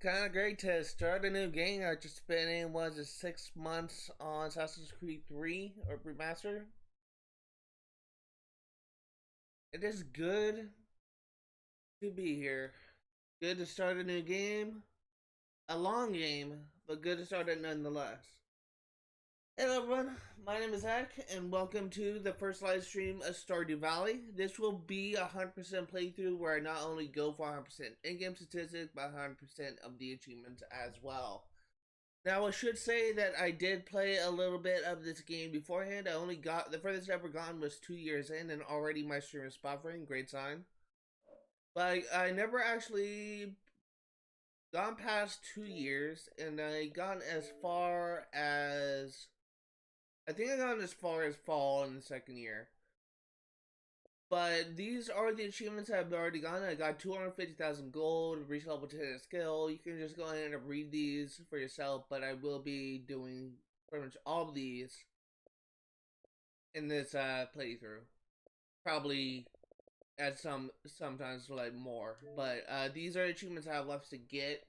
kind of great to start a new game after spending, was it 6 months on Assassin's Creed 3 or Remastered? It is good to be here. Good to start a new game. A long game, but good to start it nonetheless. Hello everyone, my name is Zach, and welcome to the first live stream of Stardew Valley. This will be a 100% playthrough where I not only go for 100% in-game statistics, but 100% of the achievements as well. Now I should say that I did play a little bit of this game beforehand. I only got, the furthest I ever gone was 2 years in, and already my stream is buffering, great sign. But I never actually gone past 2 years, and I gone as far as, I think I got as far as fall in the second year. But these are the achievements I've already gotten. I got 250,000 gold, reached level 10 in skill. You can just go ahead and read these for yourself, but I will be doing pretty much all of these in this playthrough. Probably at sometimes like more. But these are achievements I have left to get.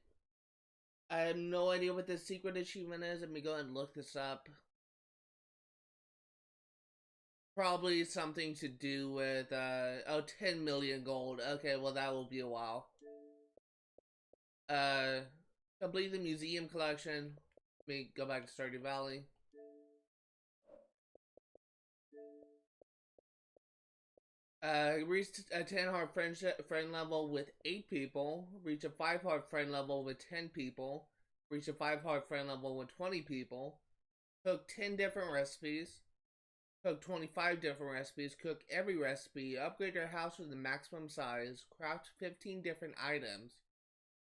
I have no idea what this secret achievement is. Let me go ahead and look this up. Probably something to do with, 10 million gold. Okay, well that will be a while. Complete the museum collection. Let me go back to Stardew Valley. Reached a 10 hard friend level with 8 people. Reach a 5 hard friend level with 10 people. Reach a 5 hard friend level with 20 people. Cook 10 different recipes. Cook 25 different recipes, cook every recipe, upgrade your house to the maximum size, craft 15 different items,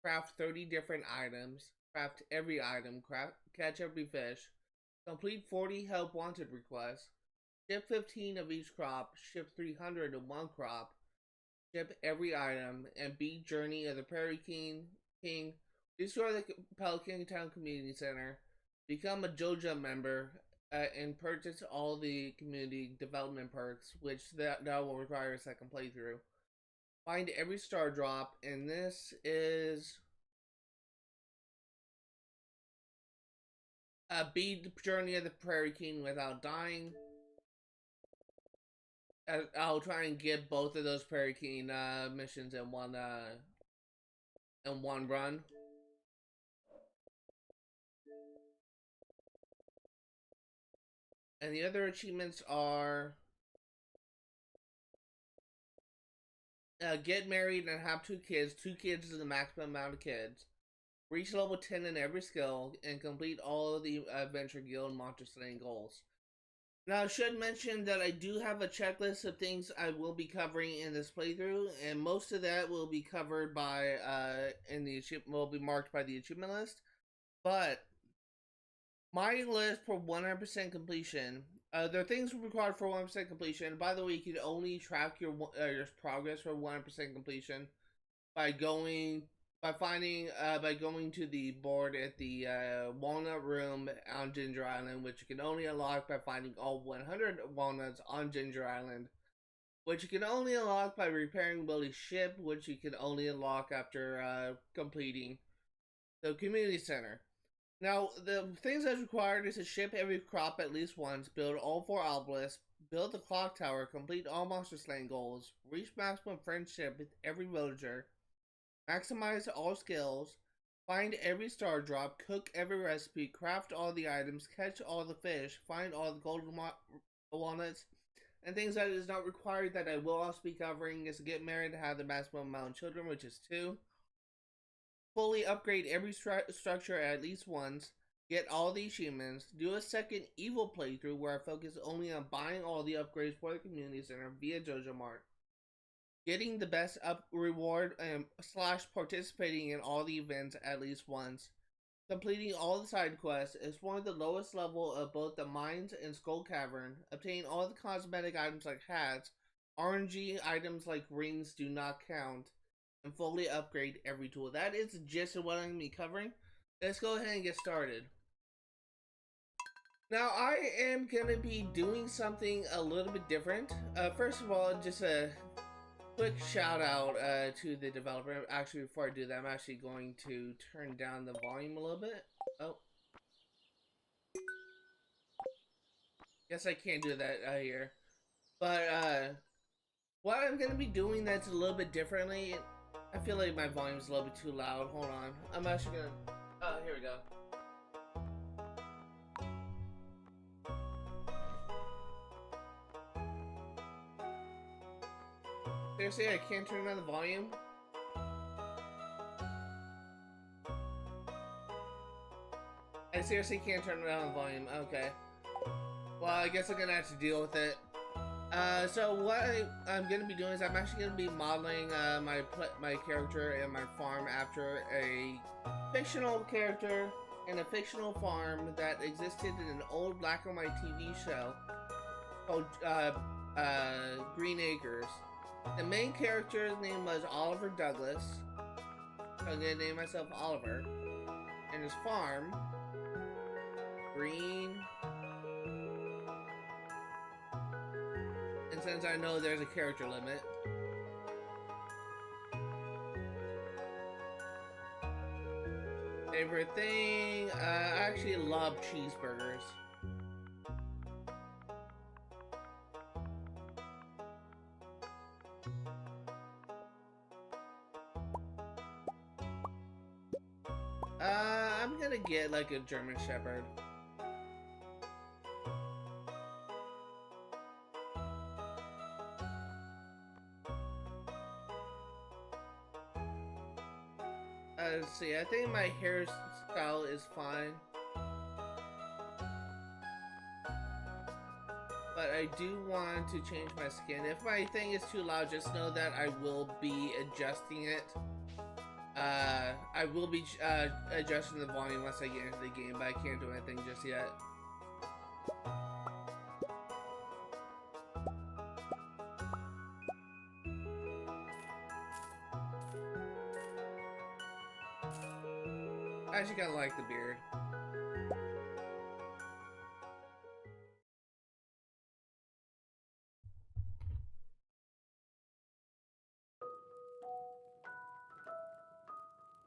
craft 30 different items, craft every item, catch every fish, complete 40 help wanted requests, ship 15 of each crop, ship 300 of one crop, ship every item, and beat Journey of the Prairie King, restore the Pelican Town Community Center, become a Joja member, and purchase all the community development perks, which that will require a second playthrough. Find every Stardrop, and this is beat the Journey of the Prairie King without dying. I'll try and get both of those Prairie King missions in one run. And the other achievements are get married and have 2 kids. 2 kids is the maximum amount of kids. Reach level 10 in every skill and complete all of the Adventure Guild monster slaying goals. Now I should mention that I do have a checklist of things I will be covering in this playthrough, and most of that will be covered by will be marked by the achievement list. But my list for 100% completion, there are things required for 100% completion. By the way, you can only track your progress for 100% completion by going to the board at the Walnut Room on Ginger Island, which you can only unlock by finding all 100 walnuts on Ginger Island, which you can only unlock by repairing Willy's ship, which you can only unlock after completing the community center. Now, the things that's required is to ship every crop at least once, build all 4 obelisks, build the clock tower, complete all monster slaying goals, reach maximum friendship with every villager, maximize all skills, find every Stardrop, cook every recipe, craft all the items, catch all the fish, find all the golden walnuts, and things that is not required that I will also be covering is to get married and have the maximum amount of children, which is 2. Fully upgrade every structure at least once, get all the achievements, do a second evil playthrough where I focus only on buying all the upgrades for the community center via Joja Mart, getting the best reward / participating in all the events at least once, completing all the side quests, exploring the lowest level of both the mines and Skull Cavern, obtaining all the cosmetic items like hats, RNG items like rings do not count, and fully upgrade every tool. That is the gist of what I'm going to be covering. Let's go ahead and get started. Now, I am going to be doing something a little bit different. First of all, just quick shout out to the developer. Actually, before I do that, I'm actually going to turn down the volume a little bit. Oh, guess I can't do that here. But what I'm gonna be doing that's a little bit differently. I feel like my volume's a little bit too loud. Hold on. I'm actually gonna. Oh, here we go. Seriously, I can't turn down the volume. I seriously can't turn down the volume. Okay. Well, I guess I'm gonna have to deal with it. So what I'm gonna be doing is I'm actually gonna be modeling my character and my farm after a fictional character and a fictional farm that existed in an old black and white TV show called Green Acres. The main character's name was Oliver Douglas. So I'm gonna name myself Oliver. And his farm, Green. And since I know there's a character limit, favorite thing, I actually love cheeseburgers. I'm gonna get like a German Shepherd. Let's see, I think my hairstyle is fine. But I do want to change my skin. If my thing is too loud, just know that I will be adjusting it. I will be adjusting the volume once I get into the game, but I can't do anything just yet. I actually kind of like the beard.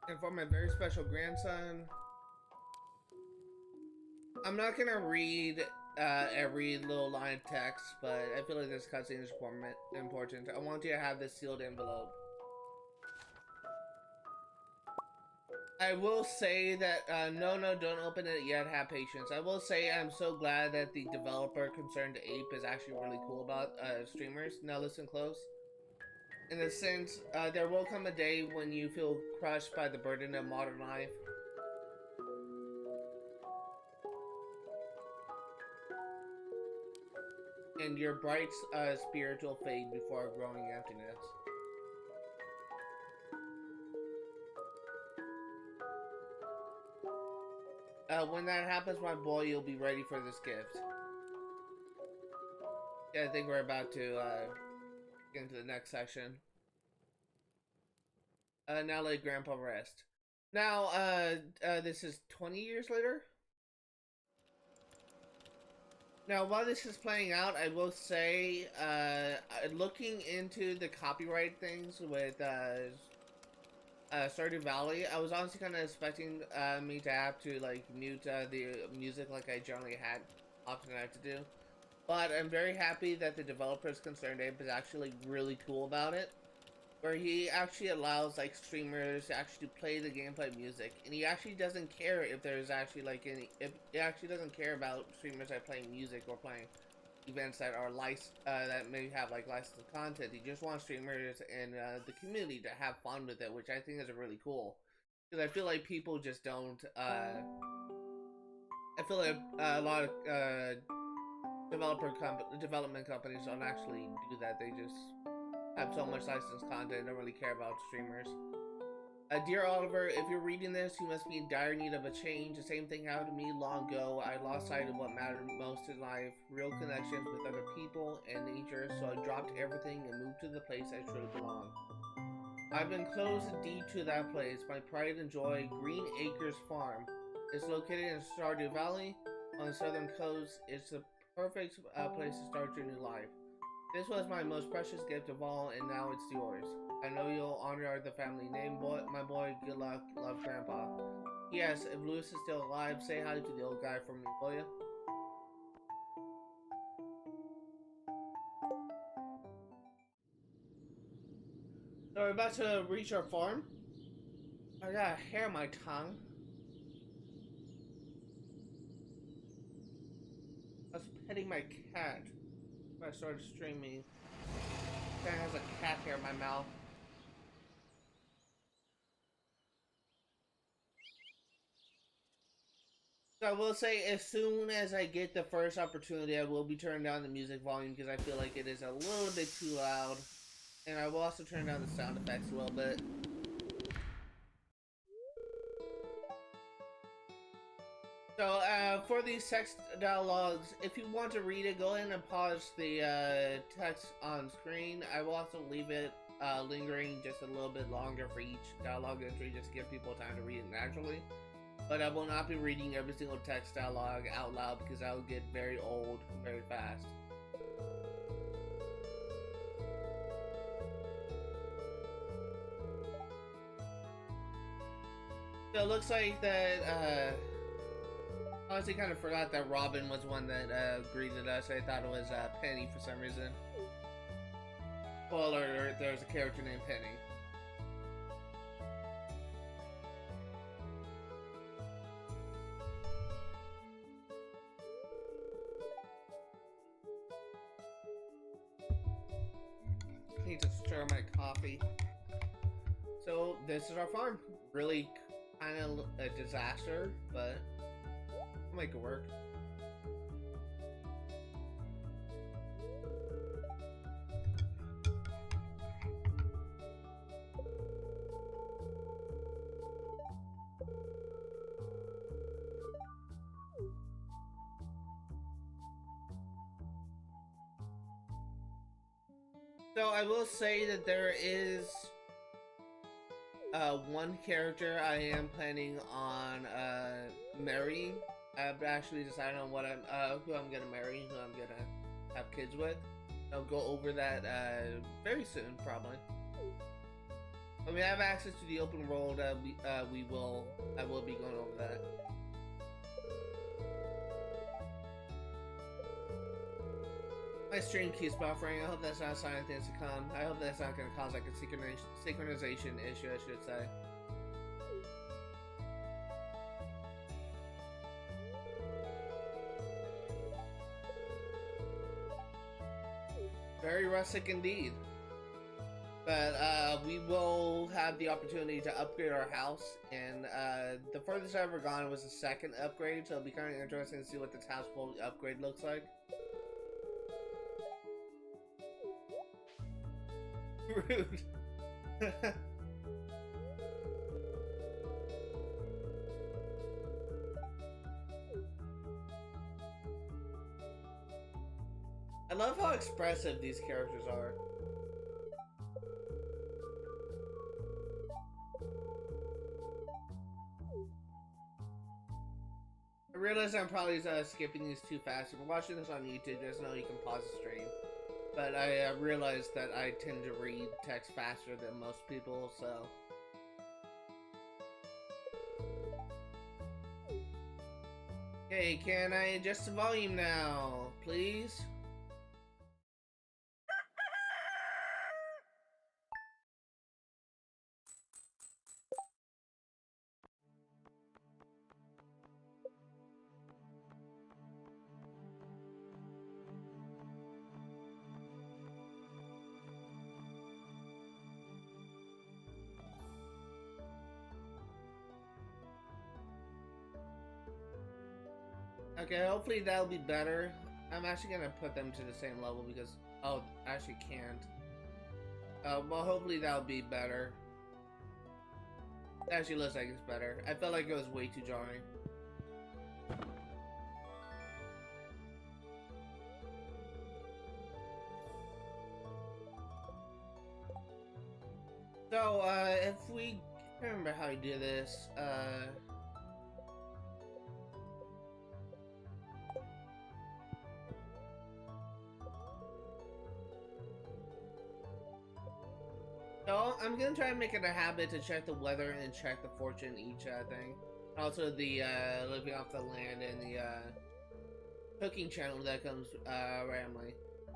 And for my very special grandson, I'm not gonna read every little line of text, but I feel like this cutscene is important. I want you to have this sealed envelope. I will say that, no, don't open it yet, have patience. I will say I'm so glad that the developer Concerned Ape is actually really cool about streamers. Now listen close. In a sense, there will come a day when you feel crushed by the burden of modern life. And your bright spirit will fade before a growing emptiness. When that happens, my boy, you'll be ready for this gift. Yeah, I think we're about to get into the next section. Now let Grandpa rest. Now, this is 20 years later? Now, while this is playing out, I will say, looking into the copyright things with Stardew Valley, I was honestly kind of expecting me to have to like mute the music like I generally often had to do. But I'm very happy that the developer's Concerned Ape is actually really cool about it. Where he actually allows like streamers to actually play the gameplay music, and he actually doesn't care if there's actually like if he actually doesn't care about streamers that play music or playing events that are that may have like licensed content. He just wants streamers and the community to have fun with it, which I think is really cool. Because I feel like people just don't. I feel like a lot of development companies don't actually do that. They just have so much licensed content, don't really care about streamers. Dear Oliver, if you're reading this, you must be in dire need of a change. The same thing happened to me long ago. I lost sight of what mattered most in life, real connections with other people and nature, so I dropped everything and moved to the place I truly belong. I've been close indeed to that place, my pride and joy, Green Acres Farm. It's located in Stardew Valley on the southern coast. It's the perfect place to start your new life. This was my most precious gift of all, and now it's yours. I know you'll honor the family name, boy. My boy, good luck. Love, Grandpa. Yes, if Lewis is still alive, say hi to the old guy for me, will ya? So we're about to reach our farm. I got a hair in my tongue. I was petting my cat when I started streaming. Cat has a cat hair in my mouth. So I will say, as soon as I get the first opportunity, I will be turning down the music volume because I feel like it is a little bit too loud. And I will also turn down the sound effects a little bit. So, for these text dialogues, if you want to read it, go ahead and pause the text on screen. I will also leave it lingering just a little bit longer for each dialogue entry, just to give people time to read it naturally. But I will not be reading every single text dialogue out loud because that will get very old very fast. So it looks like that, honestly kind of forgot that Robin was one that greeted us. I thought it was Penny for some reason. Spoiler alert, there's a character named Penny. I need to stir my coffee. So this is our farm. Really kind of a disaster, but I'll make it work. So I will say that there is one character I am planning on marrying. I've actually decided on what who I'm gonna marry, who I'm gonna have kids with. I'll go over that very soon, probably. When we have access to the open world, I will be going over that. My stream keeps buffering. I hope that's not a sign of things to come. I hope that's not going to cause like a synchronization issue, I should say. Very rustic indeed. But we will have the opportunity to upgrade our house, and the furthest I've ever gone was the second upgrade, so it'll be kind of interesting to see what this house fully upgrade looks like. Rude. I love how expressive these characters are. I realize I'm probably skipping these too fast. If you're watching this on YouTube, just know you can pause the stream. But I realize that I tend to read text faster than most people, so... Hey, can I adjust the volume now, please? Okay, hopefully that'll be better. I'm actually gonna put them to the same level because... Oh, I actually can't. Well, hopefully that'll be better. It actually looks like it's better. I felt like it was way too jarring. So, if we... I can't remember how to do this. So I'm gonna try and make it a habit to check the weather and check the fortune each thing. Also the living off the land and the cooking channel that comes randomly.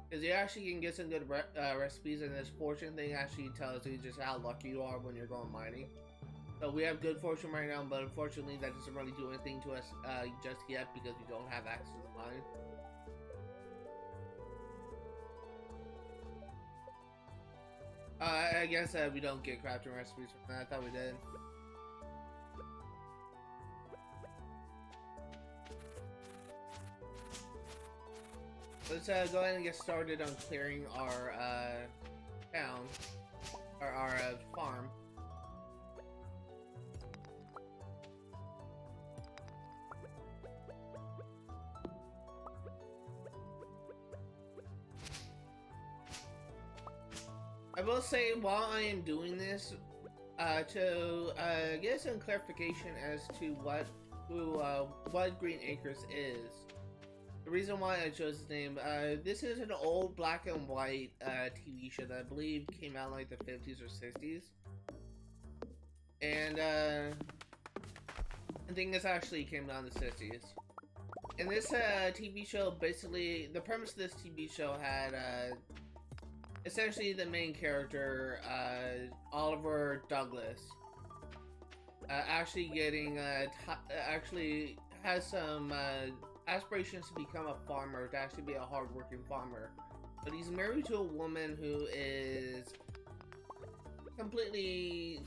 Because you actually can get some good recipes, and this fortune thing actually tells you just how lucky you are when you're going mining. So we have good fortune right now, but unfortunately that doesn't really do anything to us just yet because we don't have access to the mine. I guess we don't get crafting recipes from that. I thought we did. Let's go ahead and get started on clearing our town, or our farm. I will say, while I am doing this, to get some clarification as to what Green Acres is. The reason why I chose this name, this is an old black and white TV show that I believe came out in like the 50s or 60s. And I think this actually came out in the 60s. And this TV show, basically, the premise of this TV show had essentially the main character, Oliver Douglas, actually getting, actually has some aspirations to become a farmer, to actually be a hard-working farmer. But he's married to a woman who is completely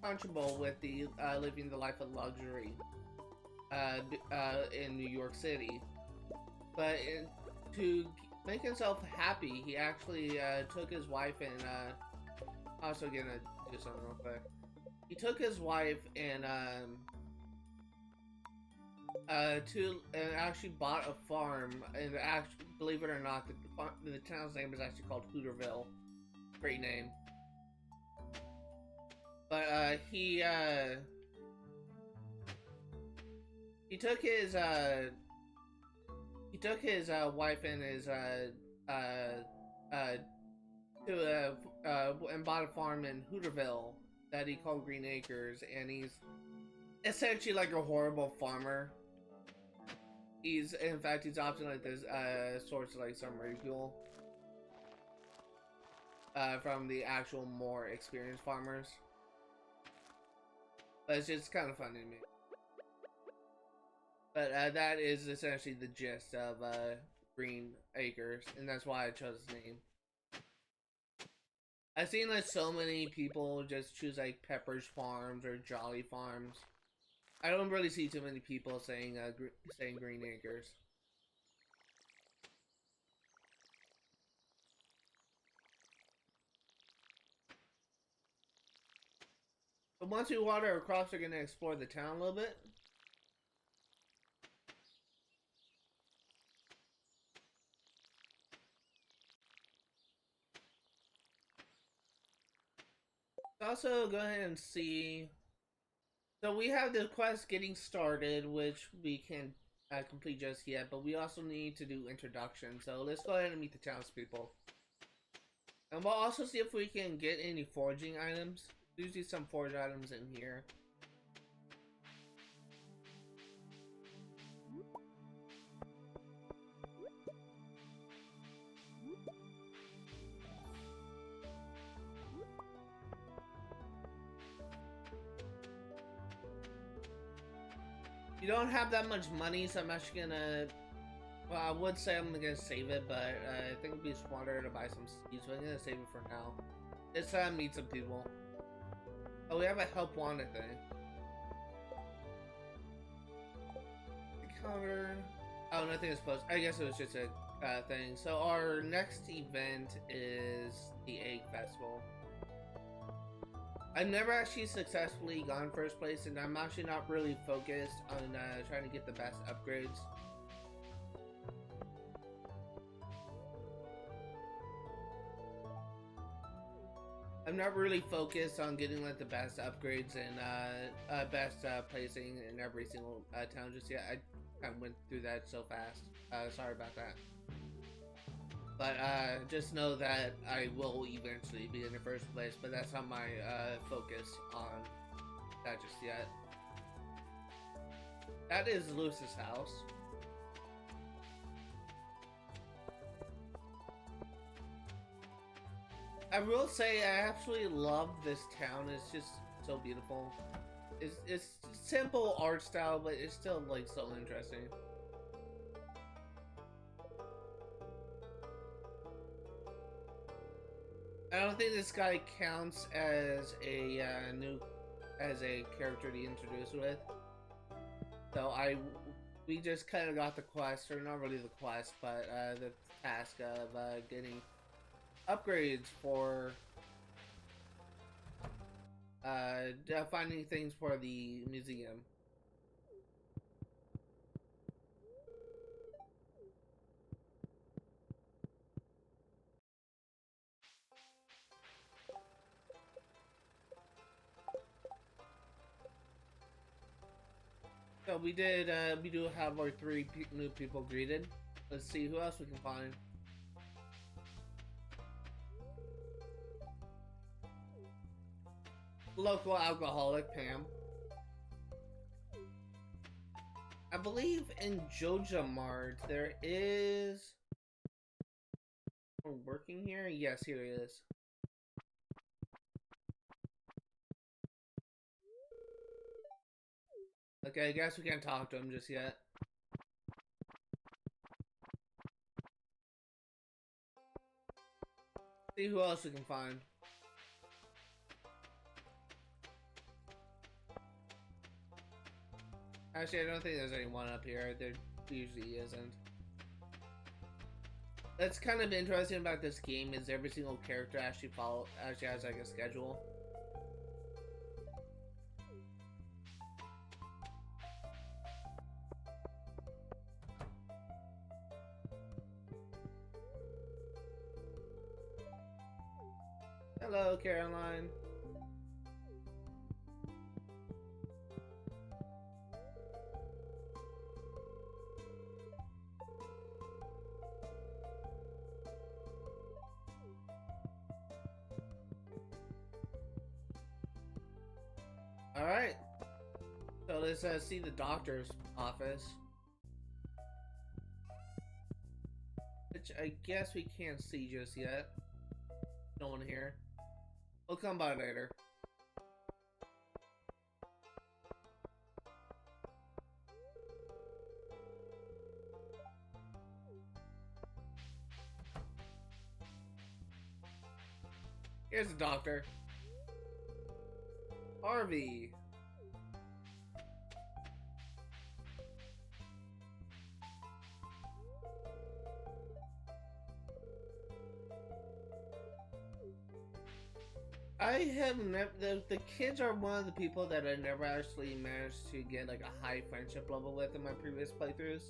comfortable with the living the life of luxury in New York City. But to make himself happy, he actually took his wife and also gonna do something real quick. He took his wife and actually bought a farm, and actually, believe it or not, the town's name is actually called Hooterville. Great name. But he took his wife and his and bought a farm in Hooterville that he called Green Acres, and he's essentially like a horrible farmer. In fact, he's often like this source of like some ridicule from the actual more experienced farmers. But it's just kind of funny to me. But that is essentially the gist of Green Acres, and that's why I chose his name. I've seen like so many people just choose like Pepper's Farms or Jolly Farms. I don't really see too many people saying saying Green Acres. But once we water our crops, we're gonna explore the town a little bit. Also, go ahead and see. So we have the quest getting started, which we can't complete just yet, but we also need to do introduction. So let's go ahead and meet the townspeople. And we'll also see if we can get any foraging items. There's usually some forage items in here. You don't have that much money, so I'm actually gonna... Well, I would say I'm gonna save it, but I think it'd be smarter to buy some seeds, so I'm gonna save it for now. It's time to meet some people. Oh, we have a help wanted thing. Cover... Oh, nothing is posted. I guess it was just a thing. So our next event is the Egg Festival. I've never actually successfully gone first place, and I'm actually not really focused on trying to get the best upgrades. I'm not really focused on getting like the best upgrades and best placing in every single town just yet. I kind of went through that so fast. Sorry about that. But But just know that I will eventually be in the first place, but that's not my focus on that just yet. That is Lewis's house. I will say I absolutely love this town. It's just so beautiful. It's simple art style, but it's still like so interesting. I don't think this guy counts as a character to introduce with. So we just kind of got the quest, or not really the quest, but the task of getting upgrades for finding things for the museum. So we do have our three new people greeted. Let's see who else we can find. Local alcoholic, Pam. I believe in Joja Mart there is someone working here? Yes, here he is. Okay, I guess we can't talk to him just yet. See who else we can find. Actually, I don't think there's anyone up here. There usually isn't. That's kind of interesting about this game is every single character actually has like a schedule. Hello, Caroline. Alright. So let's see the doctor's office. Which I guess we can't see just yet. No one here. We'll come by later. Here's the doctor. Harvey. I have never. The kids are one of the people that I never actually managed to get like a high friendship level with in my previous playthroughs.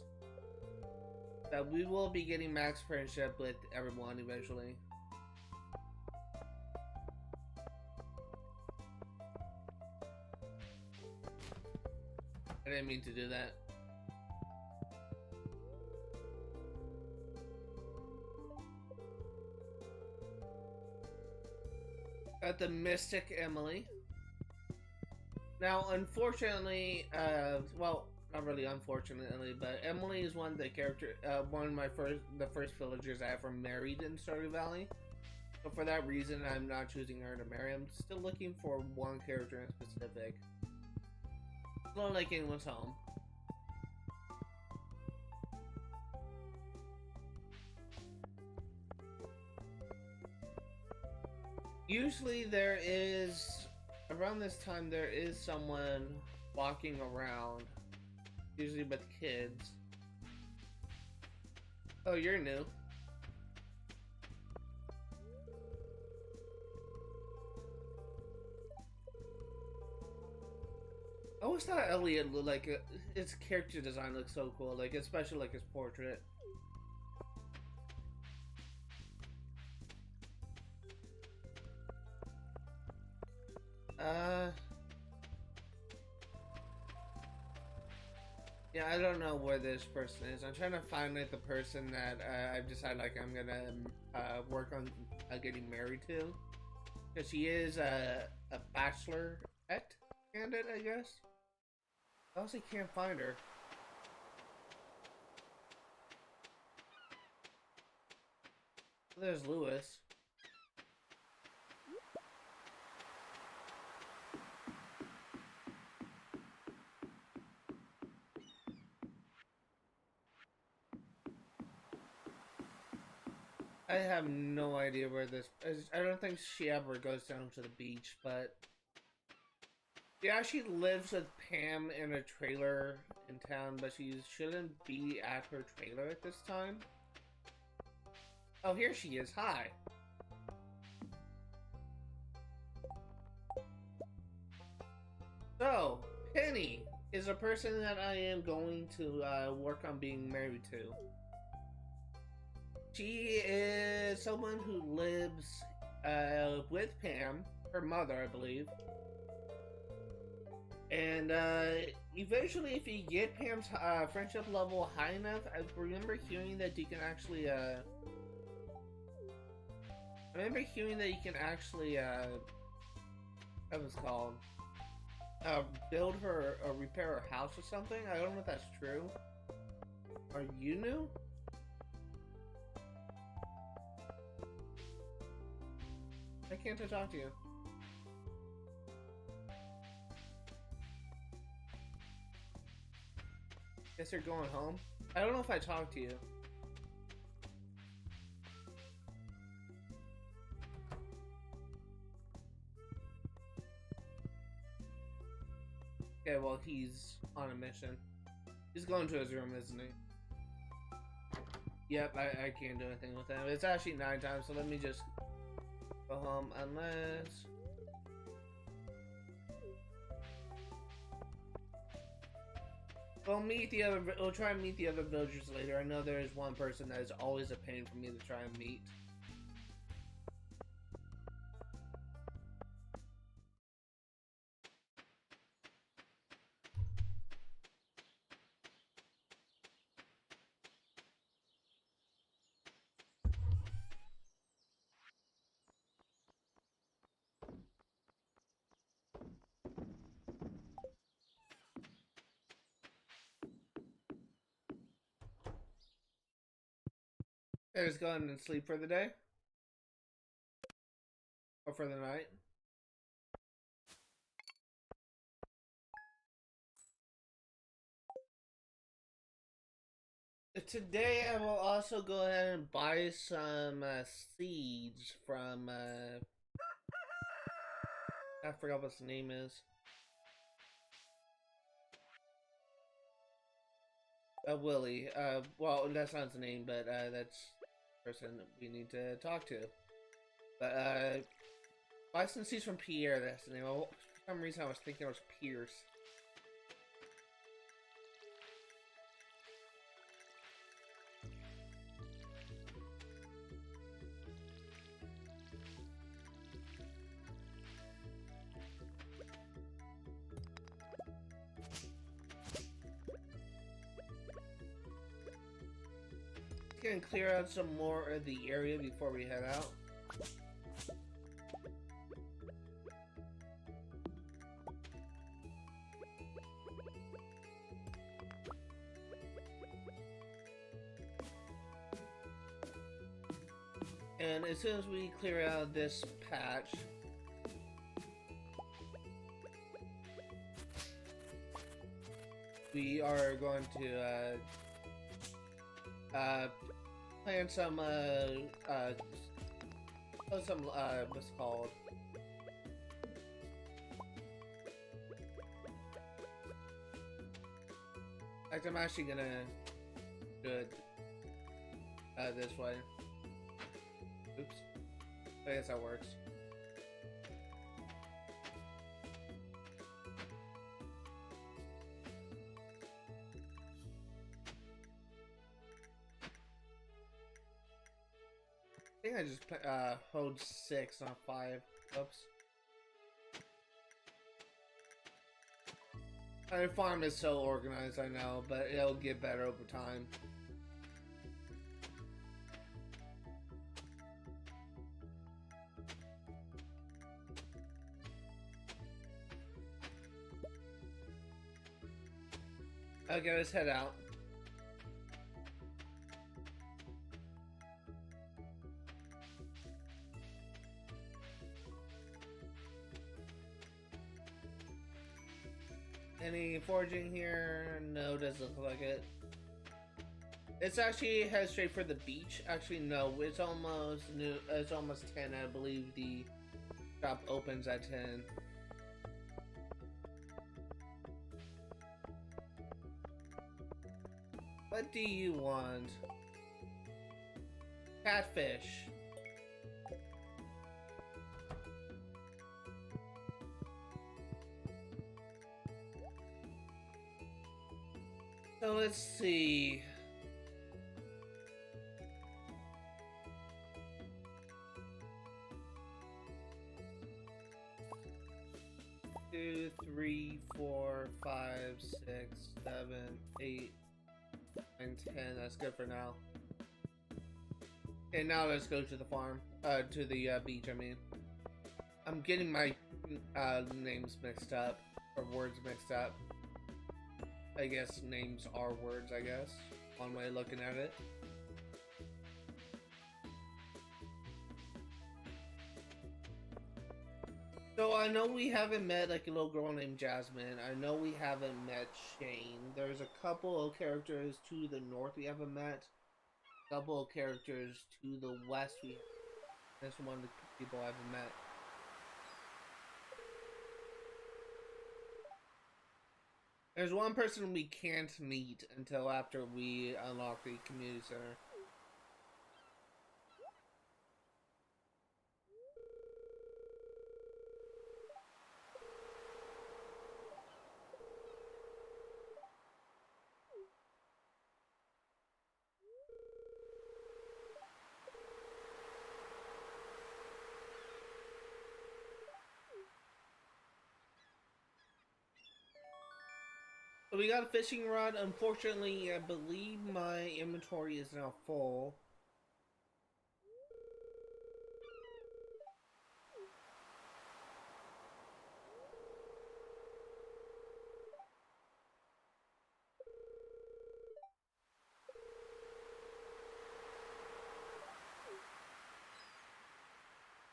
That we will be getting max friendship with everyone eventually. I didn't mean to do that. Got the Mystic Emily. Now, unfortunately, well, not really unfortunately, but Emily is one of the one of the first villagers I ever married in Stardew Valley. So for that reason, I'm not choosing her to marry. I'm still looking for one character in specific. Not like anyone's home. Usually there is, around this time, there is someone walking around, usually with kids. Oh, you're new. I always thought Elliot looked like his character design looks so cool, like especially like his portrait. Yeah, I don't know where this person is. I'm trying to find like the person that I've decided like I'm gonna work on getting married to, because she is a bachelorette candidate, I guess. I also can't find her. There's Lewis. I have no idea where this is. I don't think she ever goes down to the beach, but yeah, she lives with Pam in a trailer in town, but she shouldn't be at her trailer at this time. Oh, here she is. Hi. So, Penny is a person that I am going to work on being married to. She is someone who lives with Pam, her mother, I believe. And eventually, if you get Pam's friendship level high enough, I remember hearing that you can actually what was it called? Build her or repair her house or something. I don't know if that's true. Are you new? Why can't I talk to you? Guess you're going home? I don't know if I talked to you. Okay, well, he's on a mission. He's going to his room, isn't he? Yep, I can't do anything with him. It's actually nighttime, so let me just go home, unless... We'll try and meet the other villagers later. I know there is one person that is always a pain for me to try and meet. Okay, just go ahead and sleep for the day? Or for the night? Today I will also go ahead and buy some seeds from I forgot what his name is. Willy. Well, that's not his name, but that's the person we need to talk to. But buy some seeds from Pierre. That's the name. Well, for some reason I was thinking it was Pierce. Gonna clear out some more of the area before we head out. And as soon as we clear out this patch, we are going to plant some what's it called? I'm actually gonna do it this way. Oops. I guess that works. I think I just hold 6, not 5. Oops. Our farm is so organized, I know, but it'll get better over time. Okay, let's head out. Any foraging here? No, doesn't look like it. It's actually head straight for the beach. Actually, no, it's almost new. It's almost 10. I believe the shop opens at 10. What do you want? Catfish. So let's see. Two, 3, 4, 5, 6, 7, 8, 9, 10. That's good for now. Okay, now let's go to the farm. To the beach, I mean. I'm getting my names mixed up. Or words mixed up. I guess names are words, I guess. One way of looking at it. So I know we haven't met like a little girl named Jasmine. I know we haven't met Shane. There's a couple of characters to the north we haven't met. A couple of characters to the west we haven't. That's one of the people I haven't met. There's one person we can't meet until after we unlock the community center. We got a fishing rod. Unfortunately, I believe my inventory is now full.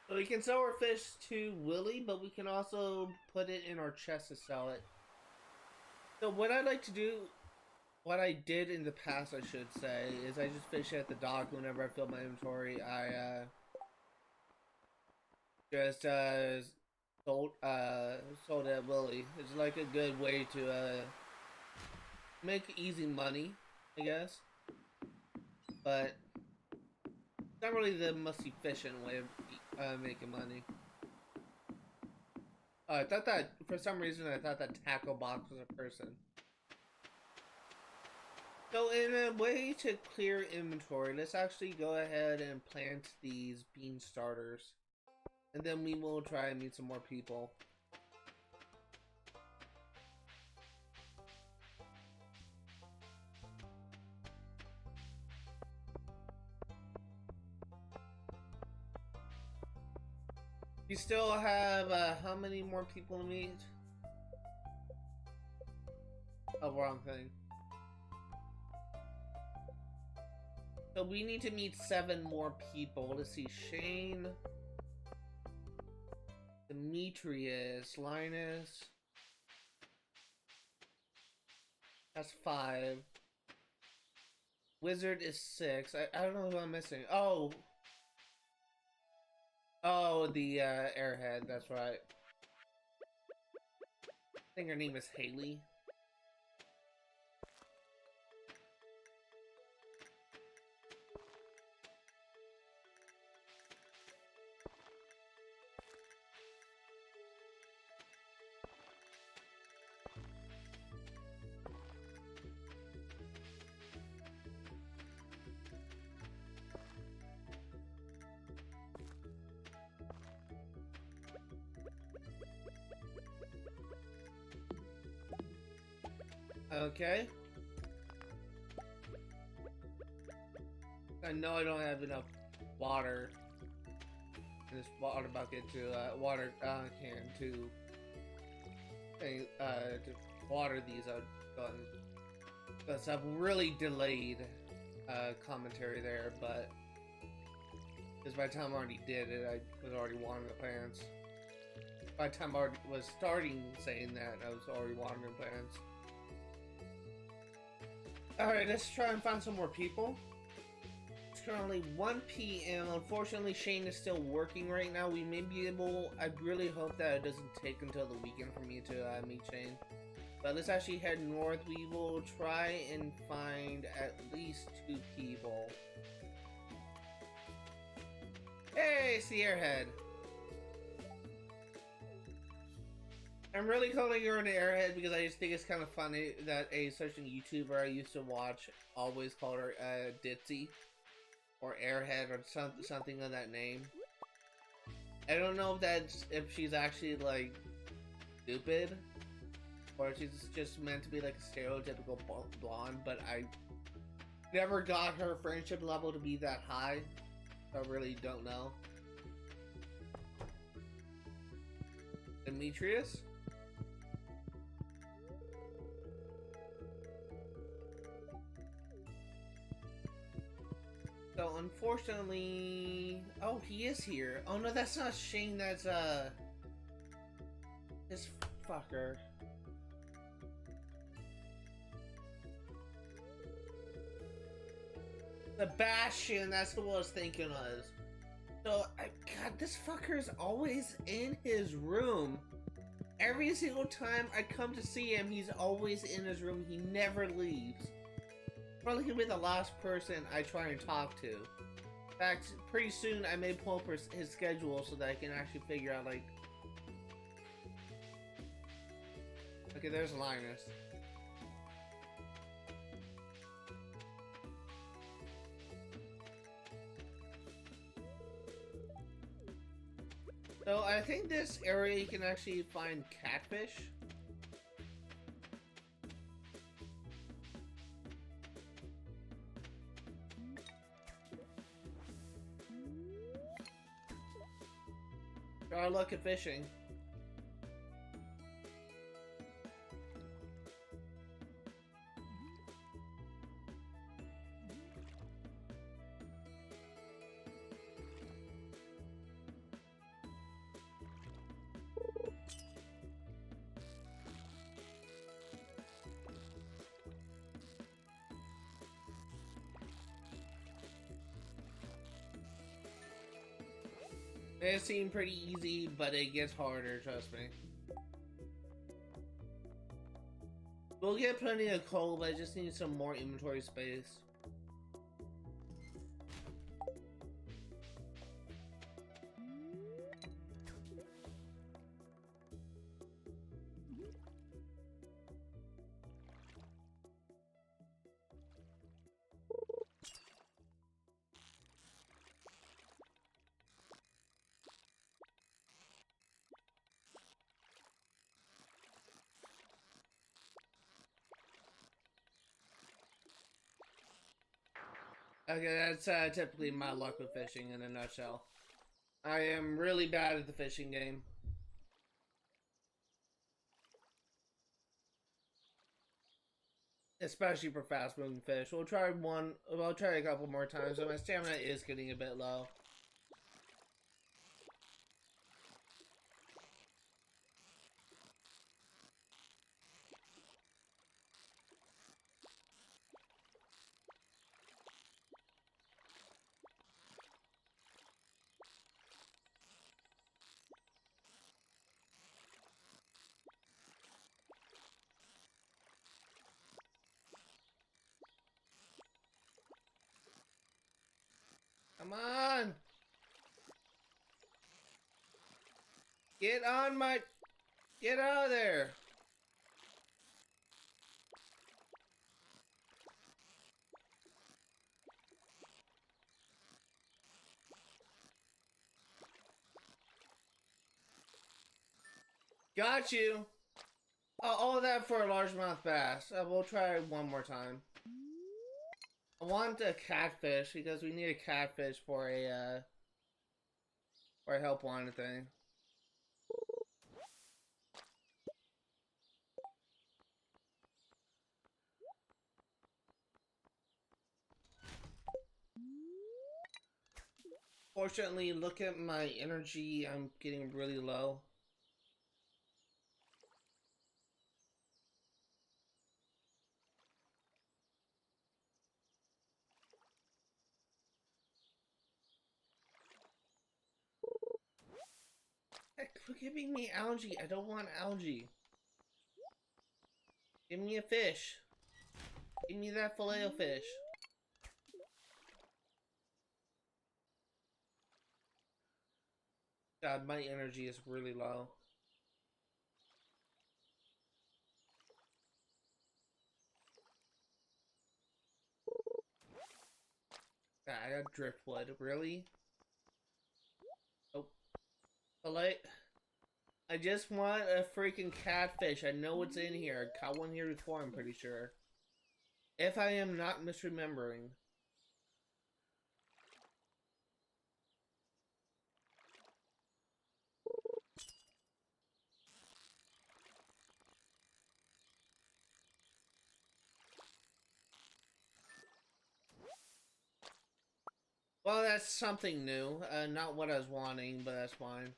So we can sell our fish to Willy, but we can also put it in our chest to sell it. So what I like to do, what I did in the past, I should say, is I just fish at the dock whenever I fill my inventory. I just sold at Willy. It's like a good way to make easy money, I guess. But it's not really the most efficient way of making money. I thought that, for some reason, I thought that tackle box was a person. So in a way to clear inventory, let's actually go ahead and plant these bean starters. And then we will try and meet some more people. You still have, how many more people to meet? Oh, wrong thing. So we need to meet 7 more people. Let's see, Shane, Demetrius, Linus. That's 5. Wizard is 6. I don't know who I'm missing. Oh, the airhead. That's right. I think her name is Haley. Okay. I know I don't have enough water in this water bucket to water can to water these out. That's a really delayed commentary there, but because by the time I already did it, I was already watering the plants. By the time I was starting saying that, I was already watering the plants. Alright, let's try and find some more people. It's currently 1 p.m. Unfortunately, Shane is still working right now. We may be able... I really hope that it doesn't take until the weekend for me to meet Shane. But let's actually head north. We will try and find at least 2 people. Hey, it's the Airhead. I'm really calling her an Airhead because I just think it's kind of funny that a certain YouTuber I used to watch always called her Ditzy or Airhead or something of that name. I don't know if she's actually like stupid or she's just meant to be like a stereotypical blonde, but I never got her friendship level to be that high. I really don't know. Demetrius? So unfortunately, oh, he is here. Oh no, that's not Shane. That's this fucker. Sebastian. That's what I was thinking of. So God, this fucker is always in his room. Every single time I come to see him, he's always in his room. He never leaves. Probably gonna be the last person I try and talk to. In fact, pretty soon I may pull up his schedule so that I can actually figure out, like... Okay, there's Linus. So I think this area you can actually find catfish. Try our luck at fishing. It seemed pretty easy, but it gets harder, trust me. We'll get plenty of coal, but I just need some more inventory space. Okay, that's typically my luck with fishing in a nutshell. I am really bad at the fishing game. Especially for fast moving fish. We'll try a couple more times, but my stamina is getting a bit low. Come on! Get out of there! Got you! All that for a largemouth bass. We'll try one more time. I want a catfish because we need a catfish for a help wanted thing. Fortunately, look at my energy. I'm getting really low. Heck, quit giving me algae. I don't want algae. Give me a fish. Give me that filet of fish. God, my energy is really low. God, I got driftwood. Really? Oh. Filet. I just want a freaking catfish. I know what's in here. I caught one here before, I'm pretty sure. If I am not misremembering. Well, that's something new. Not what I was wanting, but that's fine.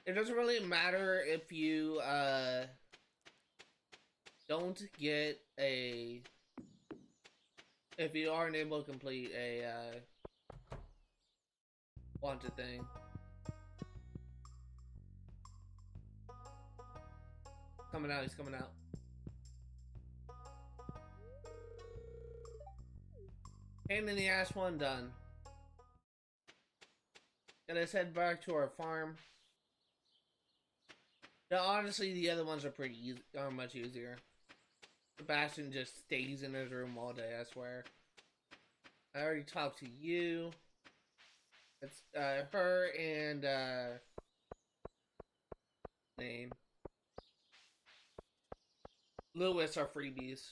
It doesn't really matter if you, don't get a... If you aren't able to complete a, wanted thing. Coming out, he's coming out. Pain in the ass one done. And let's head back to our farm. Now, honestly, the other ones are are much easier. Sebastian just stays in his room all day, I swear. I already talked to you. It's, her and, name. Lewis are freebies.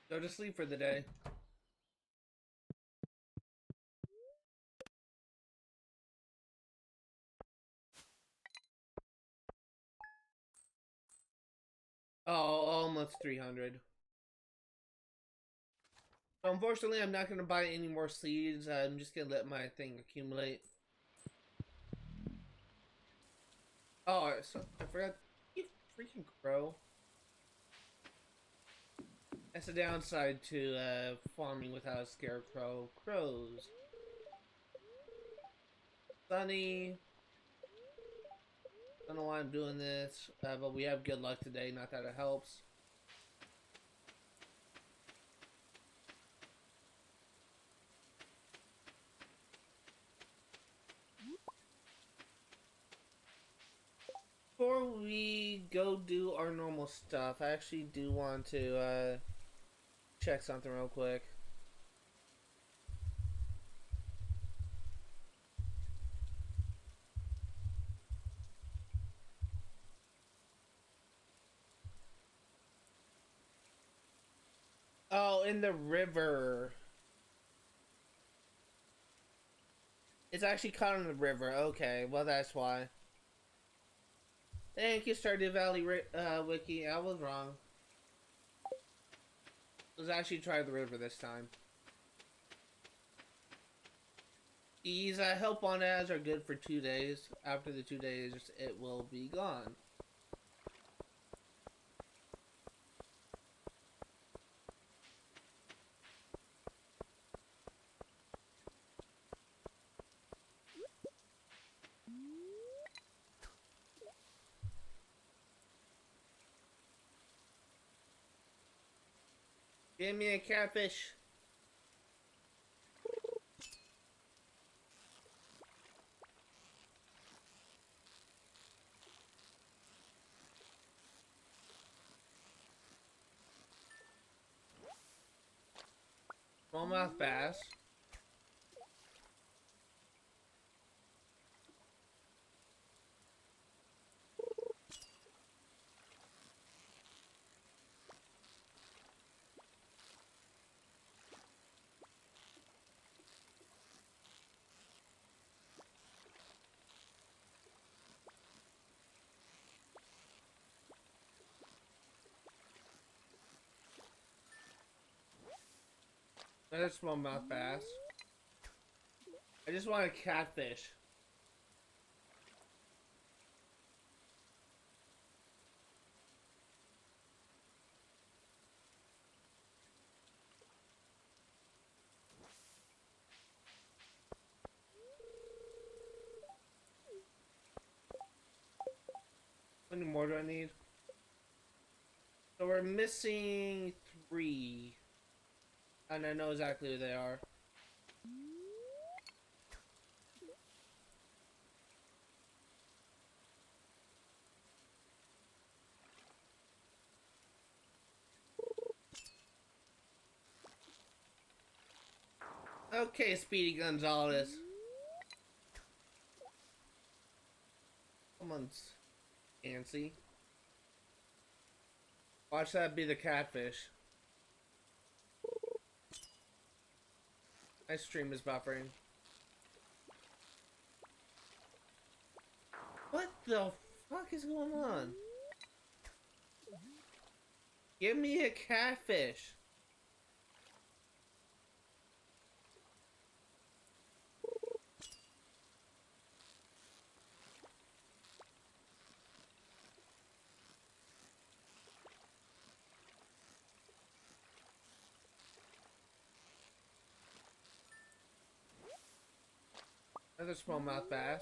Go to sleep for the day. Oh, almost 300. So unfortunately, I'm not going to buy any more seeds. I'm just going to let my thing accumulate. Oh, so I forgot. You freaking crow. That's the downside to farming without a scarecrow. Crows. Sunny. Don't know why I'm doing this, but we have good luck today. Not that it helps. Before we go do our normal stuff, I actually do want to check something real quick. Oh, in the river. It's actually caught in the river. Okay, well that's why. Thank you, Stardew Valley Wiki. I was wrong. Let's actually try the river this time. These help on ads are good for 2 days. After the 2 days, it will be gone. Give me a catfish. Smallmouth bass. Another smallmouth bass. I just want a catfish. How many more do I need? So we're missing 3. And I know exactly who they are. Okay, Speedy Gonzalez. Someone's fancy. Watch that be the catfish. My stream is buffering. What the fuck is going on? Give me a catfish. Another smallmouth bass.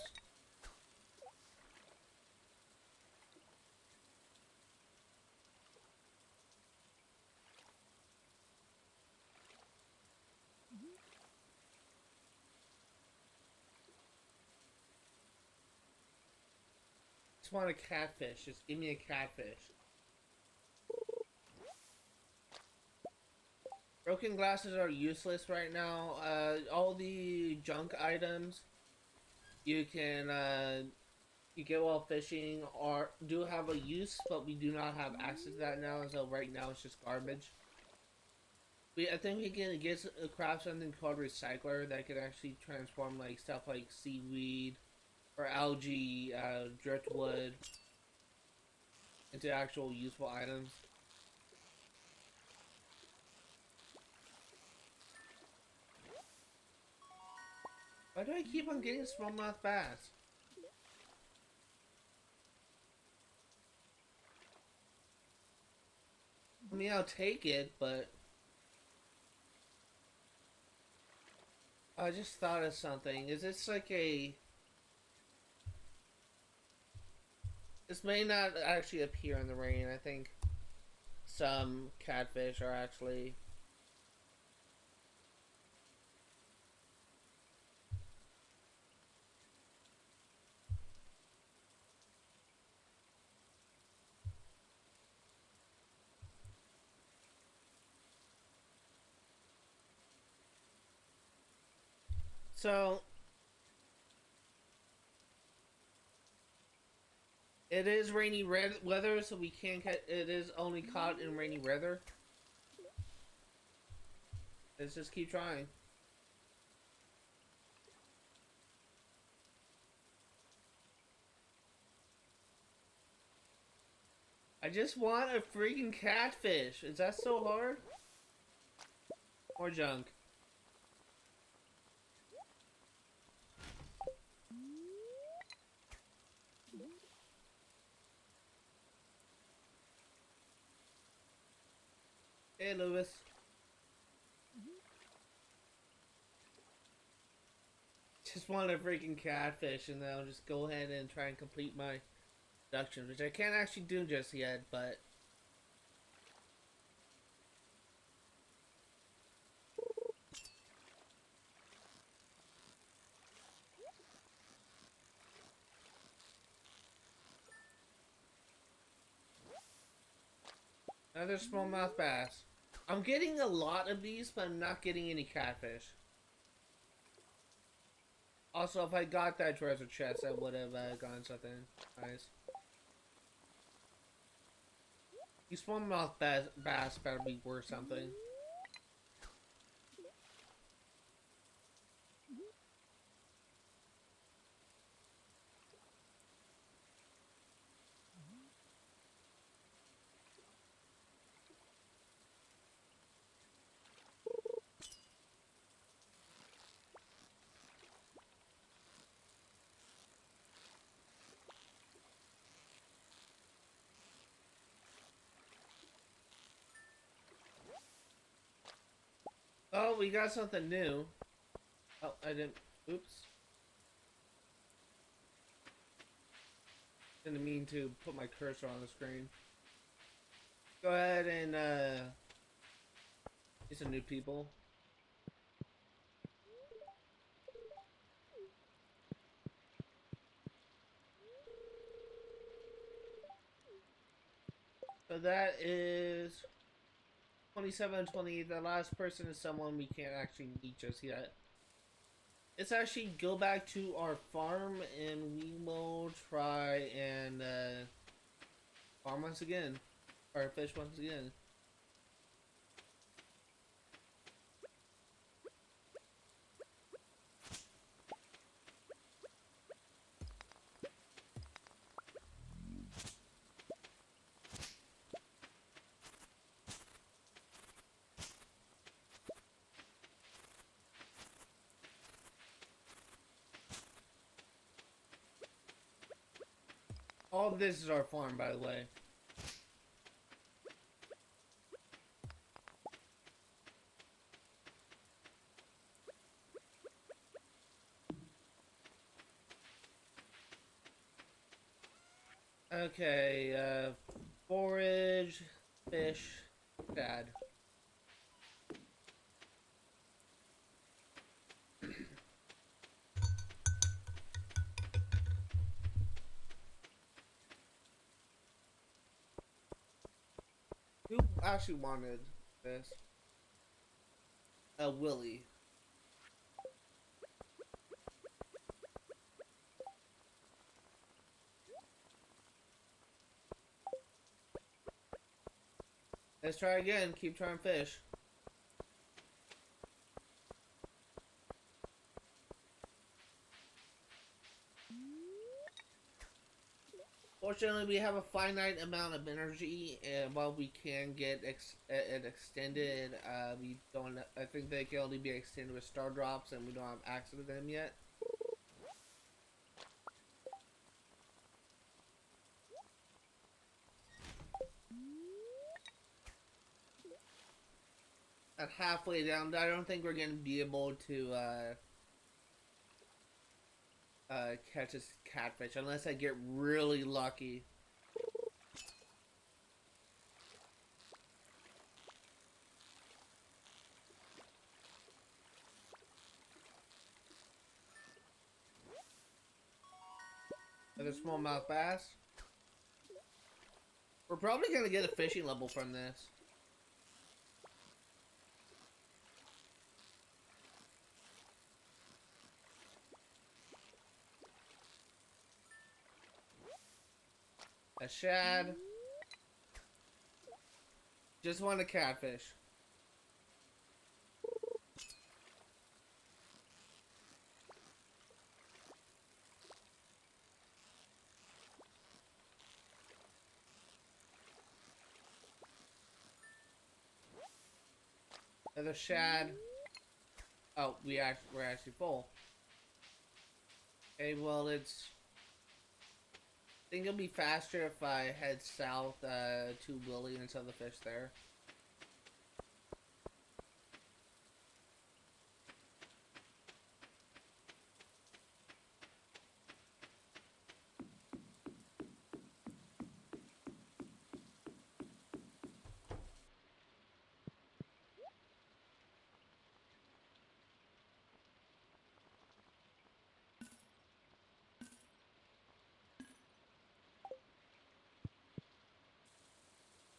Just want a catfish. Just give me a catfish. Broken glasses are useless right now. All the junk items you can you get while fishing or do have a use, but we do not have access to that now. So right now it's just garbage. I think we can get craft something called recycler that can actually transform like stuff like seaweed or algae, driftwood into actual useful items. Why do I keep on getting smallmouth bass? I mean, I'll take it, but I just thought of something. Is this like a... This may not actually appear in the rain. I think some catfish are actually... So, it is rainy weather, so we can't catch. It is only caught in rainy weather. Let's just keep trying. I just want a freaking catfish. Is that so hard? Or junk? Hey, Lewis. Just want a freaking catfish, and then I'll just go ahead and try and complete my deductions, which I can't actually do just yet, but... Another smallmouth bass. I'm getting a lot of these, but I'm not getting any catfish. Also, if I got that treasure chest, I would have gotten something nice. These smallmouth bass better be worth something. Oh, we got something new. Oh, I didn't. Oops. Didn't mean to put my cursor on the screen. Go ahead and get some new people. So that is 27, 28. The last person is someone we can't actually meet just yet. Let's actually go back to our farm and we will try and farm once again. Or fish once again. All of this is our farm, by the way. Okay, forage, fish, dad. Who actually wanted this? Willy. Let's try again. Keep trying fish. Fortunately, we have a finite amount of energy, and while we can get it extended, we don't. I think they can only be extended with Stardrops, and we don't have access to them yet. At halfway down, I don't think we're gonna be able to catch this catfish unless I get really lucky. Another smallmouth bass. We're probably gonna get a fishing level from this. A shad. Just want a catfish. Another shad. Oh, we're actually full. Okay, well it's. I think it'll be faster if I head south to Willy and sell the fish there.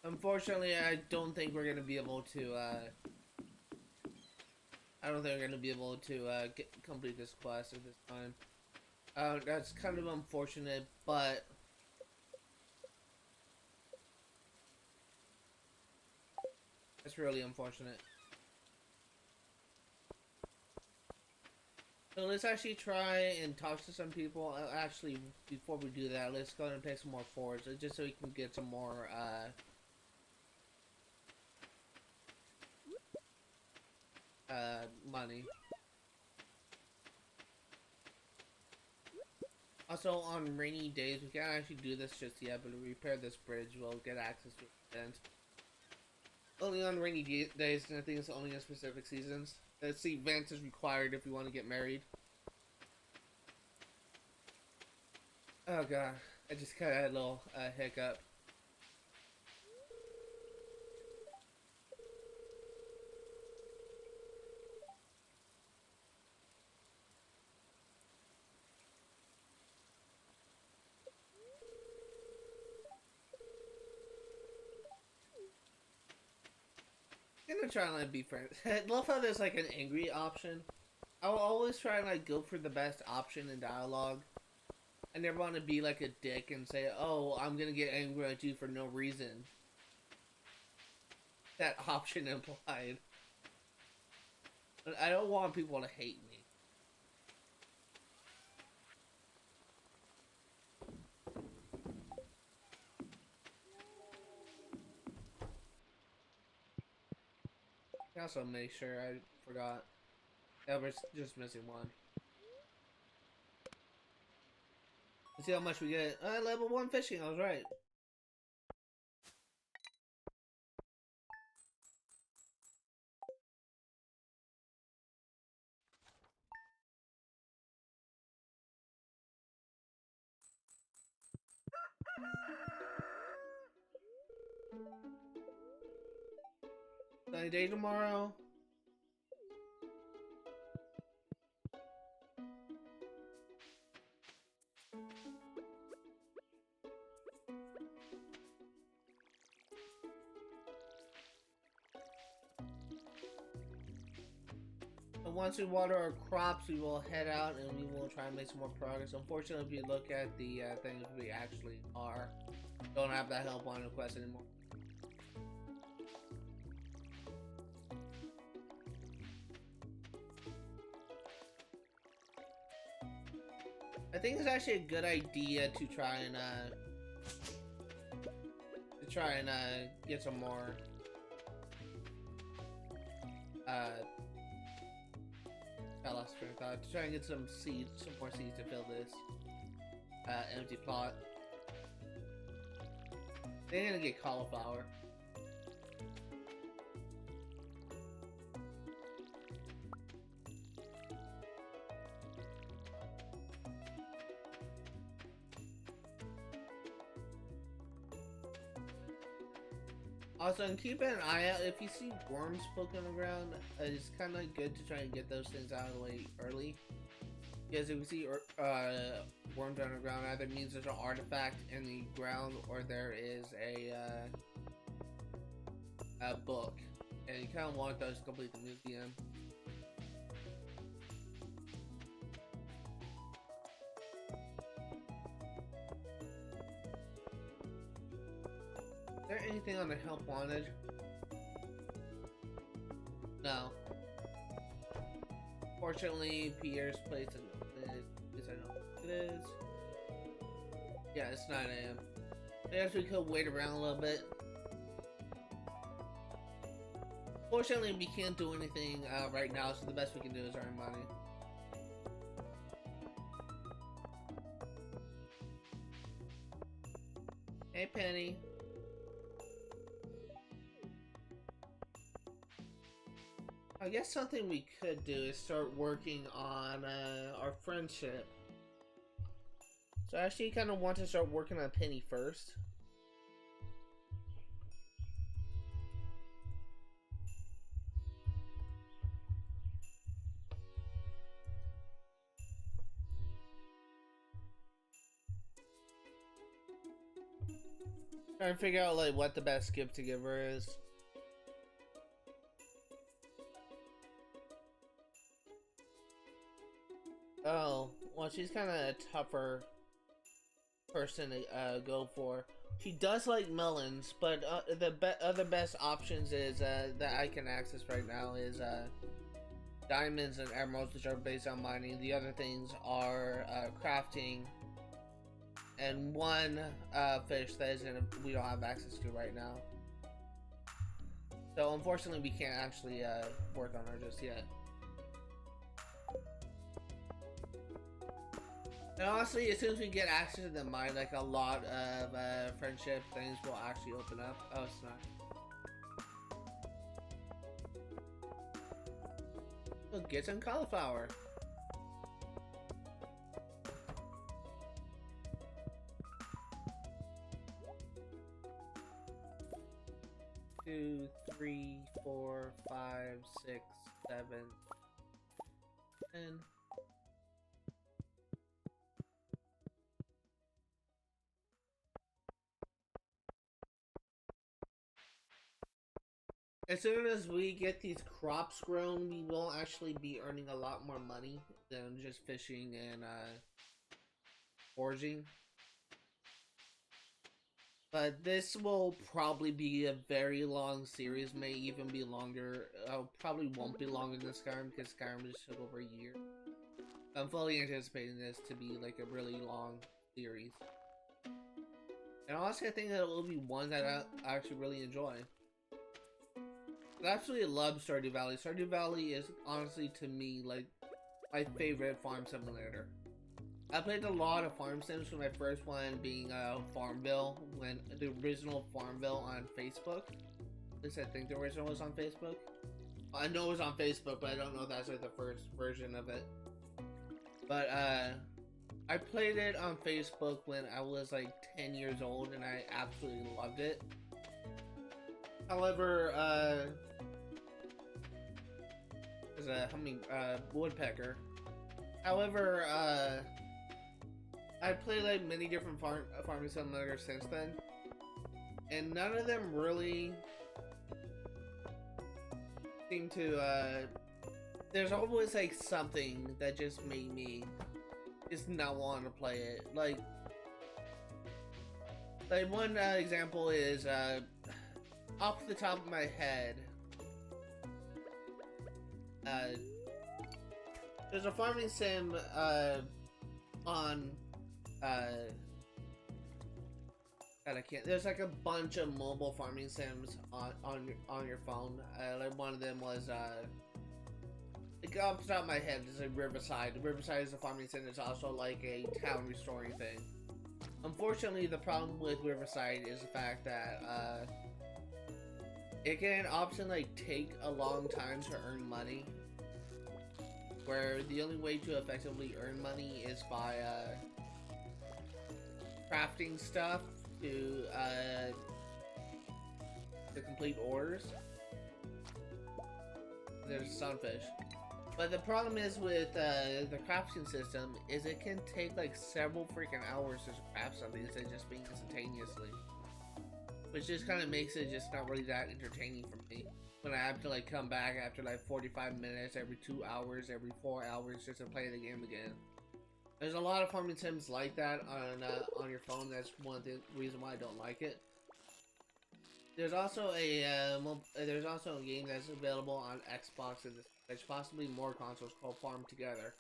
Unfortunately, I don't think we're gonna be able to. I don't think we're gonna be able to complete this quest at this time. That's kind of unfortunate, but it's really unfortunate. So let's actually try and talk to some people. Actually, before we do that, let's go ahead and pay some more forage, just so we can get some more money. Also, on rainy days, we can't actually do this just yet, but to repair this bridge, we'll get access to events. Only on rainy days, and I think it's only in specific seasons. This event is required if you want to get married. Oh god, I just kind of had a little hiccup. I'm gonna try and like be friends. I love how there's like an angry option. I'll always try and like go for the best option in dialogue. I never want to be like a dick and say, "Oh, I'm gonna get angry at you for no reason." That option implied. But I don't want people to hate me. I also make sure I forgot. Yeah, we're just missing one. Let's see how much we get. Level 1 fishing, I was right. Sunny day tomorrow. And once we water our crops, we will head out and we will try and make some more progress. Unfortunately, if you look at the things we actually are, don't have that help on the quest anymore. I think it's actually a good idea to try and get some more I lost train of thought. To try and get some seeds, some more seeds to fill this empty plot. They're gonna get cauliflower. Also, and keep an eye out if you see worms poking on the ground. It's kind of good to try and get those things out of the way early. Because if you see worms on the ground, either means there's an artifact in the ground or there is a book, and you kind of want those to complete the museum. Is there anything on the help wanted? No. Fortunately, Pierre's place is I know it is. Yeah, it's 9 AM. I guess we could wait around a little bit. Fortunately, we can't do anything right now, so the best we can do is earn money. Hey, Penny. I guess something we could do is start working on our friendship. So I actually kind of want to start working on Penny first. Trying to figure out like what the best gift to give her is. Oh, well, she's kind of a tougher person to go for. She does like melons, but the other best options is that I can access right now is diamonds and emeralds, which are based on mining. The other things are crafting and one fish that we don't have access to right now. So unfortunately, we can't actually work on her just yet. And honestly, as soon as we get access to the mine, like a lot of friendship things will actually open up. Oh, it's not. We'll get some cauliflower. Two, 3, 4, 5, 6, 7, 10. As soon as we get these crops grown, we will actually be earning a lot more money than just fishing and foraging. But this will probably be a very long series, may even be longer. Probably won't be longer than Skyrim because Skyrim just took over a year. I'm fully anticipating this to be like a really long series. And honestly, I think that it will be one that I actually really enjoy. I absolutely love Stardew Valley. Stardew Valley is honestly, to me, like my favorite farm simulator. I played a lot of farm sims, with my first one being Farmville, when the original Farmville on Facebook. At least I think the original was on Facebook. I know it was on Facebook, but I don't know if that's like the first version of it. But I played it on Facebook when I was like 10 years old, and I absolutely loved it. However, there's a woodpecker. However, I played like many different farming simulators since then, and none of them really seem to. There's always like something that just made me just not want to play it. Like one example is off the top of my head. There's a farming sim on God, I can't. There's like a bunch of mobile farming sims on your phone. Like one of them was like off the top of my head is like Riverside. Riverside is a farming sim. It's also like a town restoring thing. Unfortunately, the problem with Riverside is the fact that it can often like take a long time to earn money, where the only way to effectively earn money is by crafting stuff to complete orders. There's sunfish. But the problem is with the crafting system is it can take like several freaking hours to craft something instead of just being instantaneously. Which just kind of makes it just not really that entertaining for me. When I have to like come back after like 45 minutes, every 2 hours, every 4 hours just to play the game again. There's a lot of farming sims like that on your phone. That's one of the reasons why I don't like it. There's also a game that's available on Xbox and possibly more consoles called Farm Together.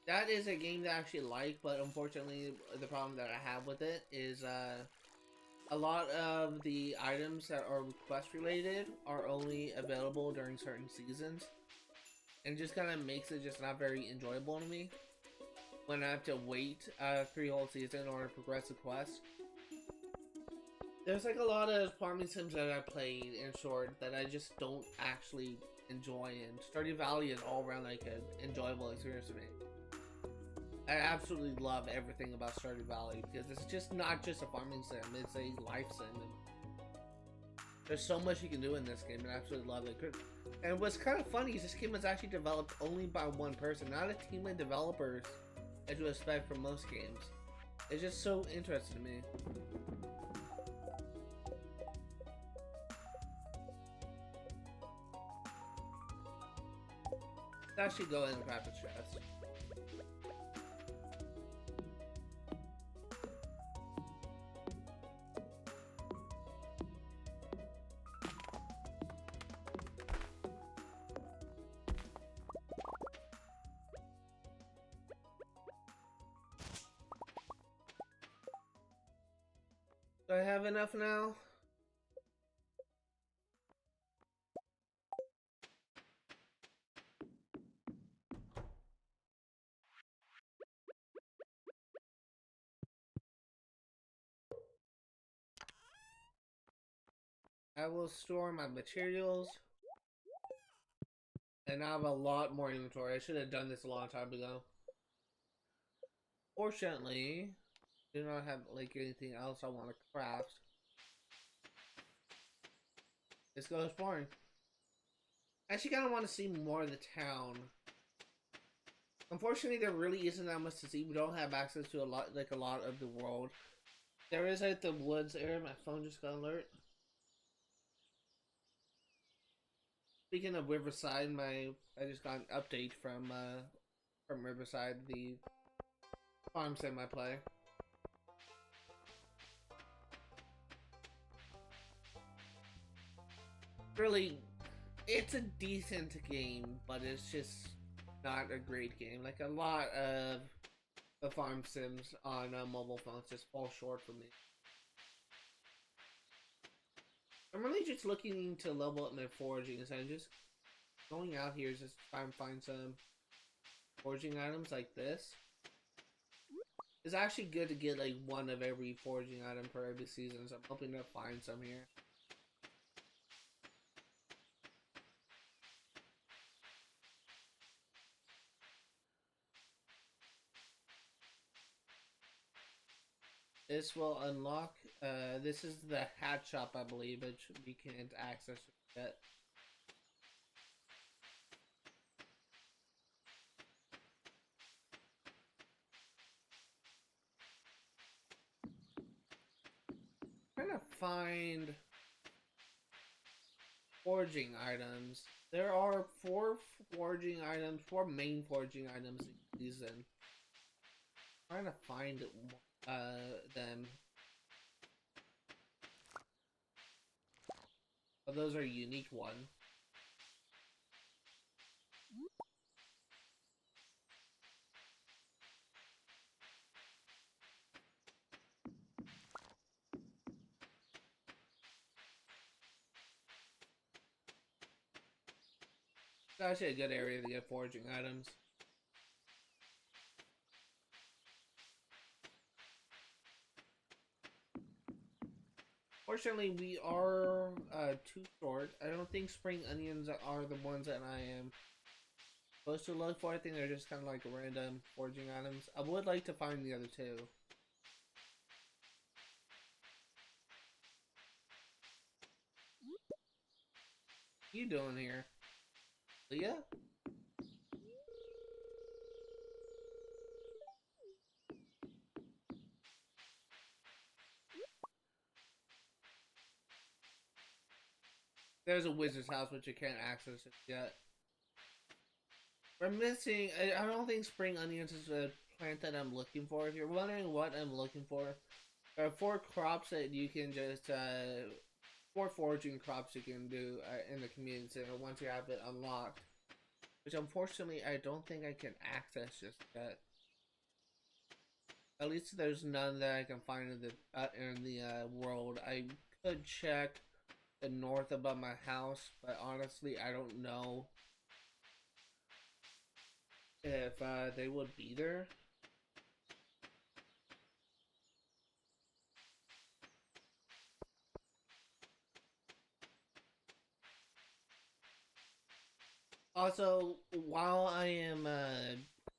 That is a game that I actually like, but unfortunately the problem that I have with it is a lot of the items that are quest related are only available during certain seasons, and just kind of makes it just not very enjoyable to me when I have to wait 3 whole seasons in order to progress the quest. There's like a lot of farming sims that I played in short that I just don't actually enjoy, and Stardew Valley is all around like an enjoyable experience to me. I absolutely love everything about Stardew Valley because it's just not just a farming sim, it's a life sim. And there's so much you can do in this game, and I absolutely love it. And what's kind of funny is this game was actually developed only by one person, not a team of developers as you expect from most games. It's just so interesting to me. Actually go in and grab the chest. Do I have enough now? I will store my materials. And I have a lot more inventory. I should have done this a long time ago. Fortunately, I do not have like anything else I want to craft. Let's go exploring. I actually kind of want to see more of the town. Unfortunately, there really isn't that much to see. We don't have access to a lot of the world. There is like the woods area. My phone just got alert. Speaking of Riverside, I just got an update from Riverside, the farm sim I play. Really, it's a decent game, but it's just not a great game. Like a lot of the farm sims on mobile phones just fall short for me. I'm really just looking to level up my foraging, so I'm just going out here just to try and find some foraging items like this. It's actually good to get like one of every foraging item for every season, so I'm hoping to find some here. This will unlock, this is the hat shop, I believe, which we can't access yet. I'm trying to find foraging items. There are four main foraging items in season. I'm trying to find them. Oh, those are a unique one. It's actually a good area to get foraging items. Fortunately, we are too short. I don't think spring onions are the ones that I am supposed to look for. I think they're just kind of like random foraging items. I would like to find the other two. What are you doing here, Leah? There's a wizard's house, but you can't access it yet. We're missing. I don't think spring onions is a plant that I'm looking for. If you're wondering what I'm looking for, there are four crops that you can just four foraging crops you can do in the community center once you have it unlocked. Which unfortunately I don't think I can access just yet. At least there's none that I can find in the world. I could check the north above my house, but honestly I don't know if they would be there. Also, while I am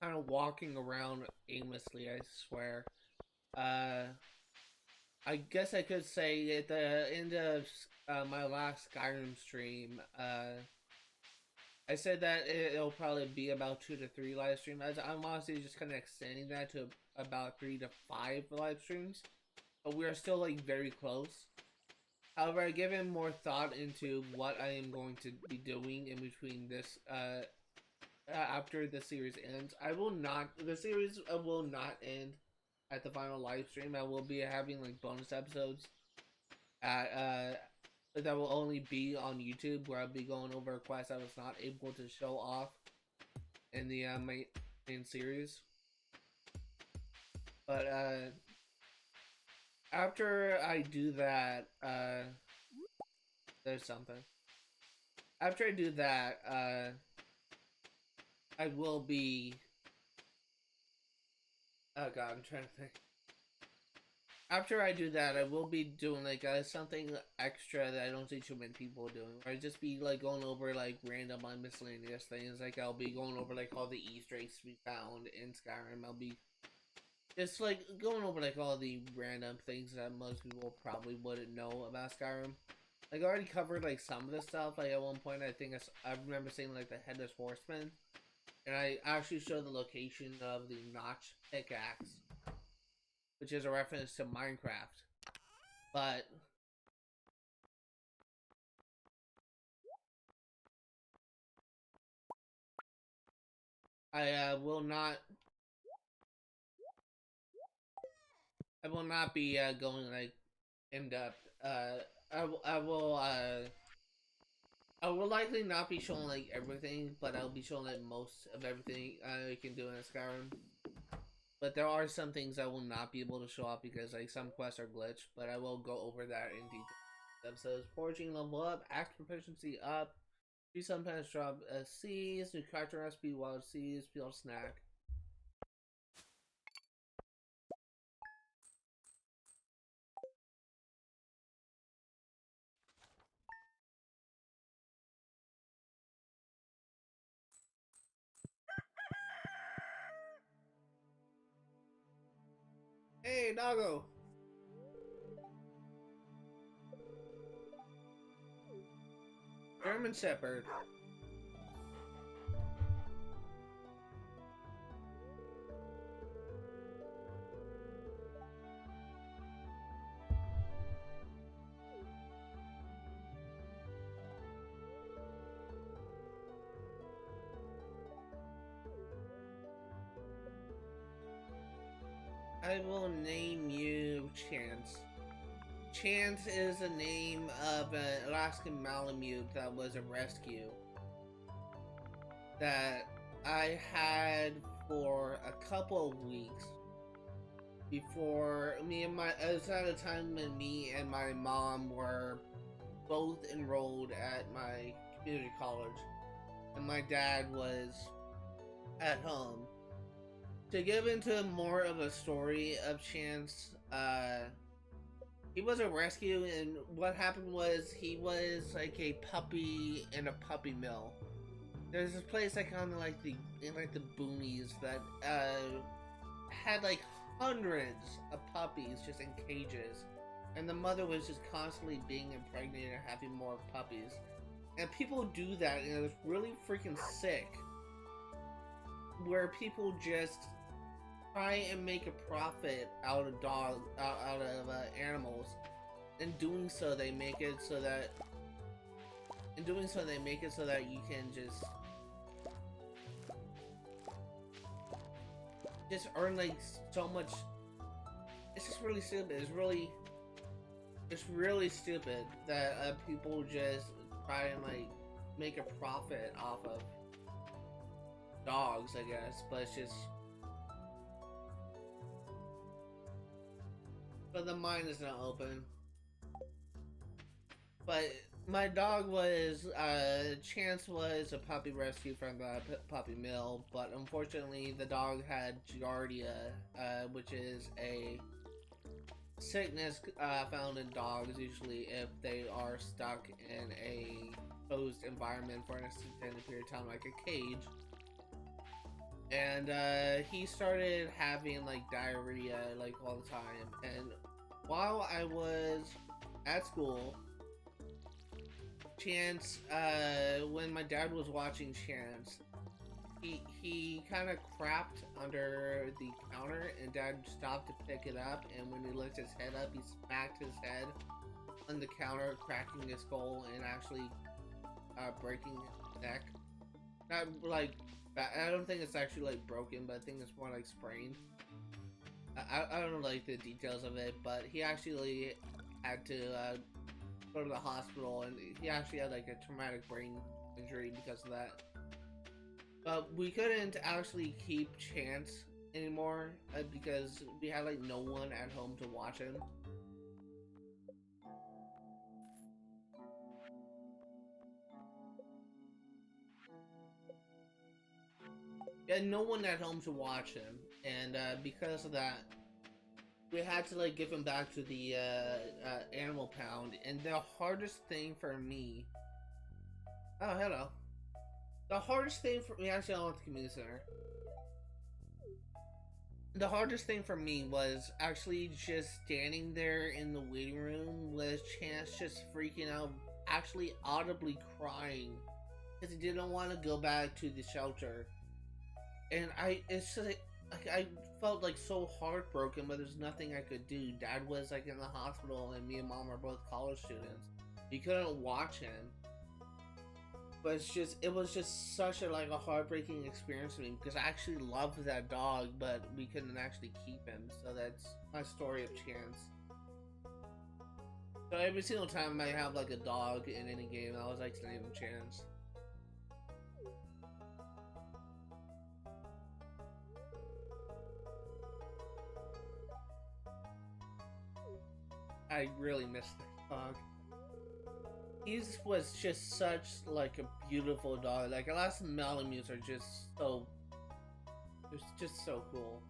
kind of walking around aimlessly, I swear, I guess I could say at the end of my last Skyrim stream, I said that it'll probably be about 2 to 3 live streams. I'm honestly just kind of extending that to about 3 to 5 live streams, but we are still like very close. However, I given more thought into what I am going to be doing in between this after the series ends. The series will not end at the final live stream. I will be having like bonus episodes at that will only be on YouTube, where I'll be going over a quest I was not able to show off in the main series. But after I do that, there's something. After I do that, I will be. Oh god, I'm trying to think. After I do that, I will be doing like something extra that I don't see too many people doing. I just be like going over like random miscellaneous things. Like I'll be going over like all the Easter eggs we found in Skyrim. I'll be just like going over like all the random things that most people probably wouldn't know about Skyrim. Like I already covered like some of the stuff. Like at one point, I think I remember seeing like the Headless Horseman, and I actually showed the location of the Notch pickaxe, which is a reference to Minecraft. But I will not. I will not be going like in depth. I will. I will likely not be showing like everything, but I'll be showing like most of everything I can do in Skyrim. But there are some things I will not be able to show off because like some quests are glitched. But I will go over that in detail. Episodes: foraging level up, axe proficiency up. You sometimes drop seeds, new character recipe, wild seeds, peel snack. Hey, doggo! German Shepherd. I will name you Chance. Chance is the name of an Alaskan Malamute that was a rescue that I had for a couple of weeks before it was at a time when me and my mom were both enrolled at my community college, and my dad was at home. To give into more of a story of Chance, he was a rescue, and what happened was he was like a puppy in a puppy mill. There's this place like on like the boonies that had like hundreds of puppies just in cages, and the mother was just constantly being impregnated and having more puppies. And people do that, and it was really freaking sick. Where people just try and make a profit out of animals. In doing so, they make it so that you can just earn like so much. It's just really stupid. It's really stupid that people just try and like make a profit off of dogs, I guess. But it's just, but the mind is not open. But my dog was, Chance was a puppy rescue from the puppy mill, but unfortunately the dog had Giardia, which is a sickness found in dogs, usually if they are stuck in a closed environment for an extended period of time, like a cage. And he started having like diarrhea like all the time, and while I was at school, Chance, when my dad was watching Chance, he kind of crapped under the counter, and Dad stopped to pick it up, and when he lifted his head up, he smacked his head on the counter, cracking his skull and actually breaking his neck. Not like I don't think it's actually like broken, but I think it's more like sprained. I don't know like the details of it, but he actually had to go to the hospital, and he actually had like a traumatic brain injury because of that. But we couldn't actually keep Chance anymore because we had like no one at home to watch him. We had no one at home to watch him, and because of that, we had to like give him back to the animal pound. And the hardest thing for me, oh hello, the hardest thing for me, actually I went to the community center. The hardest thing for me was actually just standing there in the waiting room with Chance just freaking out, actually audibly crying because he didn't want to go back to the shelter. And it's just like I felt like so heartbroken, but there's nothing I could do. Dad was like in the hospital, and me and Mom are both college students. We couldn't watch him, but it was just such a heartbreaking experience for me because I actually loved that dog, but we couldn't actually keep him. So that's my story of Chance. So every single time I have like a dog in any game, I always like to name him Chance. I really miss that dog. He was just such like a beautiful dog. Like Alaskan Malamutes are just so, it's just so cool,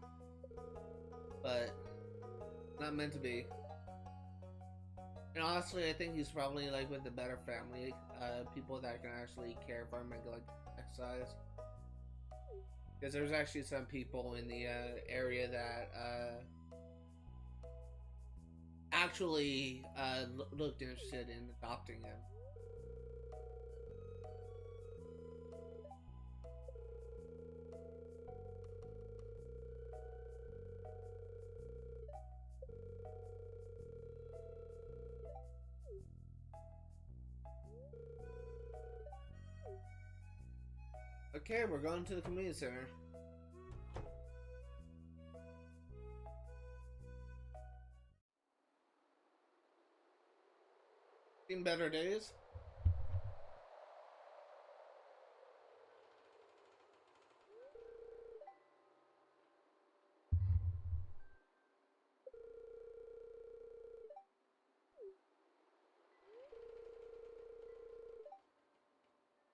but not meant to be. And honestly, I think he's probably like with the better family, people that can actually care for him and like exercise. Because there's actually some people in the area that actually looked interested in adopting him. Okay, we're going to the community center. Seen better days?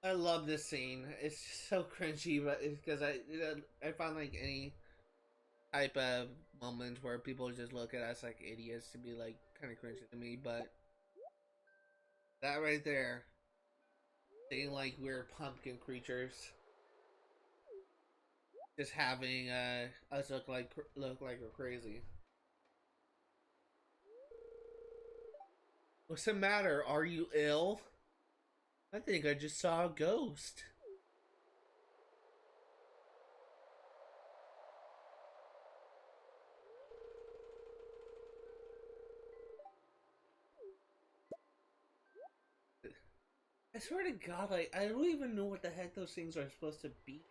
I love this scene. It's just so cringy, but it's because I find like any type of moment where people just look at us like idiots to be like kind of cringy to me, but that right there, seeing like we're pumpkin creatures, just having us look like we're crazy. What's the matter? Are you ill? I think I just saw a ghost. I swear to God, I don't even know what the heck those things are supposed to be.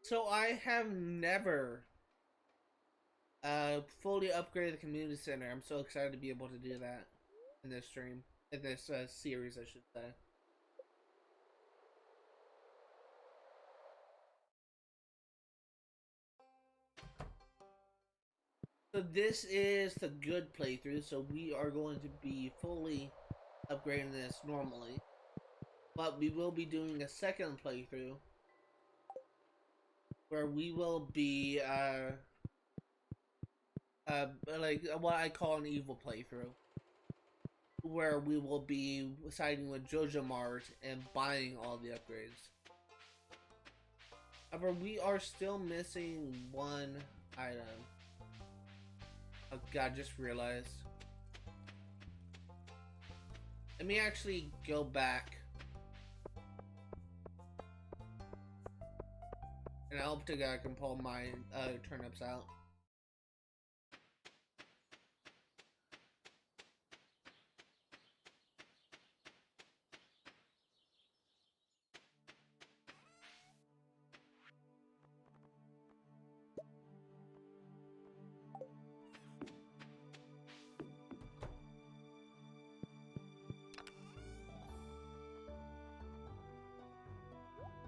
So I have never fully upgraded the community center. I'm so excited to be able to do that in this stream, in this series, I should say. So this is the good playthrough, so we are going to be fully upgrading this normally, but we will be doing a second playthrough where we will be like what I call an evil playthrough, where we will be siding with Jojo Mart and buying all the upgrades. However, we are still missing one item. Oh God, just realized. Let me actually go back. And I hope to God I can pull my turnips out.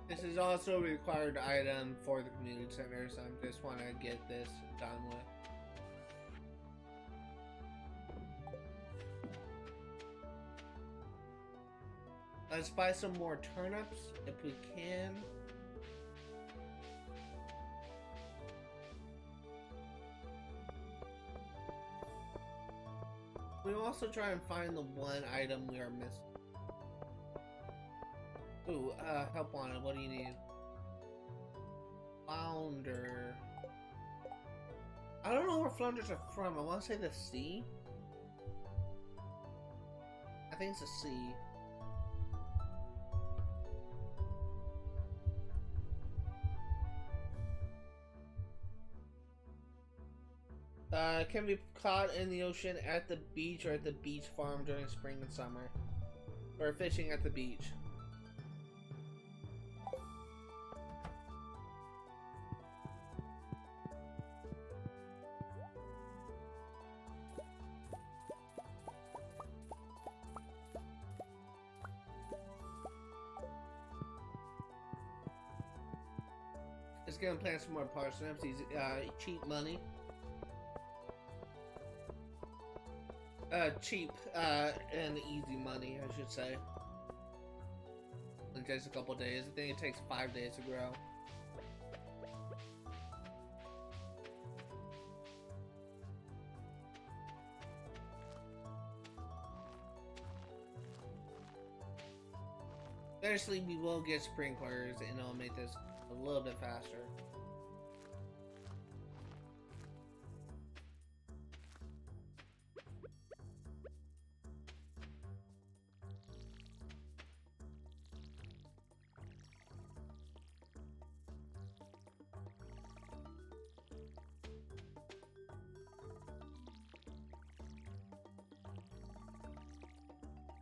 This is also a required item for the community center, so I just want to get this done with. Let's buy some more turnips if we can. We'll also try and find the one item we are missing. Ooh, help on it. What do you need? Flounder. I don't know where flounders are from. I want to say the sea. I think it's the sea. Can be caught in the ocean, at the beach, or at the beach farm during spring and summer. Or fishing at the beach. Just gonna plant some more parsnips. These cheap money. Cheap and easy money, I should say. In just a couple days. I think it takes 5 days to grow. Eventually, we will get sprinklers, and it'll make this a little bit faster.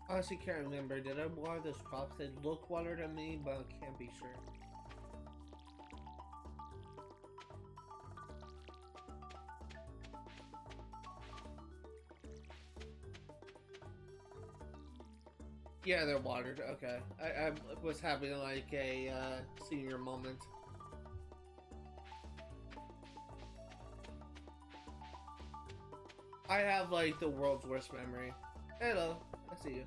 Honestly, can't remember. Did I water those crops? They look watered to me, but I can't be sure. Yeah, they're watered. Okay. I was having like a senior moment. I have like the world's worst memory. Hello, I see you.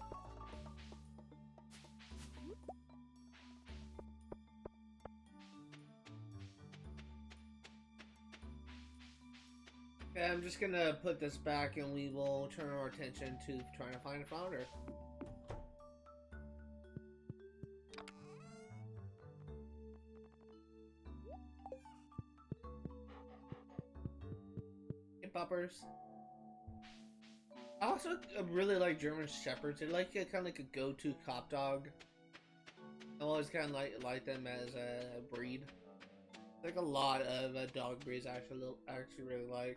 Okay, I'm just gonna put this back and we will turn our attention to trying to find a flounder. Hey, puppers. I also really like German Shepherds. They're like kind of like a go-to cop dog. I always kind of like them as a breed. Like a lot of dog breeds I actually really like.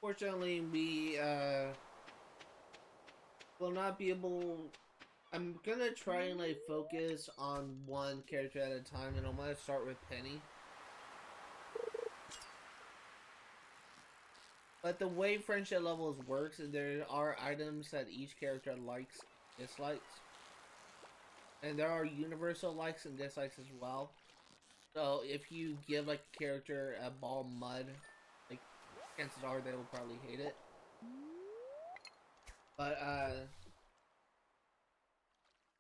Fortunately, we will not be able. I'm gonna try and like focus on one character at a time, and I'm gonna start with Penny. But the way friendship levels works is there are items that each character likes, dislikes, and there are universal likes and dislikes as well. So if you give like a character a ball of mud, like chances are they will probably hate it. But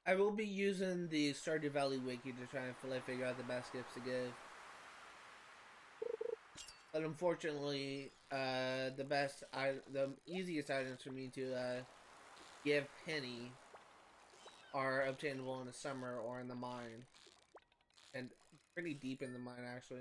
I will be using the Stardew Valley wiki to try and figure out the best gifts to give. But unfortunately, the easiest items for me to give Penny are obtainable in the summer or in the mine. And pretty deep in the mine, actually.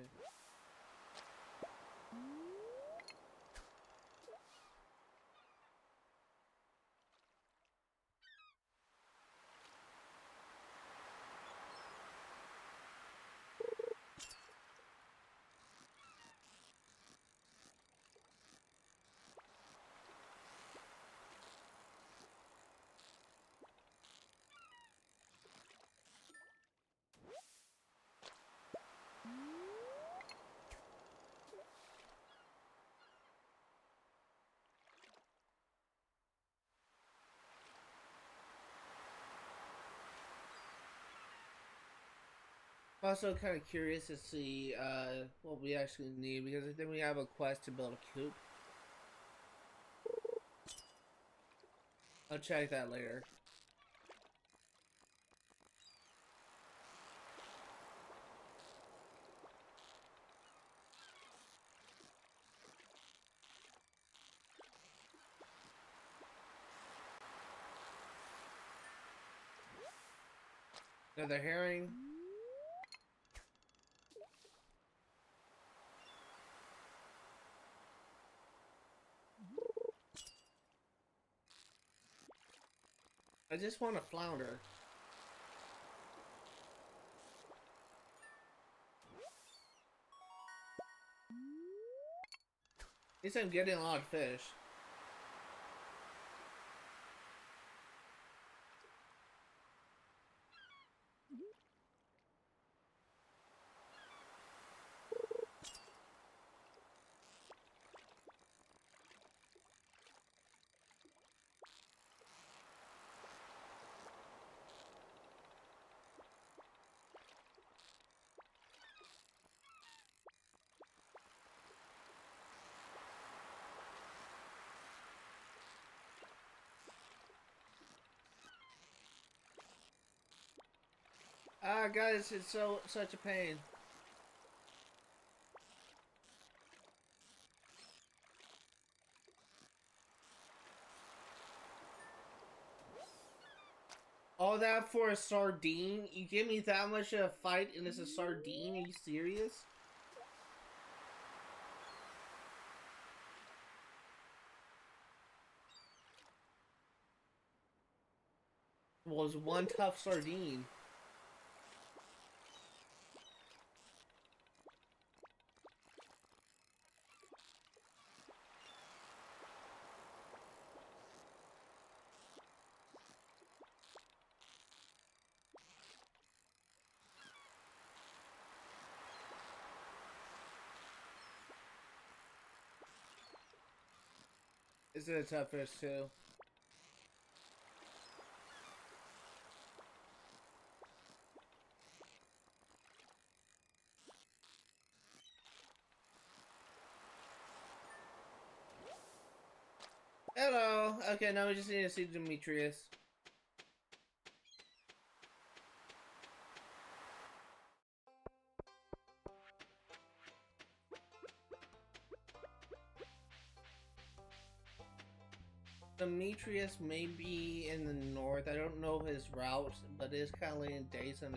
I'm also kind of curious to see what we actually need, because I think we have a quest to build a coop. I'll check that later. Another herring. I just want a flounder. At least I'm getting a lot of fish. Ah, guys, it's such a pain. All that for a sardine? You give me that much of a fight and it's a sardine? Are you serious? Was one tough sardine. Is it a tough fish too? Hello! Okay, now we just need to see Demetrius. Demetrius may be in the north. I don't know his route, but it is kind of late in day, so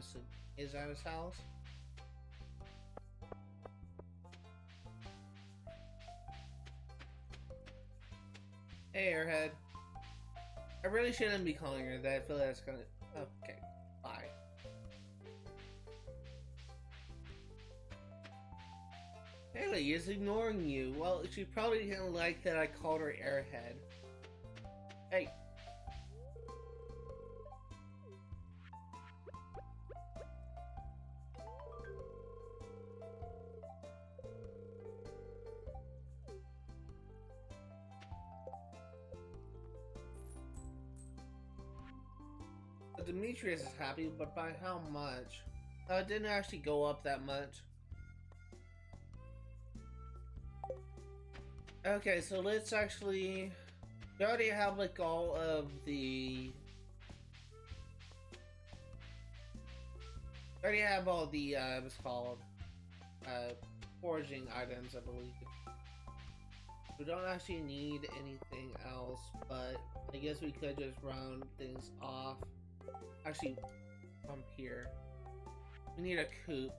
is at his house. Hey, Airhead. I really shouldn't be calling her that. I feel like that's gonna. Okay, bye. Haley is ignoring you. Well, she probably didn't like that I called her Airhead. Hey. Demetrius is happy, but by how much? It didn't actually go up that much. Okay, so let's actually... We already have like all of the I already have all the what's called uh, foraging items, I believe. We don't actually need anything else, but I guess we could just round things off. Actually, from here, we need a coop.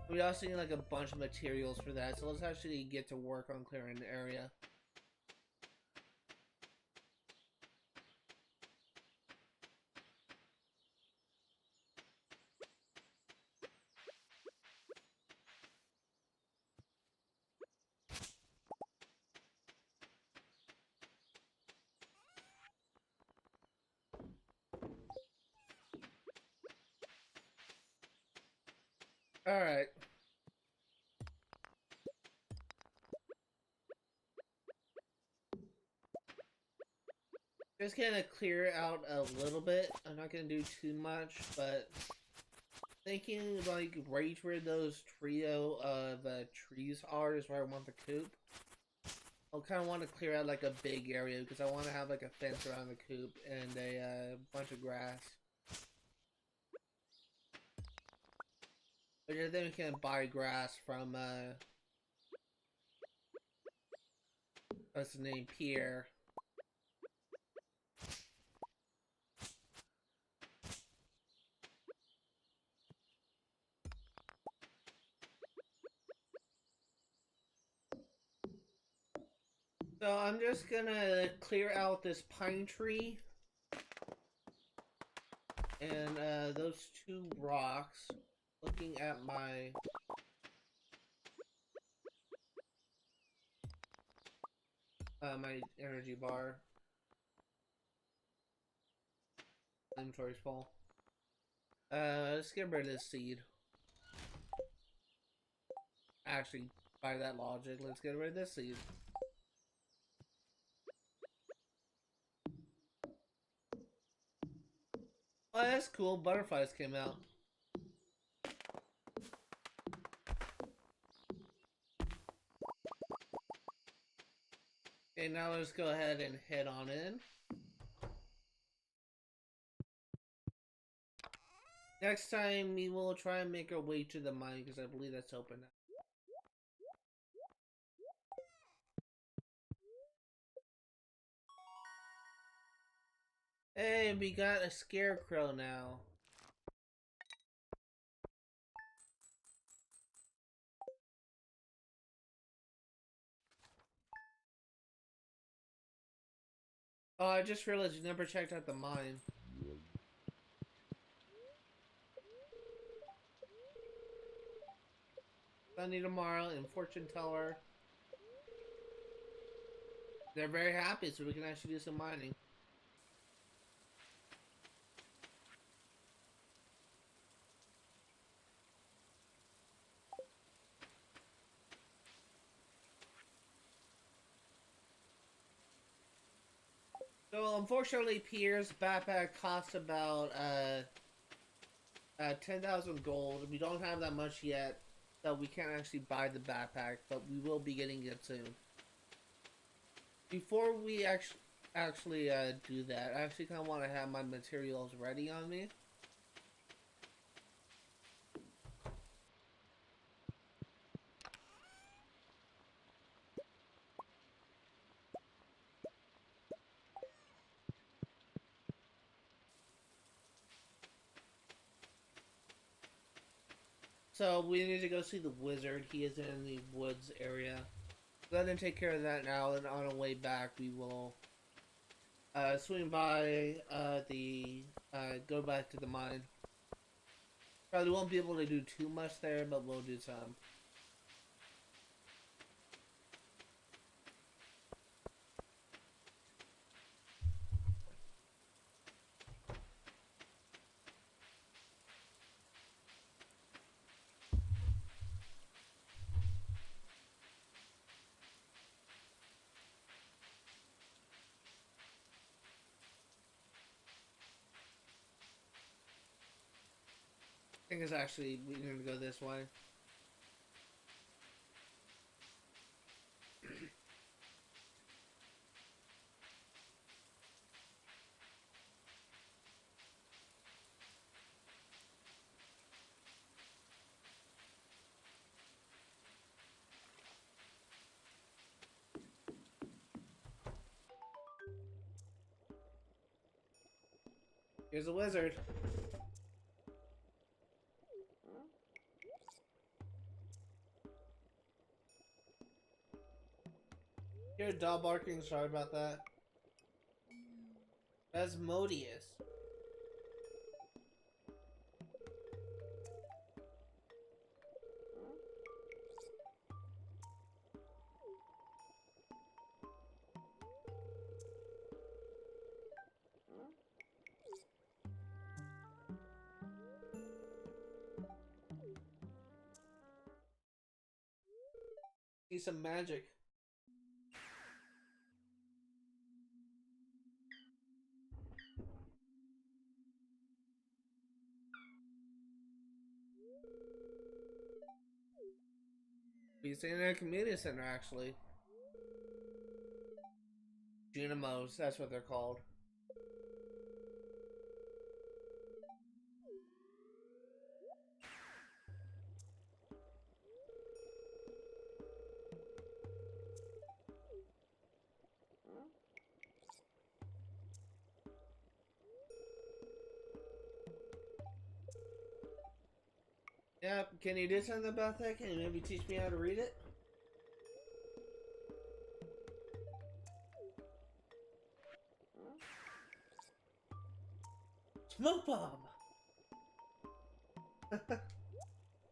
We also need like a bunch of materials for that, so let's actually get to work on clearing the area. Alright. Just gonna clear out a little bit. I'm not gonna do too much, but thinking like right where those trio of trees are is where I want the coop. I kind of want to clear out like a big area because I want to have like a fence around the coop and a bunch of grass. But then we can buy grass from what's the name, Pierre. So I'm just gonna clear out this pine tree and those two rocks. Looking at my my energy bar. Inventory's full. Let's get rid of this seed. Actually, by that logic, let's get rid of this seed. Oh, that's cool. Butterflies came out. Okay, now let's go ahead and head on in. Next time, we will try and make our way to the mine because I believe that's open now. Hey, we got a scarecrow now. Oh, I just realized you never checked out the mine. Sunday tomorrow and fortune teller. They're very happy, so we can actually do some mining. So unfortunately, Pierre's backpack costs about 10,000 gold. We don't have that much yet, so we can't actually buy the backpack, but we will be getting it soon. Before we actually do that, I actually kind of want to have my materials ready on me. So we need to go see the wizard. He is in the woods area. Go ahead and take care of that now, and on our way back we will swing by go back to the mine. Probably won't be able to do too much there, but we'll do some. I think it's actually, we're gonna go this way. Here's a wizard. Here, dog barking. Sorry about that. Asmodeus. See some magic. He's in a community center, actually. Junimos, that's what they're called. Yeah, can you do something about that? Can you maybe teach me how to read it? Smoke bomb!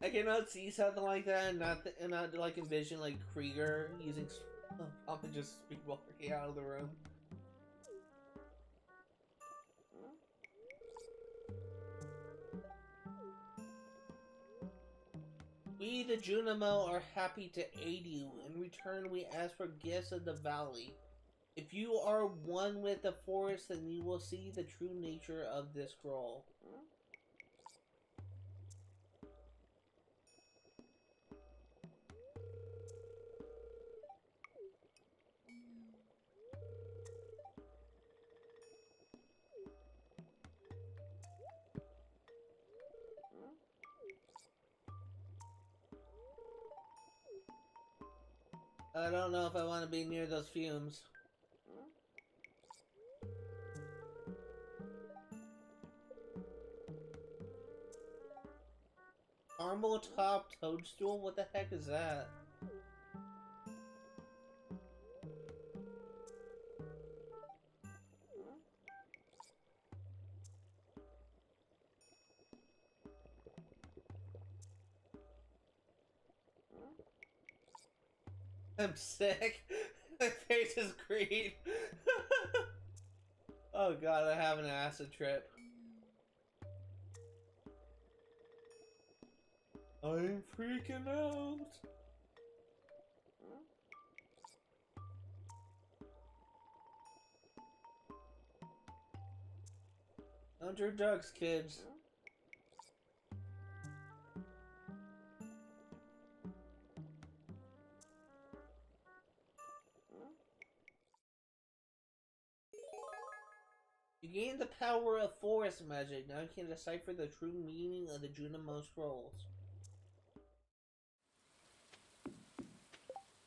I cannot see something like that and not like envision like Krieger using smoke bomb and just walking out of the room. We, the Junimo, are happy to aid you. In return, we ask for gifts of the valley. If you are one with the forest, then you will see the true nature of this scroll. I don't know if I want to be near those fumes. Caramel top toadstool? What the heck is that? I'm sick. My face is green. Oh god, I have an acid trip. I'm freaking out. Don't your drugs, kids. You gain the power of forest magic. Now you can decipher the true meaning of the Junimo scrolls.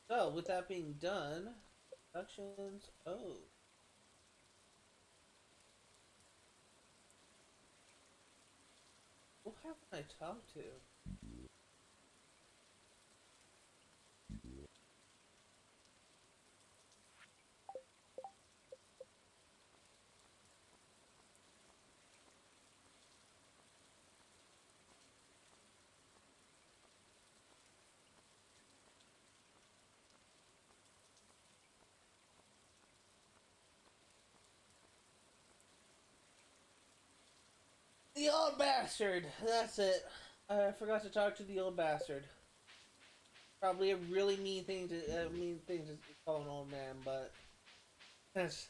So, with that being done, instructions. Oh. Who haven't I talked to? The old bastard! That's it. I forgot to talk to the old bastard. Probably a really mean thing to call an old man, but that's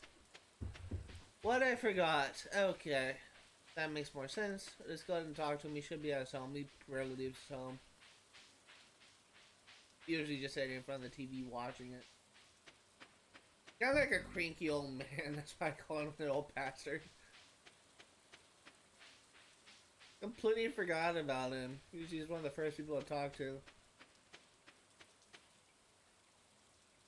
what I forgot. Okay, that makes more sense. Let's go ahead and talk to him. He should be at his home. He rarely leaves his home. Usually just sitting in front of the TV watching it. Kind of like a cranky old man. That's why I call him an old bastard. Completely forgot about him. Usually he's one of the first people to talk to.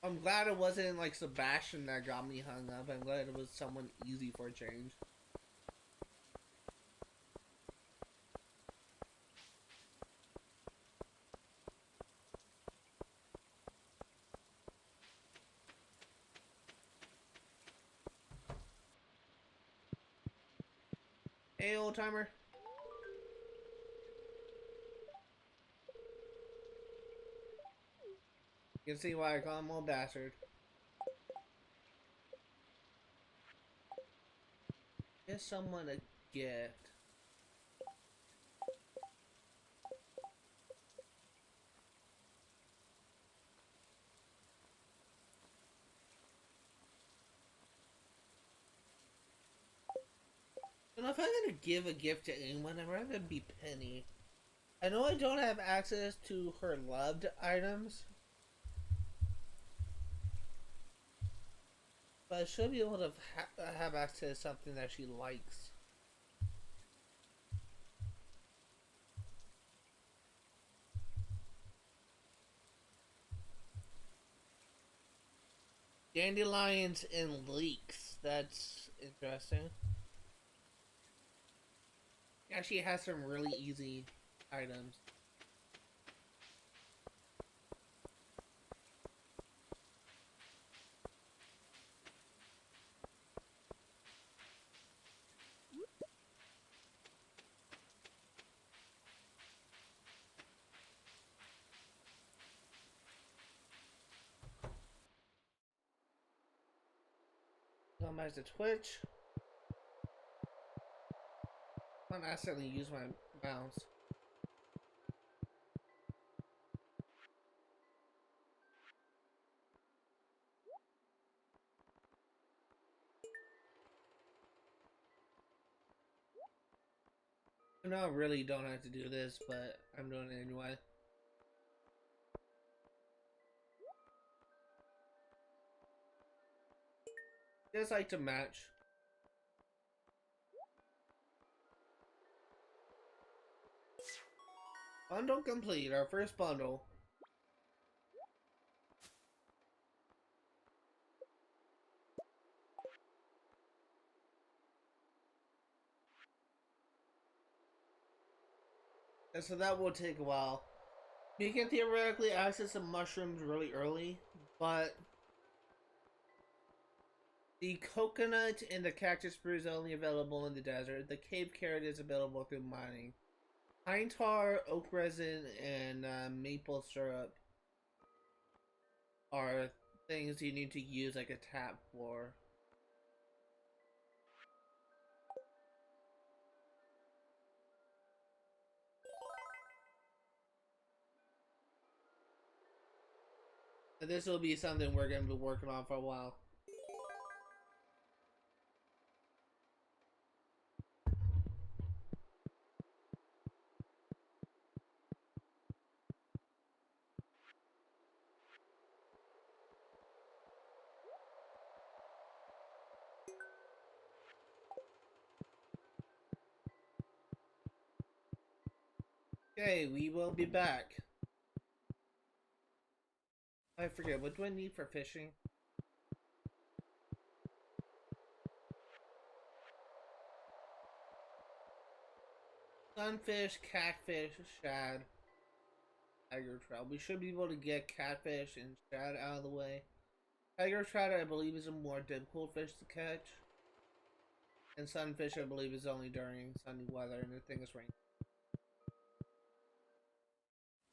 I'm glad it wasn't like Sebastian that got me hung up. I'm glad it was someone easy for a change. Hey, old timer. You can see why I call him old bastard. Get someone a gift. And if I'm gonna give a gift to anyone, I'd rather be Penny. I know I don't have access to her loved items, but I should be able to have access to something that she likes. Dandelions and leeks. That's interesting. Yeah, she has some really easy items. Come back to Twitch. I'm accidentally use my mouse. I know I really don't have to do this, but I'm doing it anyway. Just like to match. Bundle complete, our first bundle. And so that will take a while. You can theoretically access the mushrooms really early, but the coconut and the cactus fruit is only available in the desert. The cave carrot is available through mining. Pine tar, oak resin, and maple syrup are things you need to use like a tap for. And this will be something we're going to be working on for a while. Okay, we will be back. I forget, what do I need for fishing? Sunfish, catfish, shad, tiger trout. We should be able to get catfish and shad out of the way. Tiger trout, I believe, is a more difficult fish to catch. And sunfish, I believe, is only during sunny weather and the thing is raining.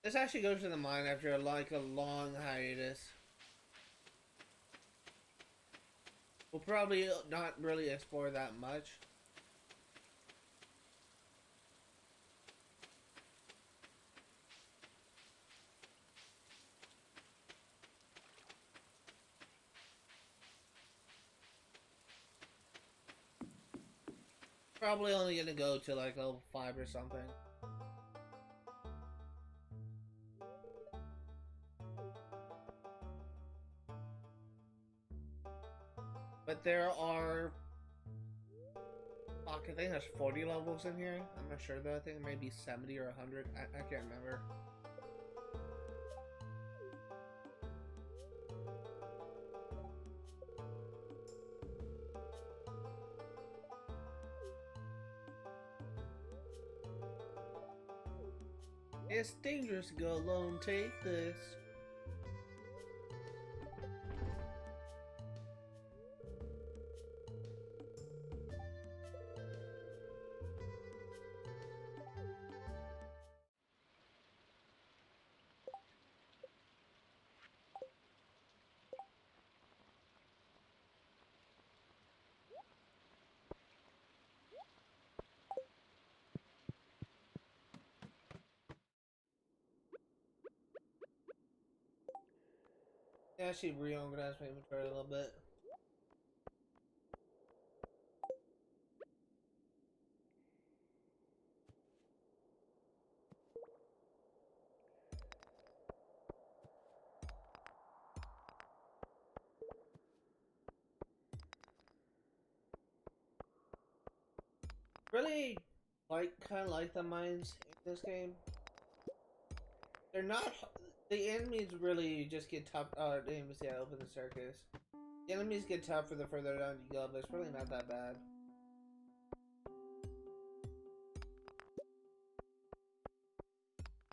This actually goes to the mine after like a long hiatus. We'll probably not really explore that much. Probably only gonna go to like level 5 or something. But there are... Fuck, I think there's 40 levels in here. I'm not sure though. I think it may be 70 or 100. I can't remember. It's dangerous to go alone. Take this. Actually reorganize my inventory a little bit. Really kind of like the mines in this game. They're not. The enemies really just get tough. The enemies, yeah, open the staircase. The enemies get tougher the further down you go, but it's really not that bad.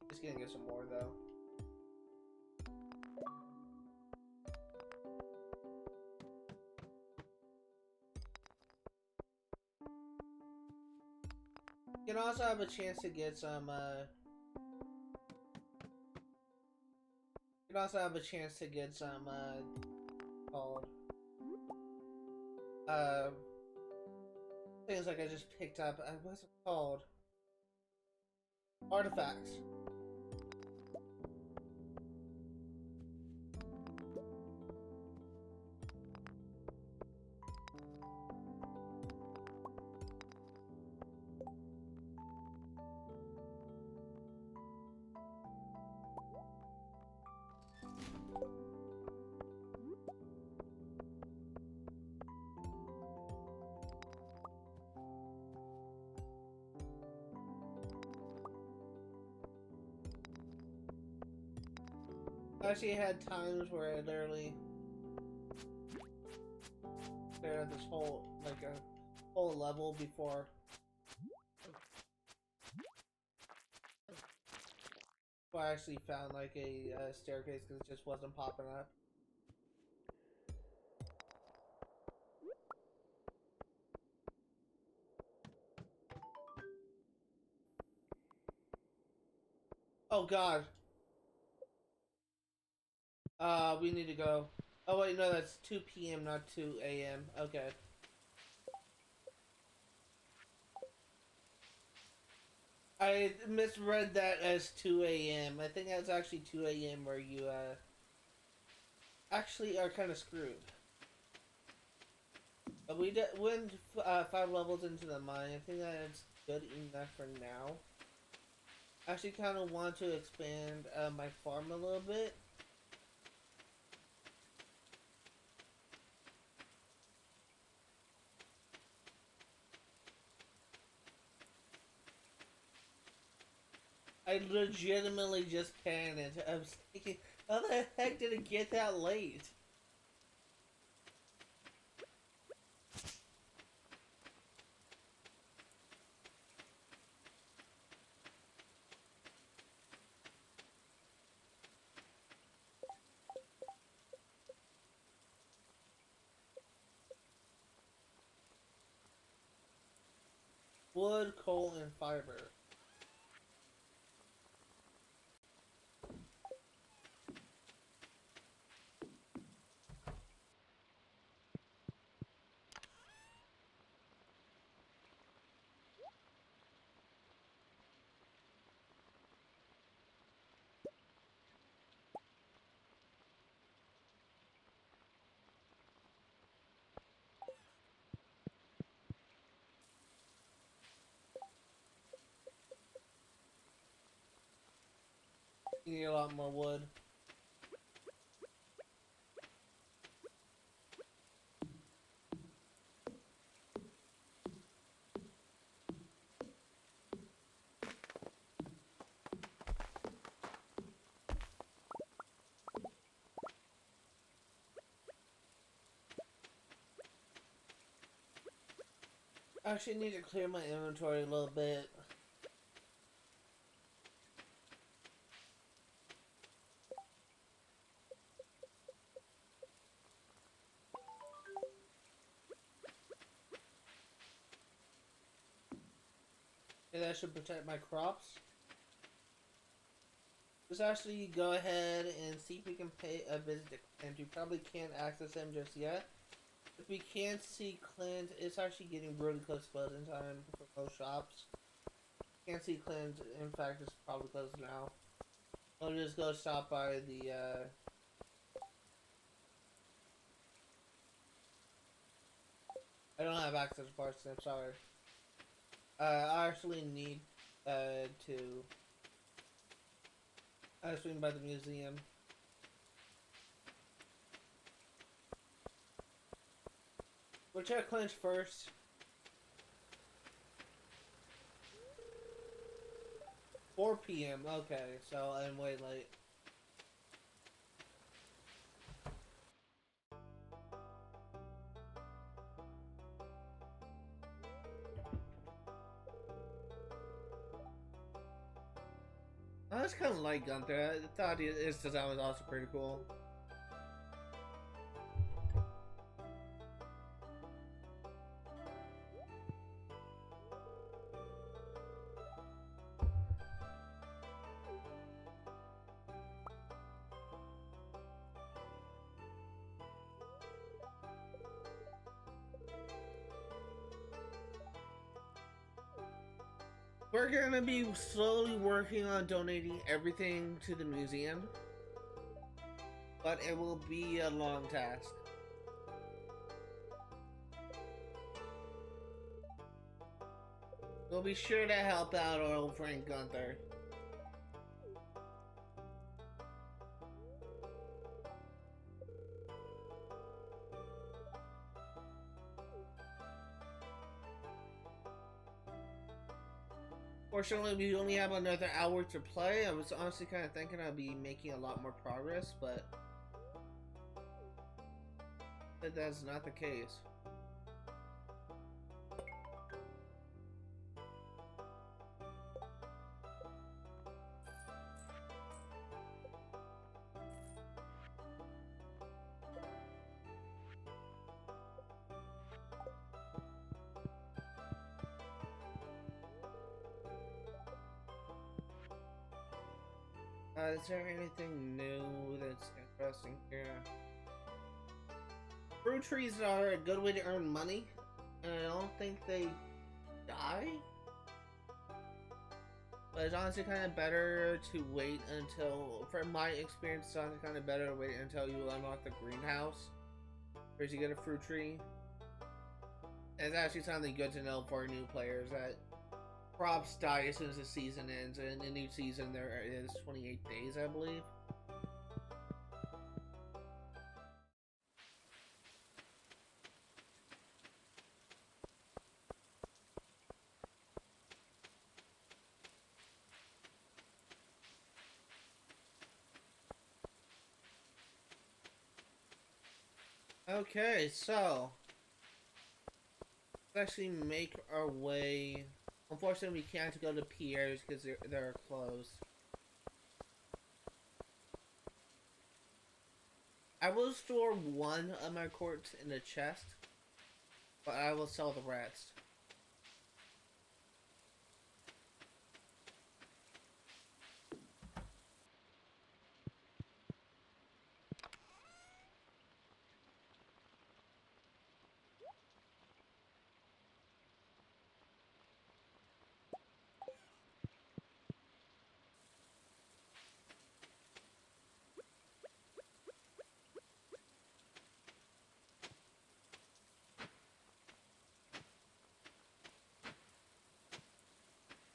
Just gonna get some more though. You can also have a chance to get some. You can also have a chance to get some. Called. Uh. Things like I just picked up. What's it called? Artifacts. I actually had times where I literally cleared this whole, like a whole level before I actually found like a staircase because it just wasn't popping up. Oh god. We need to go. Oh wait, no, that's 2 p.m. not 2 a.m. Okay. I misread that as 2 a.m. I think that's actually 2 a.m. where you actually are kind of screwed. But we went 5 levels into the mine. I think that's good enough for now. I actually kind of want to expand my farm a little bit. I legitimately just panicked. I was thinking, how the heck did it get that late? Wood, coal, and fiber. You need a lot more wood. I actually need to clear my inventory a little bit. And that should protect my crops. Let's actually go ahead and see if we can pay a visit to Clint. We probably can't access him just yet. If we can't see Clint, it's actually getting really close to closing time for most shops. Can't see Clint, in fact, it's probably closed now. I'll just go stop by the, I don't have access to parsnip, sorry. I actually need to swing by the museum. We'll check Clint first. $4 p.m. Okay, so I'm way late. I was kind of like Gunther. I thought his design was also pretty cool. We're gonna be slowly working on donating everything to the museum, but it will be a long task. We'll be sure to help out our old friend Gunther. Fortunately, we only have another hour to play. I was honestly kind of thinking I'd be making a lot more progress, but that's not the case. Is there anything new that's interesting here? Fruit trees are a good way to earn money, and I don't think they die. But it's honestly kind of better to wait until, from my experience, it's honestly kind of better to wait until you unlock the greenhouse, first you get a fruit tree. And it's actually something good to know for new players that crops die as soon as the season ends, and in each season there is 28 days, I believe. Okay, so let's actually make our way. Unfortunately, we can't go to Pierre's because they're closed. I will store one of my quartz in the chest, but I will sell the rest.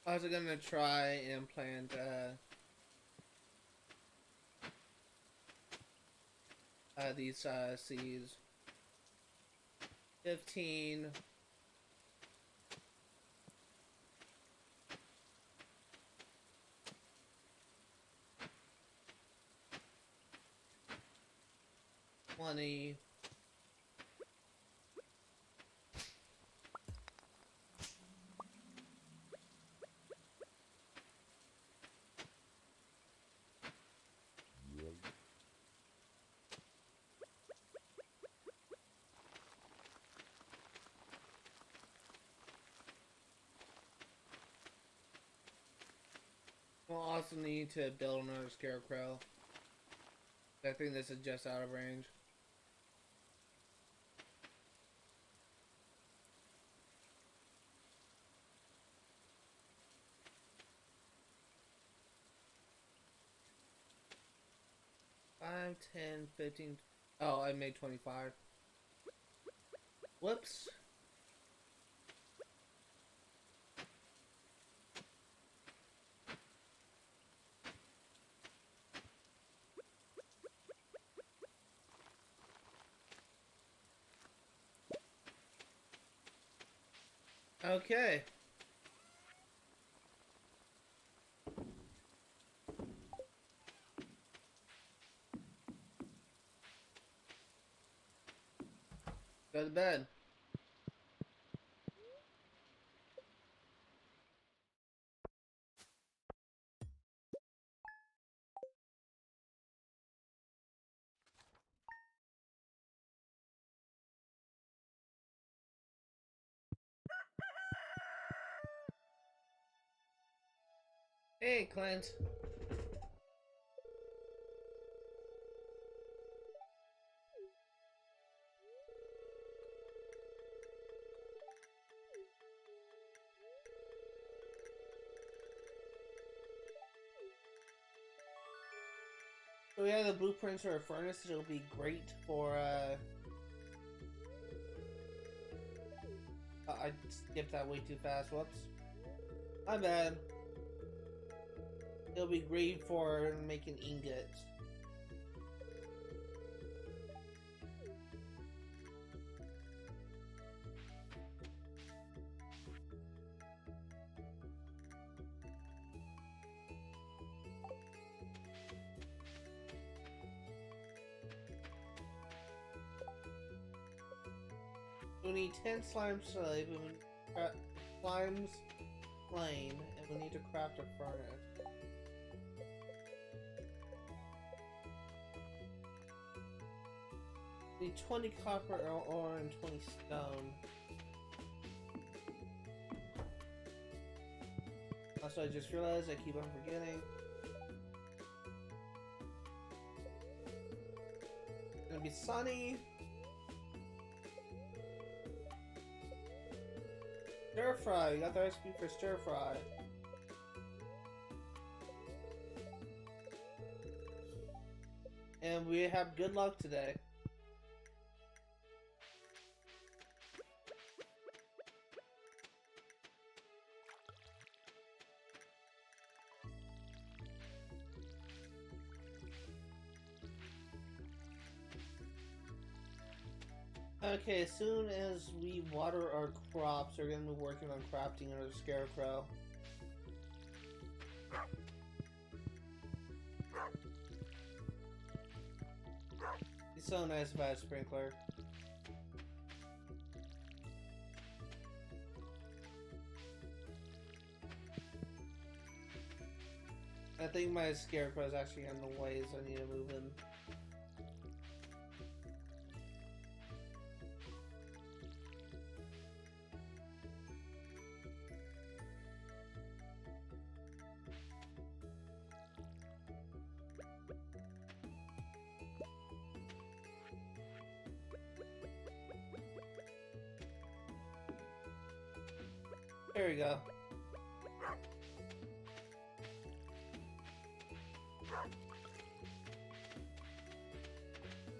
I was gonna try and plant these seeds. 15. $20. We'll also need to build another scarecrow. I think this is just out of range. Five, 10, 15. Oh, I made 25. Whoops. Okay. Go to bed. Hey, Clint. So we have the blueprints for a furnace. It'll be great for, I skipped that way too fast. Whoops. My bad. It'll be great for making ingots. We need 10 slime slave, and we slimes plain, and we need to craft a furnace. We need 20 copper ore and 20 stone. Also, I just realized I keep on forgetting. It's gonna be sunny. Stir fry, you got the recipe for stir fry. And we have good luck today. Okay, as soon as we water our crops, we're gonna be working on crafting another scarecrow. He's so nice about a sprinkler. I think my scarecrow is actually in the way, so I need to move him. There we go.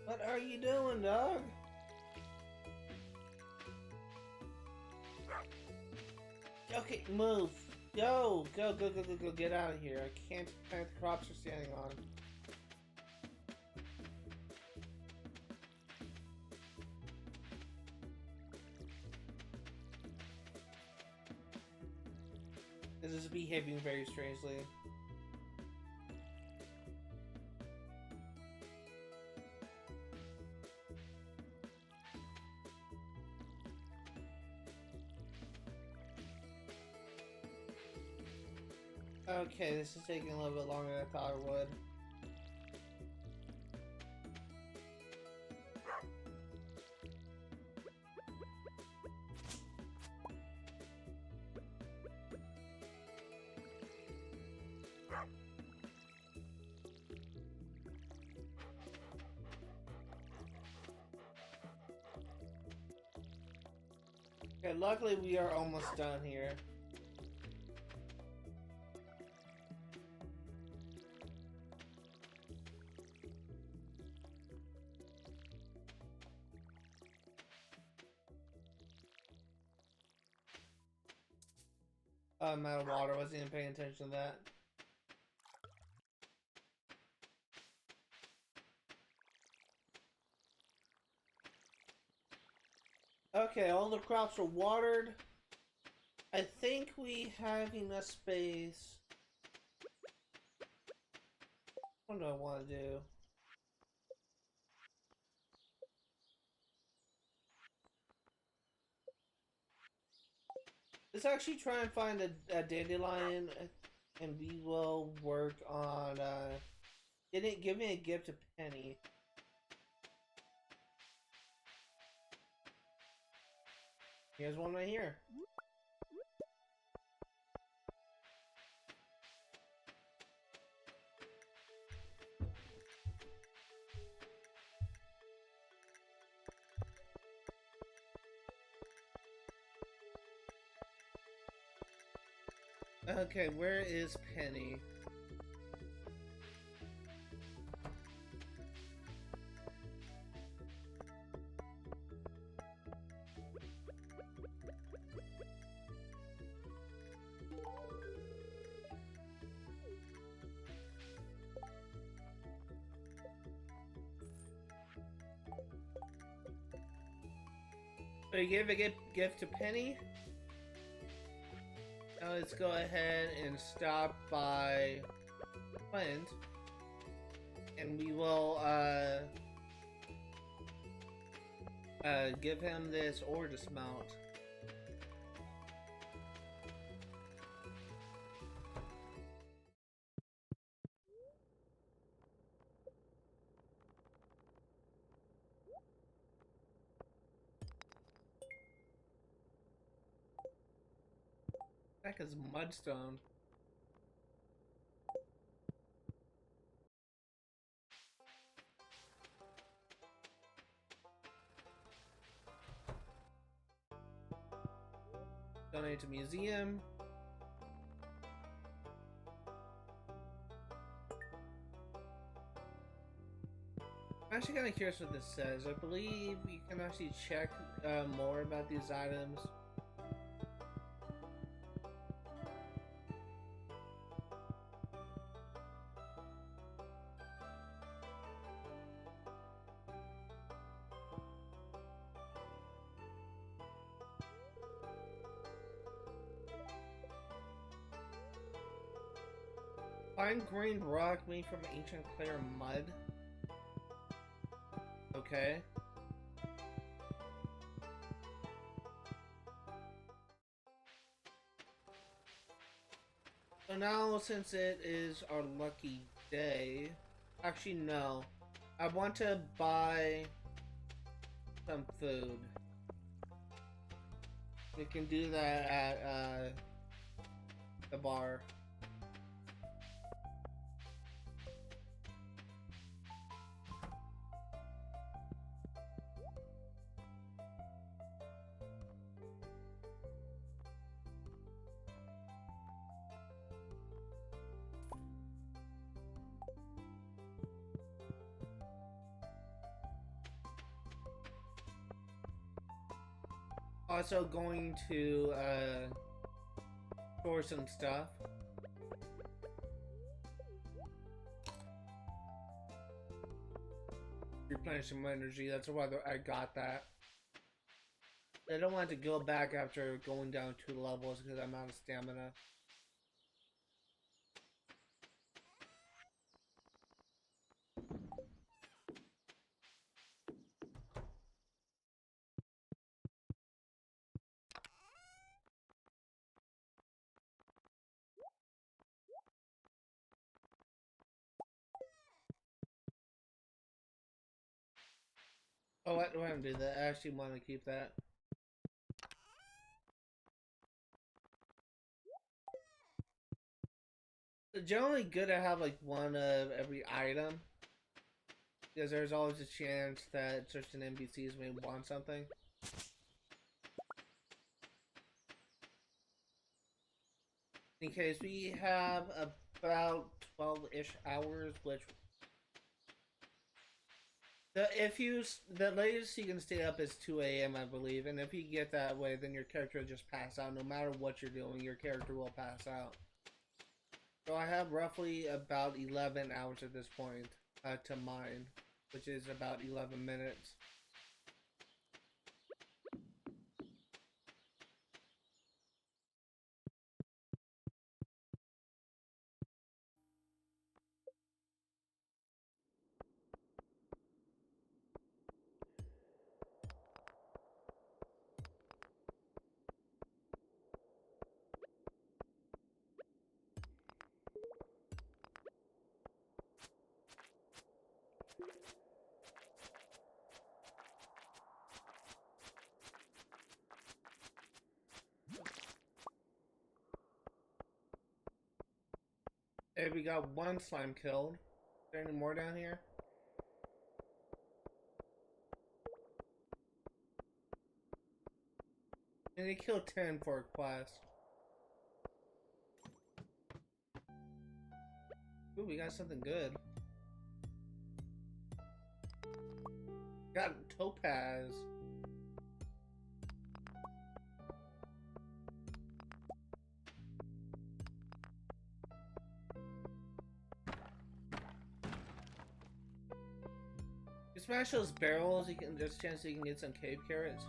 What are you doing, dog? Okay, move. Go, go, go, go, go, go, get out of here. I can't plant the crops you're standing on. This is behaving very strangely. Okay, this is taking a little bit longer than I thought it would. Okay, luckily we are almost done here. I'm out of water, wasn't even paying attention to that. Okay, all the crops are watered. I think we have enough space. What do I want to do? Let's actually try and find a dandelion, and we will work on giving a gift to Penny. Here's one right here. Okay, where is Penny? So you give a gift to Penny? Now let's go ahead and stop by Clint, and we will give him this ore to smelt. That is mudstone. Donate to museum. I'm actually kind of curious what this says. I believe you can actually check more about these items. Fine-grained rock made from ancient clear mud. Okay. So now, since it is our lucky day... Actually, no. I want to buy some food. We can do that at the bar. Also going to store some stuff. Replenish some energy. That's why I got that. I don't want to go back after going down 2 levels because I'm out of stamina. Oh, I don't want to do that. I actually want to keep that. It's generally good to have like one of every item, because there's always a chance that certain NPCs may want something. In case we have about 12-ish hours, which the latest you can stay up is 2 a.m. I believe, and if you get that way, then your character will just pass out. No matter what you're doing, your character will pass out. So I have roughly about 11 hours at this point to mine, which is about 11 minutes. Hey, we got one slime killed. Is there any more down here? And they killed 10 for a quest. Ooh, we got something good. Got topaz. You smash those barrels, you can. There's a chance you can get some cave carrots.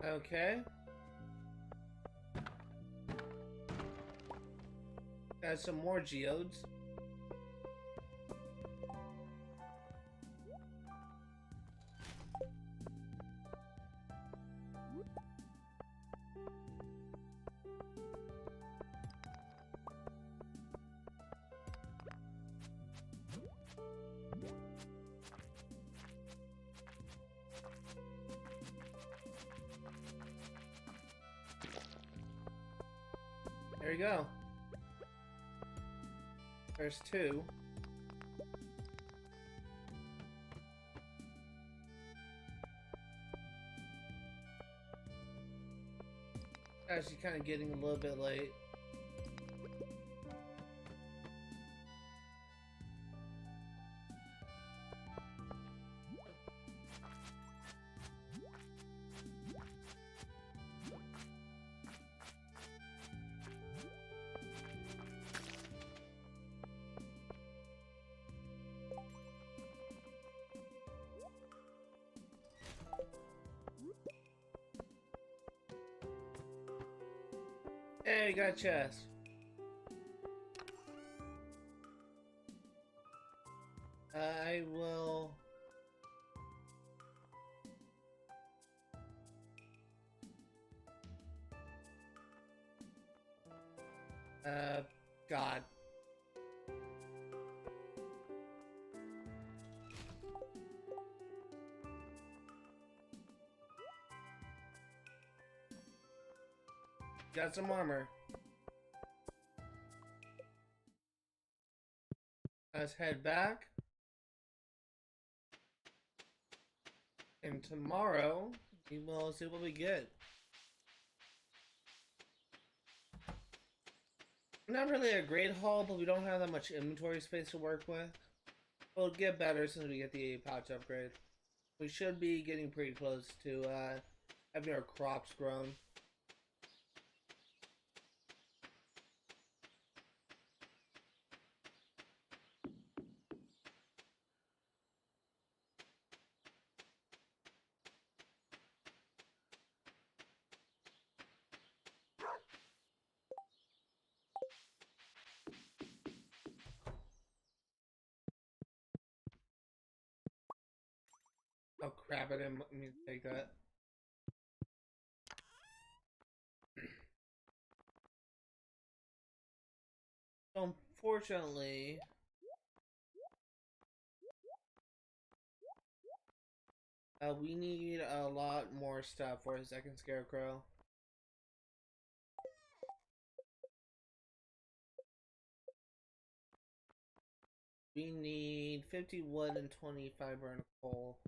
Okay. Got some more geodes. There you go. There's 2. Actually, kind of getting a little bit late. Hey, you got a chest. I will... God. Got some armor. Let's head back. And tomorrow, we will see what we get. Not really a great haul, but we don't have that much inventory space to work with. It'll get better since we get the pouch upgrade. We should be getting pretty close to having our crops grown. Oh crap, I didn't mean to take that. Unfortunately, we need a lot more stuff for a second scarecrow. We need 50 wood and 20 fiber and coal.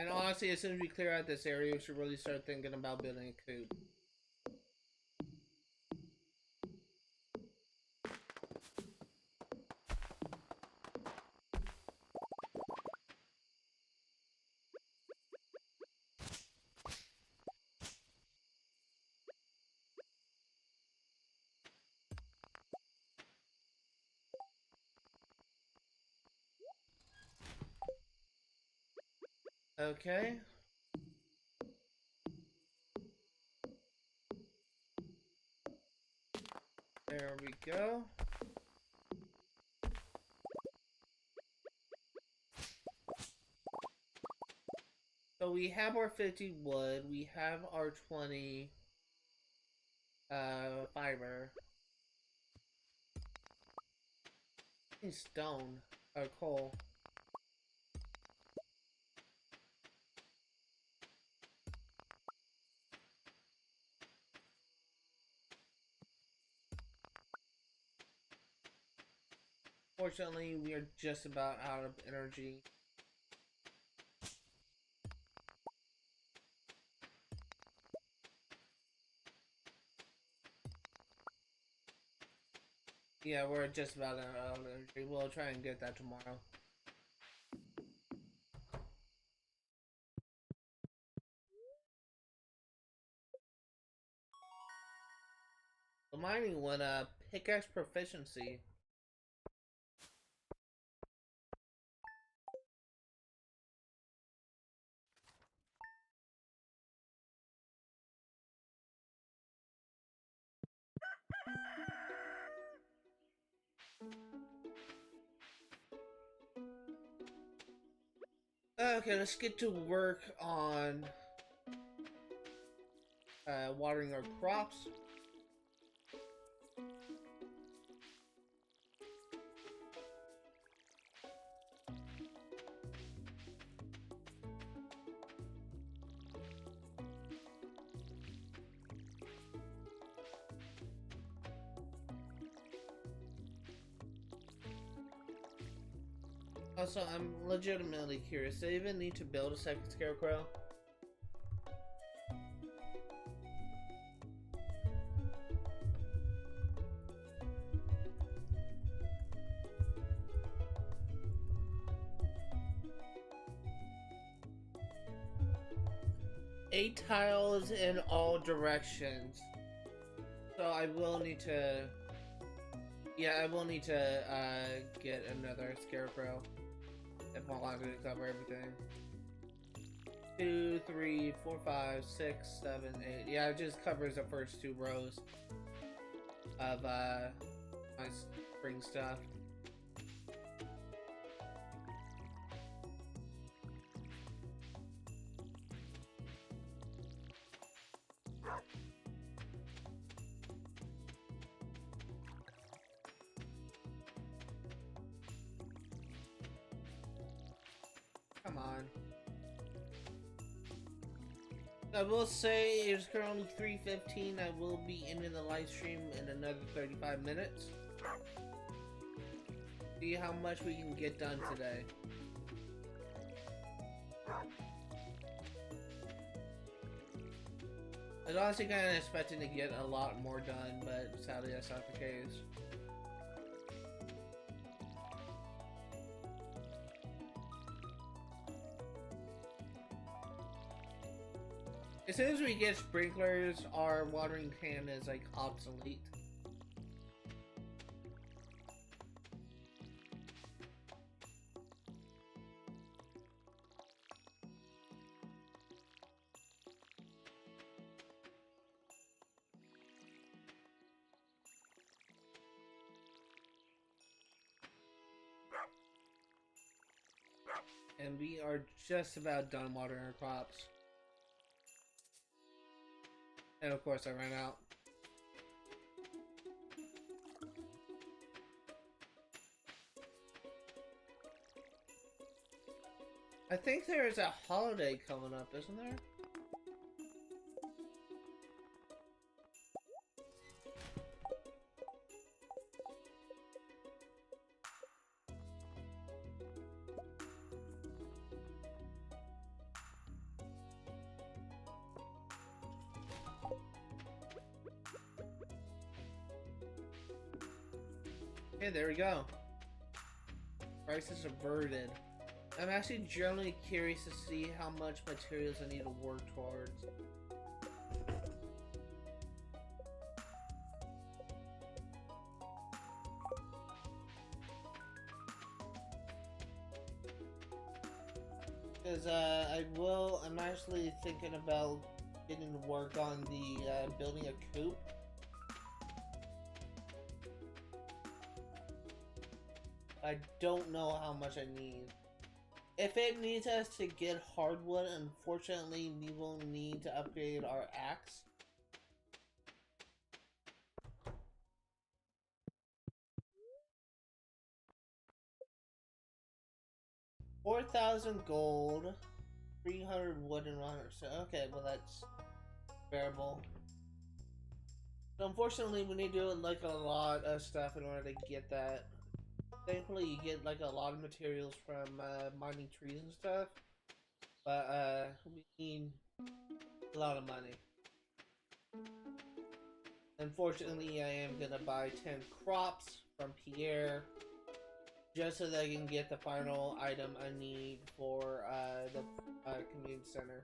And honestly, as soon as we clear out this area, we should really start thinking about building a coop. Okay. There we go. So we have our 50 wood, we have our 20 fiber. Stone or coal. Fortunately, we are just about out of energy. Yeah, we're just about out of energy. We'll try and get that tomorrow. The mining went up. Pickaxe proficiency. Okay, let's get to work on watering our crops. Also, I'm legitimately curious. Do they even need to build a second scarecrow? Eight tiles in all directions. So I will need to... Yeah, I will need to get another scarecrow. If I'm not going to cover everything. 2, 3, 4, 5, 6, 7, 8. Yeah, it just covers the first 2 rows of my spring stuff. Come on. I will say it's currently 3:15. I will be ending the live stream in another 35 minutes. See how much we can get done today. I was honestly kind of expecting to get a lot more done, but sadly that's not the case. As soon as we get sprinklers, our watering can is like obsolete. And we are just about done watering our crops. And of course I ran out. I think there is a holiday coming up, isn't there? Okay, there we go. Prices averted. I'm actually generally curious to see how much materials I need to work towards. Because I'm actually thinking about getting to work on the building a coop. I don't know how much I need. If it needs us to get hardwood, unfortunately we will need to upgrade our axe. $4,000 gold, 300 wood and 100. So okay, well that's bearable. So unfortunately, we need to do like a lot of stuff in order to get that. Thankfully, you get like a lot of materials from mining trees and stuff, but we need a lot of money. Unfortunately, I am gonna buy 10 crops from Pierre just so that I can get the final item I need for the community center.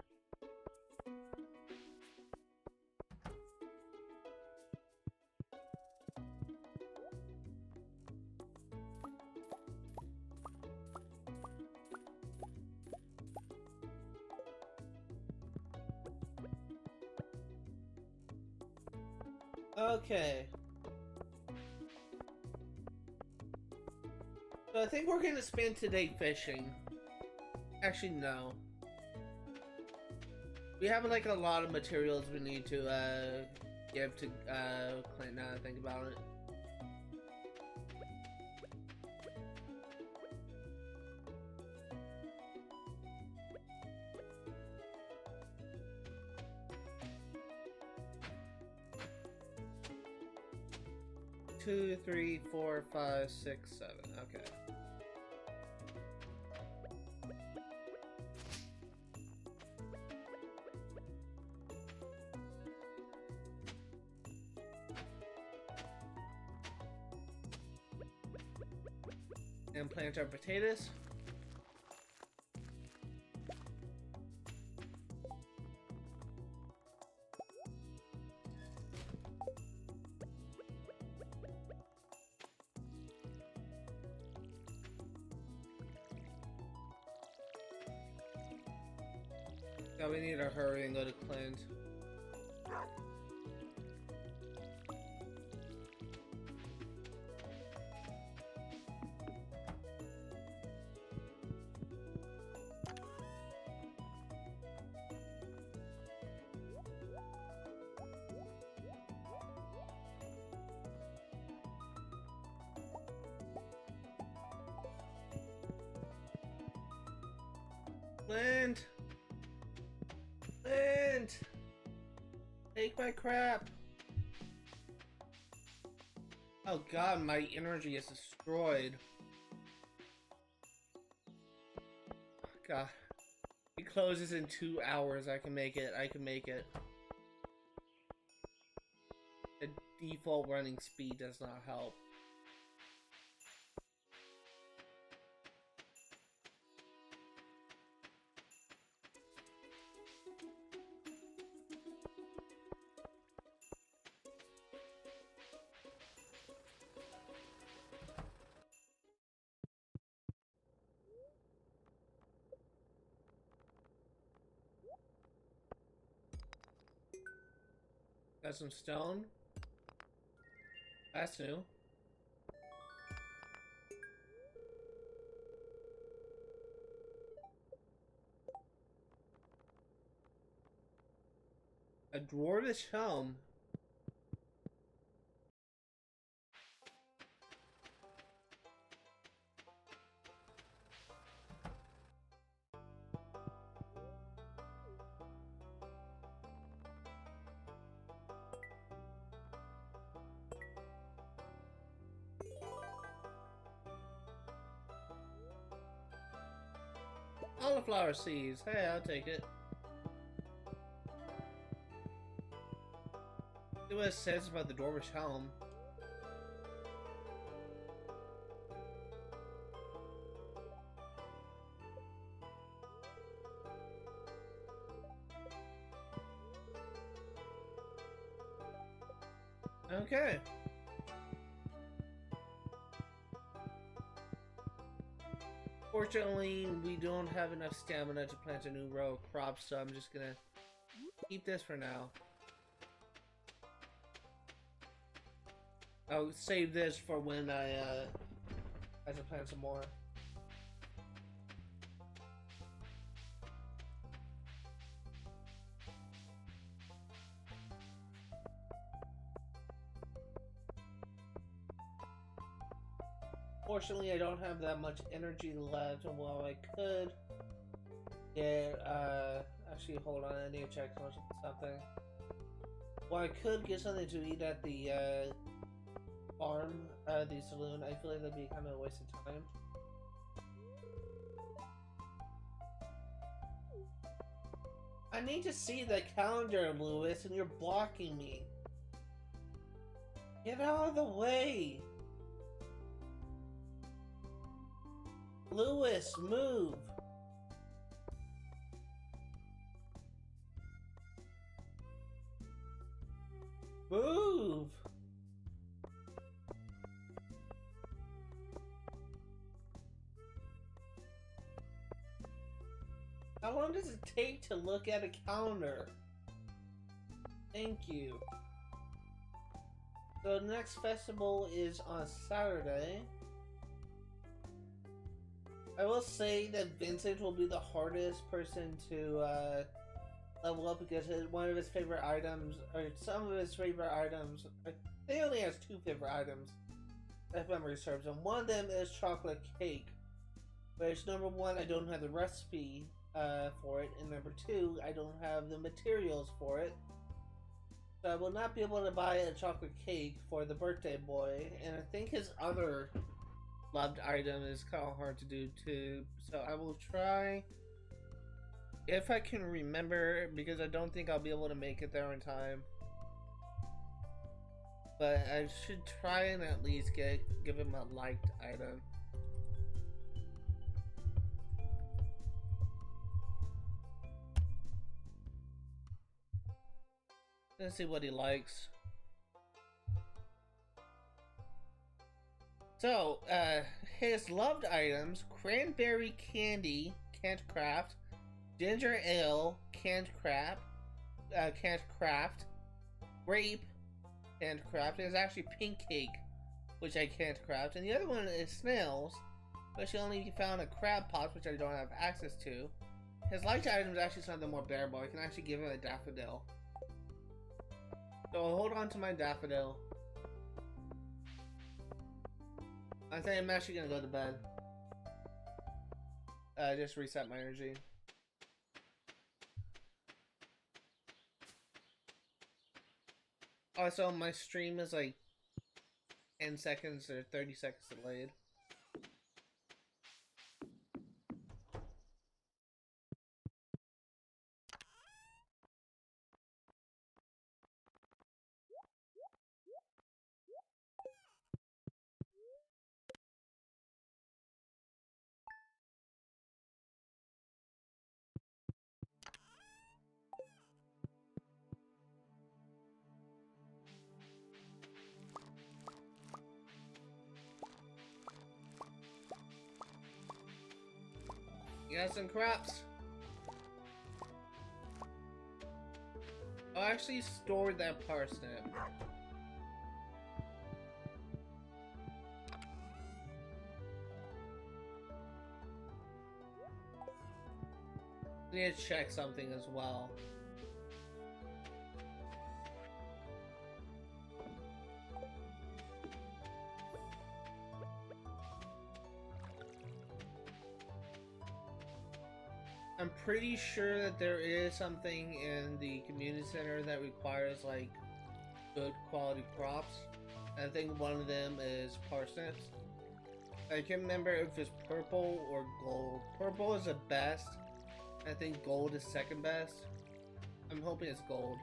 Okay. So I think we're gonna spend today fishing. Actually, no. We have like a lot of materials we need to give to Clint now that I think about it. Two, three, 4, 5, 6, 7. Okay. And plant our potatoes. Now we need to hurry and go to Clint. Clint! Clint! Take my crap! Oh god, my energy is destroyed. God. It closes in 2 hours. I can make it. I can make it. The default running speed does not help. Got some stone. That's new. A dwarvish helm. Cauliflower seeds. Hey, I'll take it. See what it says about the dwarvish helm. Okay. Fortunately, we don't have enough stamina to plant a new row of crops, so I'm just gonna keep this for now. I'll save this for when I have to plant some more. Fortunately, I don't have that much energy left, and while I could get, actually, hold on, I need to check something. While I could get something to eat at the, farm, the saloon, I feel like that'd be kind of a waste of time. I need to see the calendar, Lewis, and you're blocking me. Get out of the way! Lewis, move! Move! How long does it take to look at a calendar? Thank you. So the next festival is on Saturday. I will say that Vincent will be the hardest person to level up because one of his favorite items, or some of his favorite items, he only has 2 favorite items, if memory serves him. One of them is chocolate cake, which number 1, I don't have the recipe for it, and number 2, I don't have the materials for it. So I will not be able to buy a chocolate cake for the birthday boy, and I think his other loved item is kind of hard to do too. So I will try, if I can remember, because I don't think I'll be able to make it there in time. But I should try and at least give him a liked item. Let's see what he likes. So, his loved items: cranberry candy, can't craft; ginger ale, can't craft; grape, can't craft. There's actually pink cake, which I can't craft, and the other one is snails, which he only found a crab pot, which I don't have access to. His liked item is actually something more bearable. I can actually give him a daffodil. So I'll hold on to my daffodil. I think I'm actually gonna go to bed. Just reset my energy. Also, my stream is like 10 seconds or 30 seconds delayed. You got some crops. I'll actually store that parsnip. I need to check something as well. I'm pretty sure that there is something in the community center that requires like good quality crops. I think one of them is parsnips. I can't remember if it's purple or gold. Purple is the best. I think gold is second best. I'm hoping it's gold.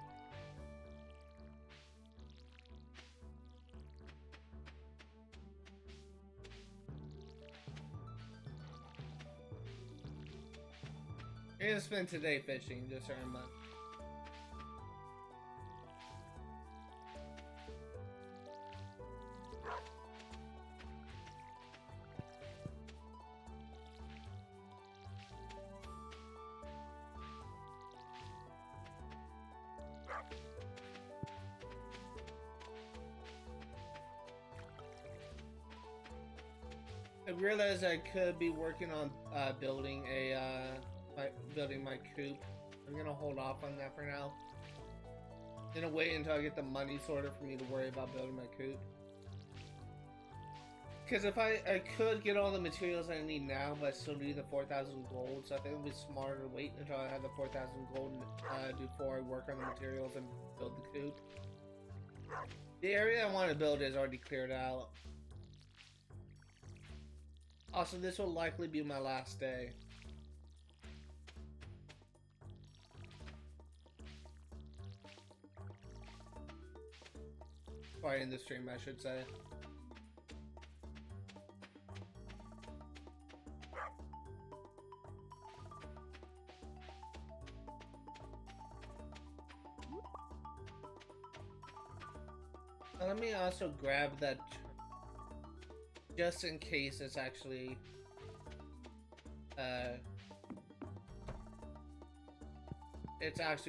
You're gonna spend today fishing, just a month. I realized I could be working on building my coop. I'm gonna hold off on that for now. I'm gonna wait until I get the money sorted for me to worry about building my coop. Because if I could get all the materials I need now, but I still need the 4,000 gold, so I think it would be smarter to wait until I have the 4,000 gold before I work on the materials and build the coop. The area I want to build is already cleared out. Also, this will likely be my last day. Or in the stream, I should say. Now, let me also grab that just in case it's actually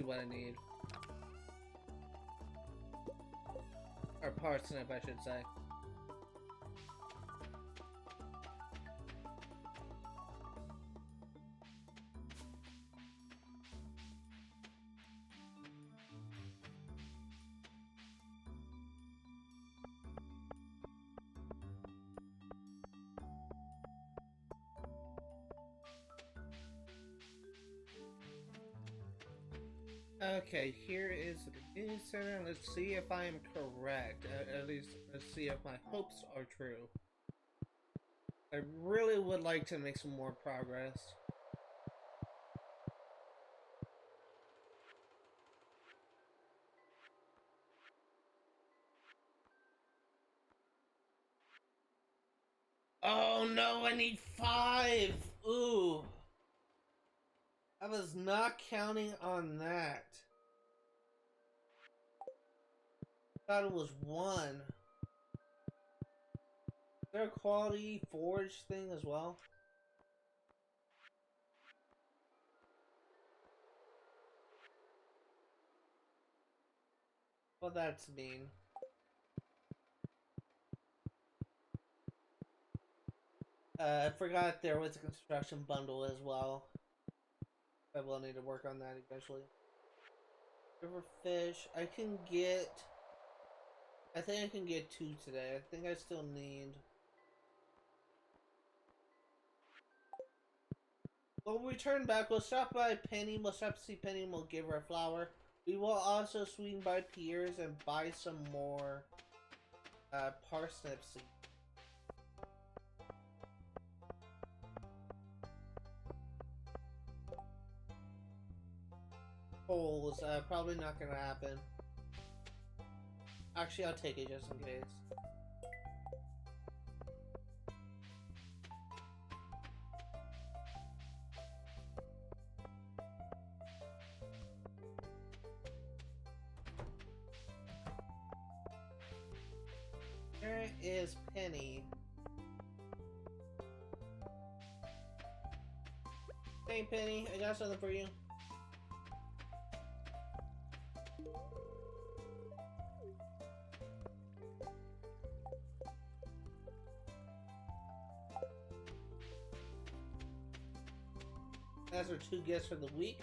what I need. Or parsnip, I should say. Okay, here is the beginning center. Let's see if I am correct. At least, let's see if my hopes are true. I really would like to make some more progress. Oh no, I need 5! Ooh. I was not counting on that. Thought it was 1. Is there a quality forage thing as well? Well, that's mean. I forgot there was a construction bundle as well. I will need to work on that eventually. River fish. I think I can get 2 today. I think I still need... When we return back, we'll stop by Penny. We'll stop to see Penny and we'll give her a flower. We will also swing by Pierre's and buy some more parsnip seeds. Holes, probably not gonna happen. Actually, I'll take it just in case. Where is Penny? Hey Penny, I got something for you. Those are 2 gifts for the week.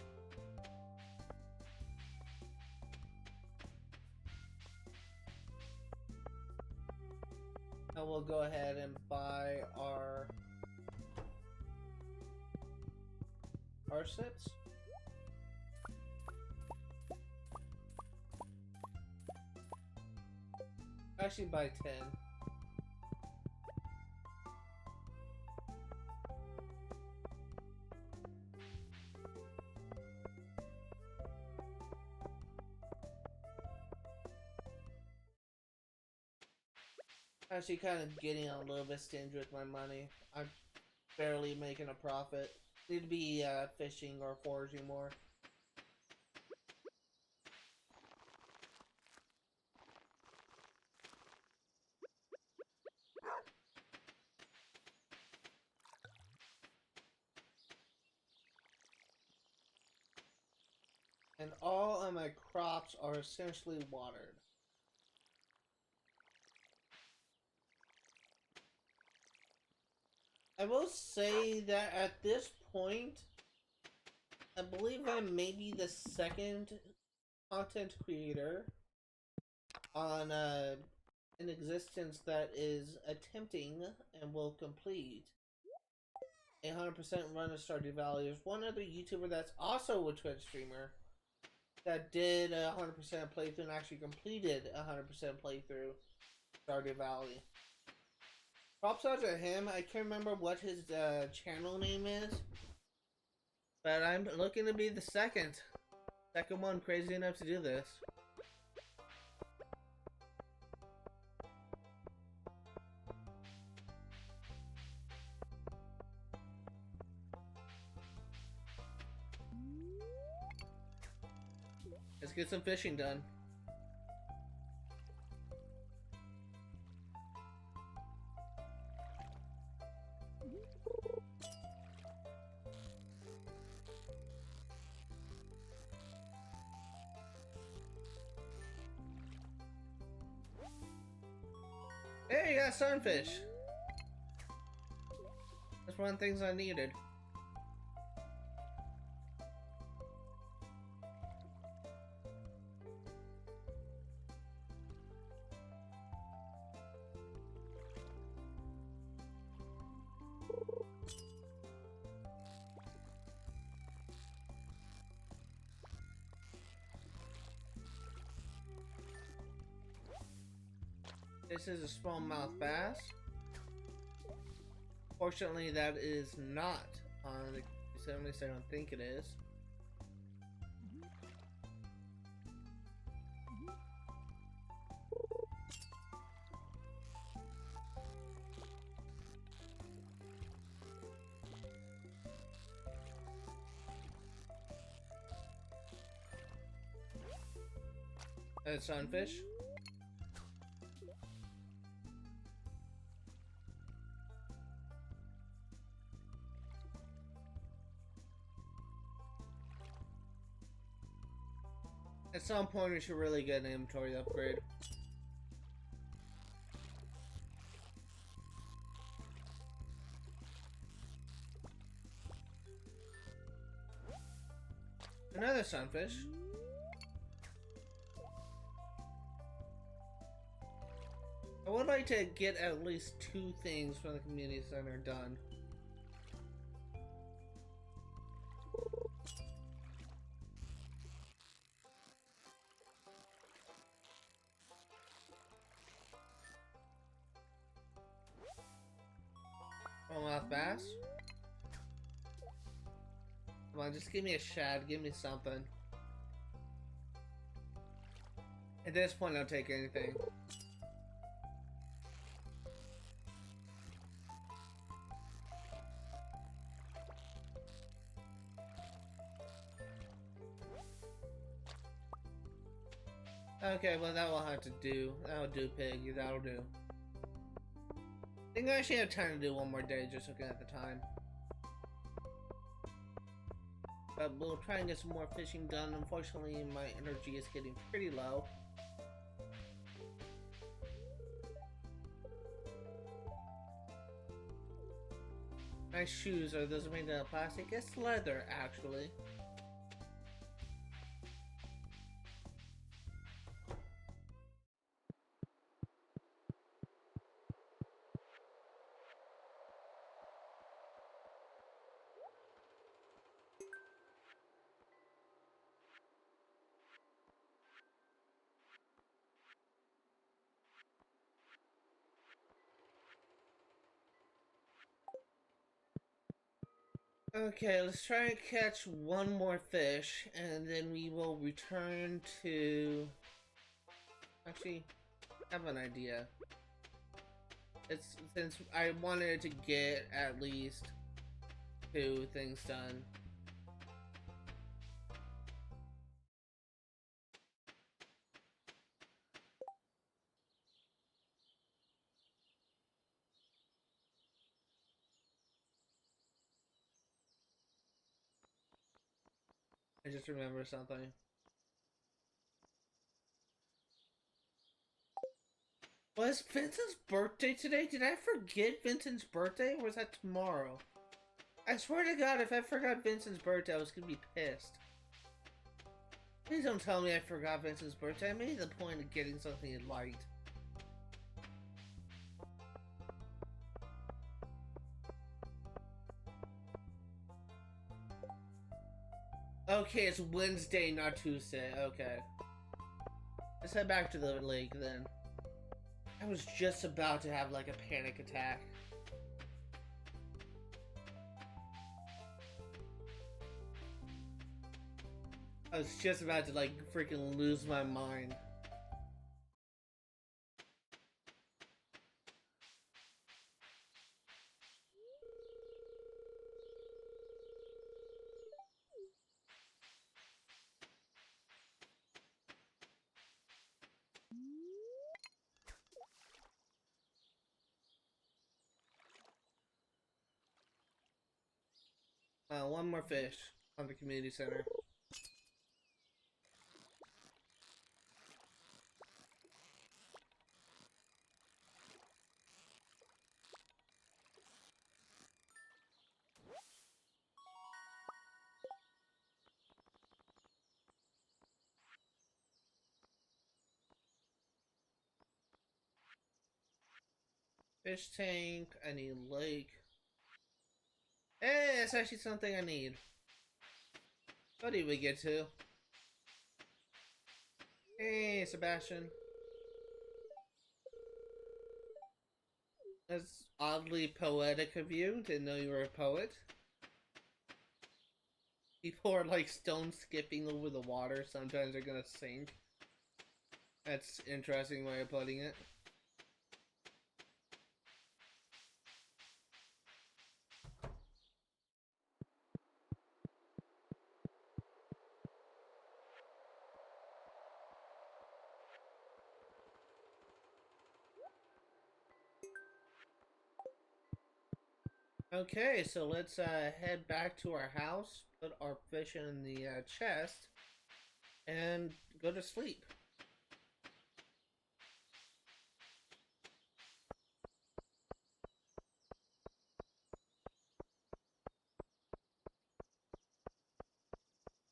Now we'll go ahead and buy our parsnips. Actually buy 10. Actually kind of getting a little bit stingy with my money. I'm barely making a profit. Need to be fishing or foraging more. And all of my crops are essentially watered. I will say that at this point, I believe I may be the second content creator on in existence that is attempting and will complete 100% run of Stardew Valley. There's one other YouTuber that's also a Twitch streamer that did a 100% playthrough and actually completed a 100% playthrough Stardew Valley. Props out to him. I can't remember what his channel name is, but I'm looking to be the second one crazy enough to do this. Let's get some fishing done. Hey, you got sunfish. That's one of the things I needed. This is a smallmouth bass. Fortunately, that is not on the, at least I don't think it is. That's sunfish. At some point, we should really get an inventory upgrade. Another sunfish. I would like to get at least 2 things from the community center done. Smallmouth bass. Come on, just give me a shad, give me something. At this point, I'll take anything. Okay, well that will have to do. That'll do, pig. That'll do. I think I actually have time to do one more day, just looking at the time. But we'll try and get some more fishing done. Unfortunately, my energy is getting pretty low. My shoes, are those made out of plastic? It's leather, actually. Okay, let's try and catch one more fish, and then we will return to... Actually, I have an idea. It's since I wanted to get at least 2 things done. I just remember something. Was Vincent's birthday today? Did I forget Vincent's birthday, or was that tomorrow? I swear to God, if I forgot Vincent's birthday, I was gonna be pissed. Please don't tell me I forgot Vincent's birthday. I made the point of getting something he liked. Okay, it's Wednesday, not Tuesday. Okay. Let's head back to the lake then. I was just about to have like a panic attack. I was just about to like freaking lose my mind. One more fish on the community center. Fish tank, I need lake. Hey, that's actually something I need. What did we get to? Hey, Sebastian. That's oddly poetic of you. Didn't know you were a poet. People are like stone skipping over the water. Sometimes they're gonna sink. That's an interesting way of putting it. Okay, so let's head back to our house, put our fish in the chest, and go to sleep.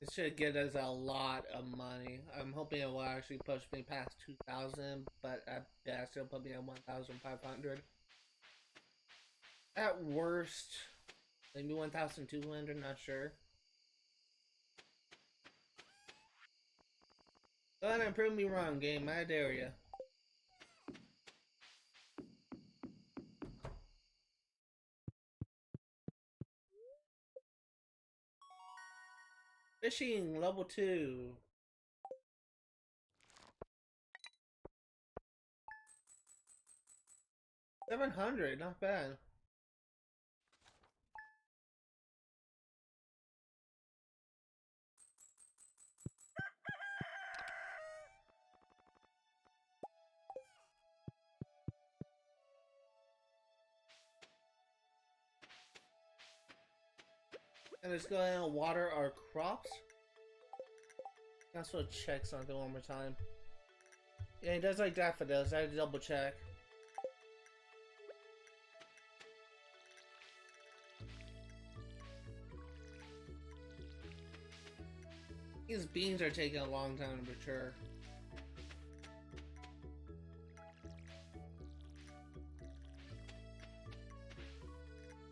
This should get us a lot of money. I'm hoping it will actually push me past 2,000, but at best it'll put me at 1,500. At worst, maybe 1,200, not sure. Go ahead and prove me wrong, game. I dare ya. Fishing, level 2. 700, not bad. And let's go ahead and water our crops. Let's also check something one more time. Yeah, he does like daffodils. I had to double check. These beans are taking a long time to mature.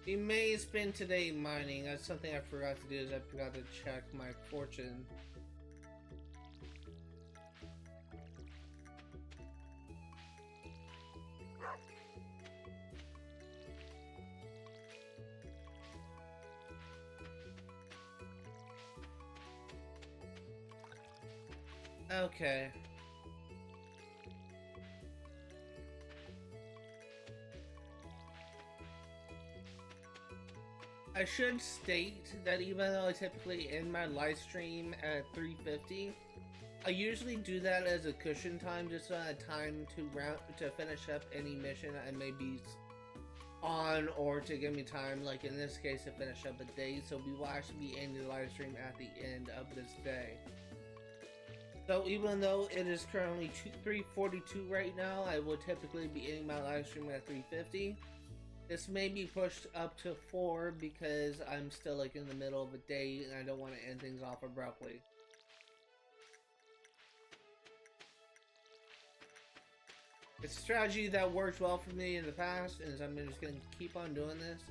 We may spend today mining. That's something I forgot to do. Is I forgot to check my fortune. Okay. I should state that even though I typically end my live stream at 3:50, I usually do that as a cushion time, just so I have time to finish up any mission I may be on, or to give me time, like in this case, to finish up a day. So we will actually be ending the live stream at the end of this day. So even though it is currently 3:42 right now, I will typically be ending my live stream at 3:50. This may be pushed up to 4 because I'm still like in the middle of a day and I don't want to end things off abruptly. It's a strategy that worked well for me in the past, and I'm just going to keep on doing this.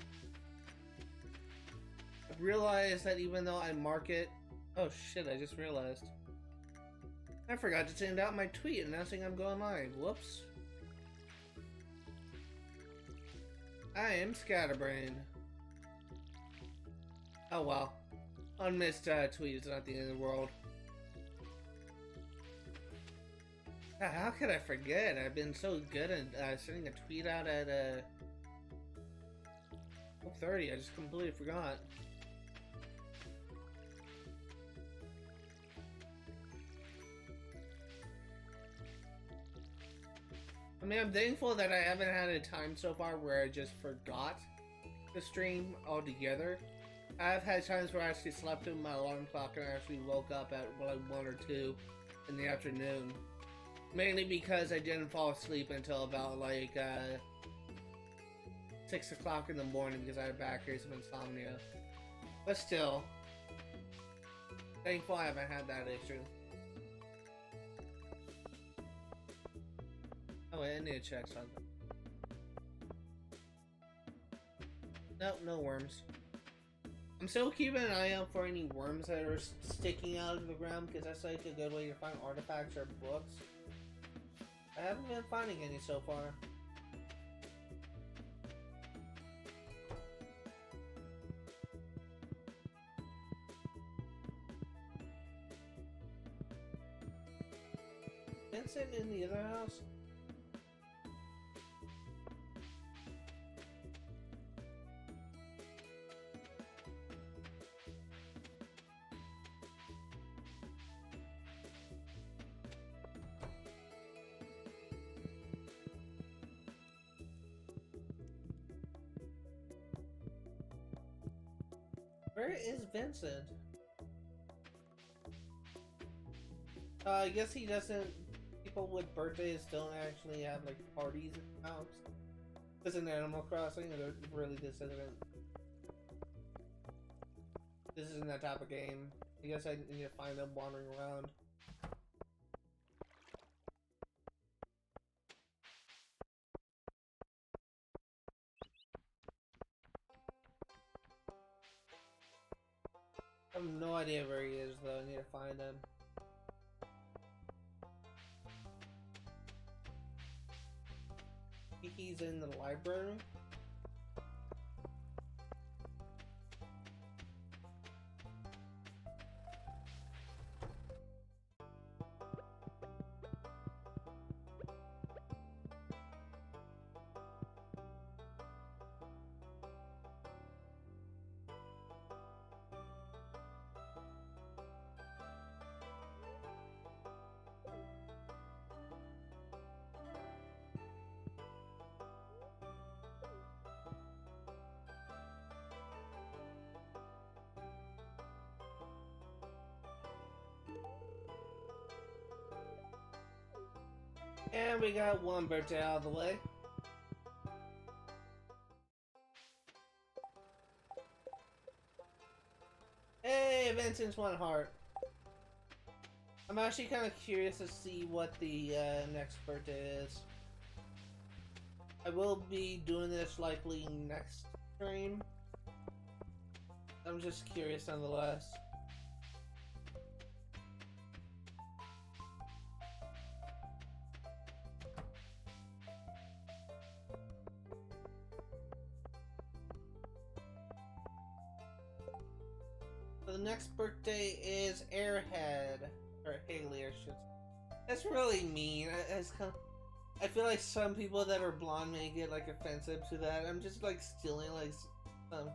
I've realized that even though I market... Oh shit, I just realized. I forgot to send out my tweet announcing I'm going live. Whoops. I am scatterbrained. Oh well. Unmissed tweet is not the end of the world. How could I forget? I've been so good at sending a tweet out at 12:30. I just completely forgot. I mean, I'm thankful that I haven't had a time so far where I just forgot to stream altogether. I've had times where I actually slept through my alarm clock and I actually woke up at like 1 or 2 in the afternoon. Mainly because I didn't fall asleep until about like 6 o'clock in the morning because I had back case of insomnia. But still, thankful I haven't had that issue. Oh wait, I need to check something. Nope, no worms. I'm still keeping an eye out for any worms that are sticking out of the ground because that's like a good way to find artifacts or books. I haven't been finding any so far. Vincent in the other house? Where is Vincent? I guess he doesn't... People with birthdays don't actually have, like, parties in the house. This isn't Animal Crossing, or really this isn't... This isn't that type of game. I guess I need to find them wandering around. I have no idea where he is, though. I need to find him. I think he's in the library. And we got one birthday out of the way. Hey, Vincent's one heart. I'm actually kind of curious to see what the next birthday is. I will be doing this likely next stream. I'm just curious nonetheless. The next birthday is Airhead, or Haley, I should say. That's really mean. I feel like some people that are blonde may get like offensive to that. I'm just like stealing like some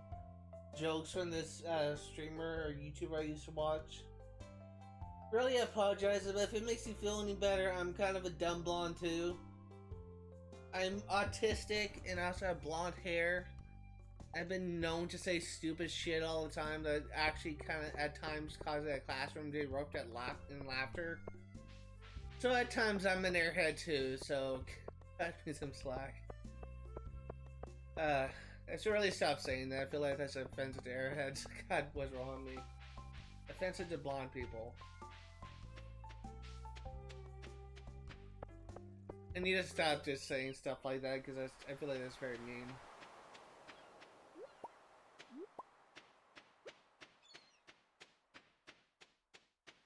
jokes from this streamer or YouTuber I used to watch. Really apologize, but if it makes you feel any better, I'm kind of a dumb blonde too. I'm autistic and I also have blonde hair. I've been known to say stupid shit all the time that actually kind of at times causes a classroom to erupt in laughter. So at times I'm an airhead too, so cut me some slack. I should really stop saying that. I feel like that's offensive to airheads. God, what's wrong with me? Offensive to blonde people. I need to stop just saying stuff like that because I feel like that's very mean.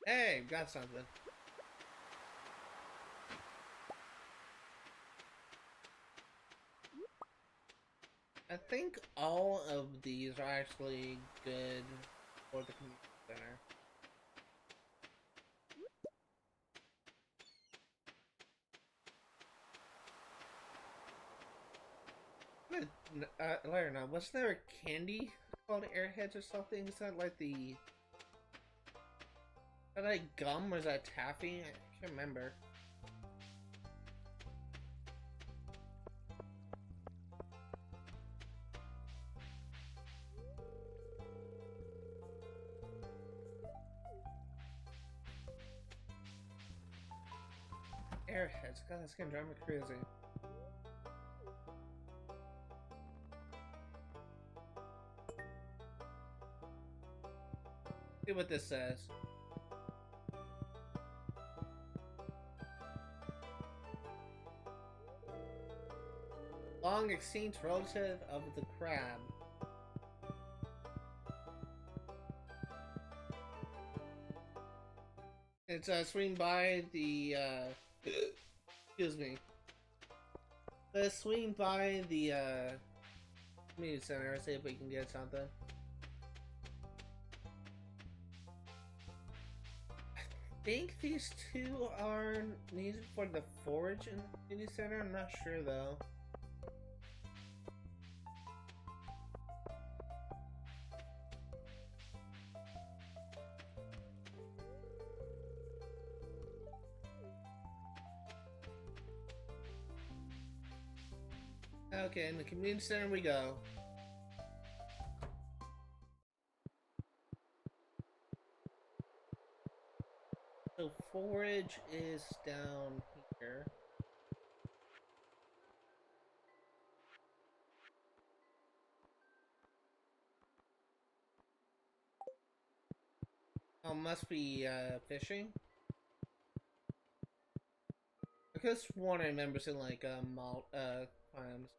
Hey, got something. I think all of these are actually good for the community center. I don't know. Wasn't there a candy called Airheads or something? Is that like the... Is that like gum or is that taffy? I can't remember. Airheads. God, that's gonna drive me crazy. See what this says. Long extinct relative of the crab. It's swing by the excuse me. Let's swing by the community center, see if we can get something. I think these two are needed for the forage in the community center. I'm not sure though. Okay, in the community center we go. So forage is down here. Oh, must be fishing. I could have sworn I remember seeing like clams.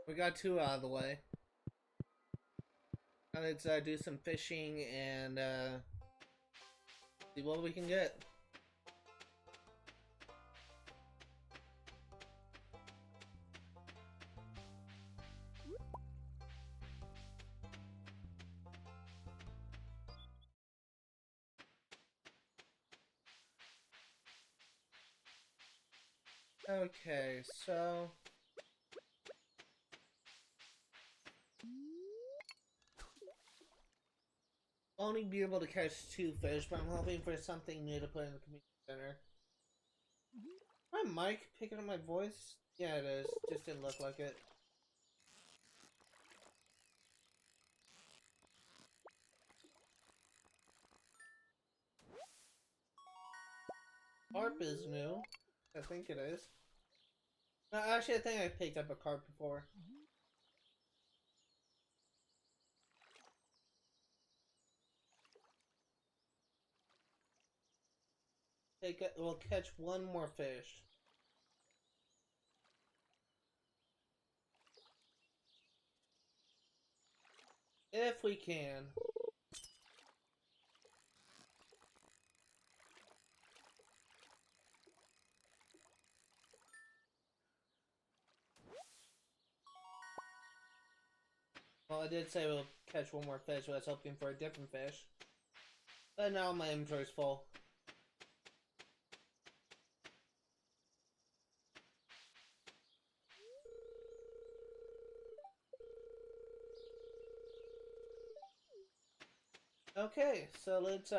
We got two out of the way. Now let's do some fishing and see what we can get. Okay, so only be able to catch two fish, but I'm hoping for something new to put in the community center. My mic picking up my voice? Yeah, it is. Just didn't look like it. Carp is new. I think it is. No, actually, I think I picked up a carp before. We'll catch one more fish. If we can. Well, I did say we'll catch one more fish, but I was hoping for a different fish. But now my inventory's full. Okay, so let's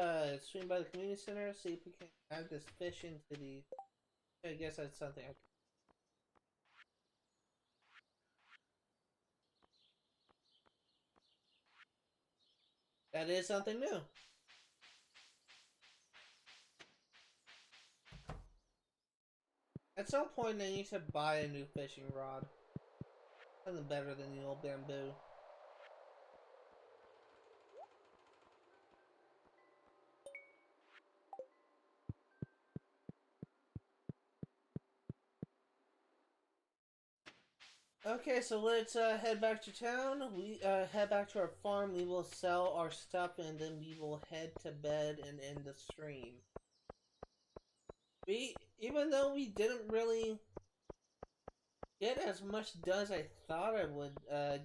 swing by the community center, see if we can add this fish into the... I guess that's something I can... That is something new. At some point, I need to buy a new fishing rod. Something better than the old bamboo. Okay, so let's head back to town. We head back to our farm. We will sell our stuff, and then we will head to bed and end the stream. Even though we didn't really get as much done as I thought I would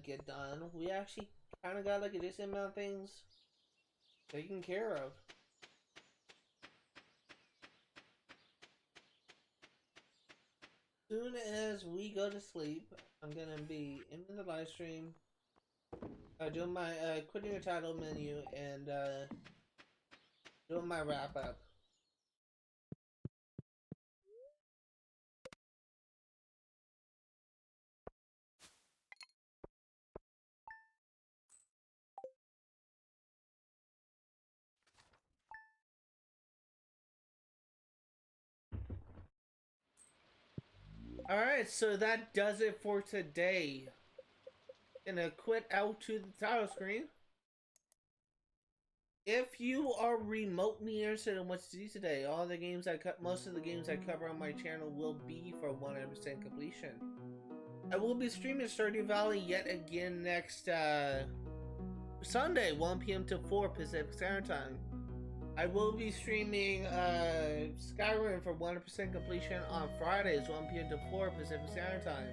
get done, we actually kind of got like a decent amount of things taken care of. Soon as we go to sleep, I'm gonna be in the live stream, doing my quitting the title menu and doing my wrap up. Alright, so that does it for today. Gonna quit out to the title screen. If you are remotely interested in what's to do today, all the games most of the games I cover on my channel will be for 100% completion. I will be streaming Stardew Valley yet again next Sunday, 1 p.m. to 4 Pacific Standard Time. I will be streaming Skyrim for 100% completion on Fridays, 1 p.m. to 4 Pacific Standard Time.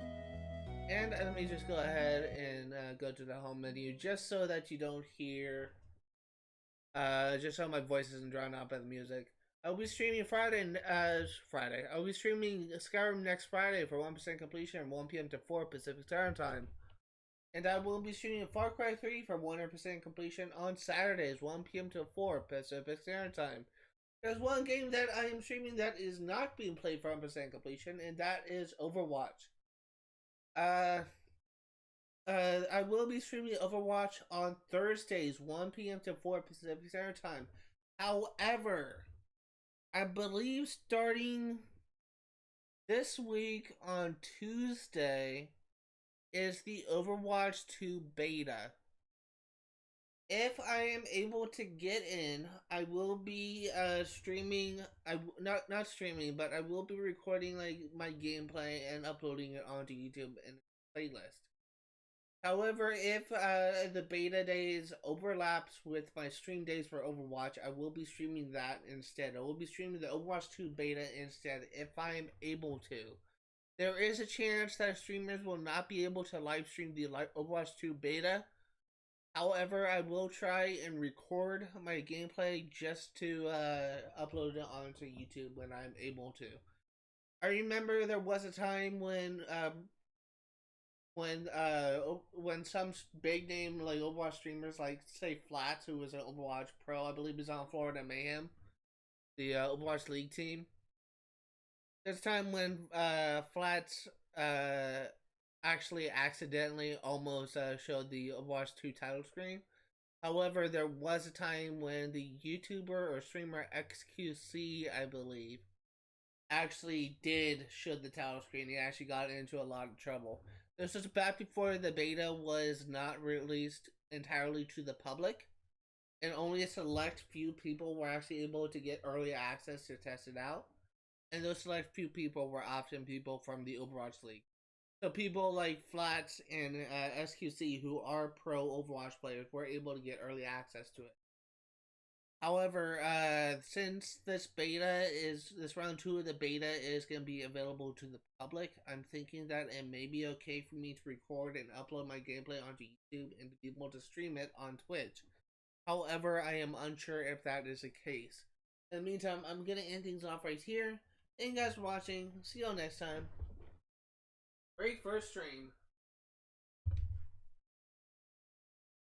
And let me just go ahead and go to the home menu just so that you don't hear, just so my voice isn't drowned out by the music. I'll be streaming Friday. I'll be streaming Skyrim next Friday for 1% completion, 1 p.m. to 4 Pacific Standard Time. And I will be streaming Far Cry 3 for 100% completion on Saturdays, 1 p.m. to 4 Pacific Standard Time. There's one game that I am streaming that is not being played for 100% completion, and that is Overwatch. I will be streaming Overwatch on Thursdays, 1 p.m. to 4 Pacific Standard Time. However, I believe starting this week on Tuesday is the Overwatch 2 beta. If I am able to get in, I will be streaming. Not streaming, but I will be recording like my gameplay and uploading it onto YouTube in a playlist. However, if the beta days overlaps with my stream days for Overwatch, I will be streaming that instead. I will be streaming the Overwatch 2 beta instead if I am able to. There is a chance that streamers will not be able to live stream the Overwatch 2 beta. However, I will try and record my gameplay just to upload it onto YouTube when I'm able to. I remember there was a time when some big name like Overwatch streamers, like say Flats, who was an Overwatch pro, I believe he's on Florida Mayhem, the Overwatch League team. There's a time when Flats actually accidentally almost showed the Overwatch 2 title screen. However, there was a time when the YouTuber or streamer XQC, I believe, actually did show the title screen. He actually got into a lot of trouble. This was back before the beta was not released entirely to the public, and only a select few people were actually able to get early access to test it out. And those select few people were often people from the Overwatch League. So people like Flats and SQC, who are pro Overwatch players, were able to get early access to it. However, since this round 2 of the beta is going to be available to the public, I'm thinking that it may be okay for me to record and upload my gameplay onto YouTube and to be able to stream it on Twitch. However, I am unsure if that is the case. In the meantime, I'm going to end things off right here. Thank you guys for watching. See you all next time. Break first stream.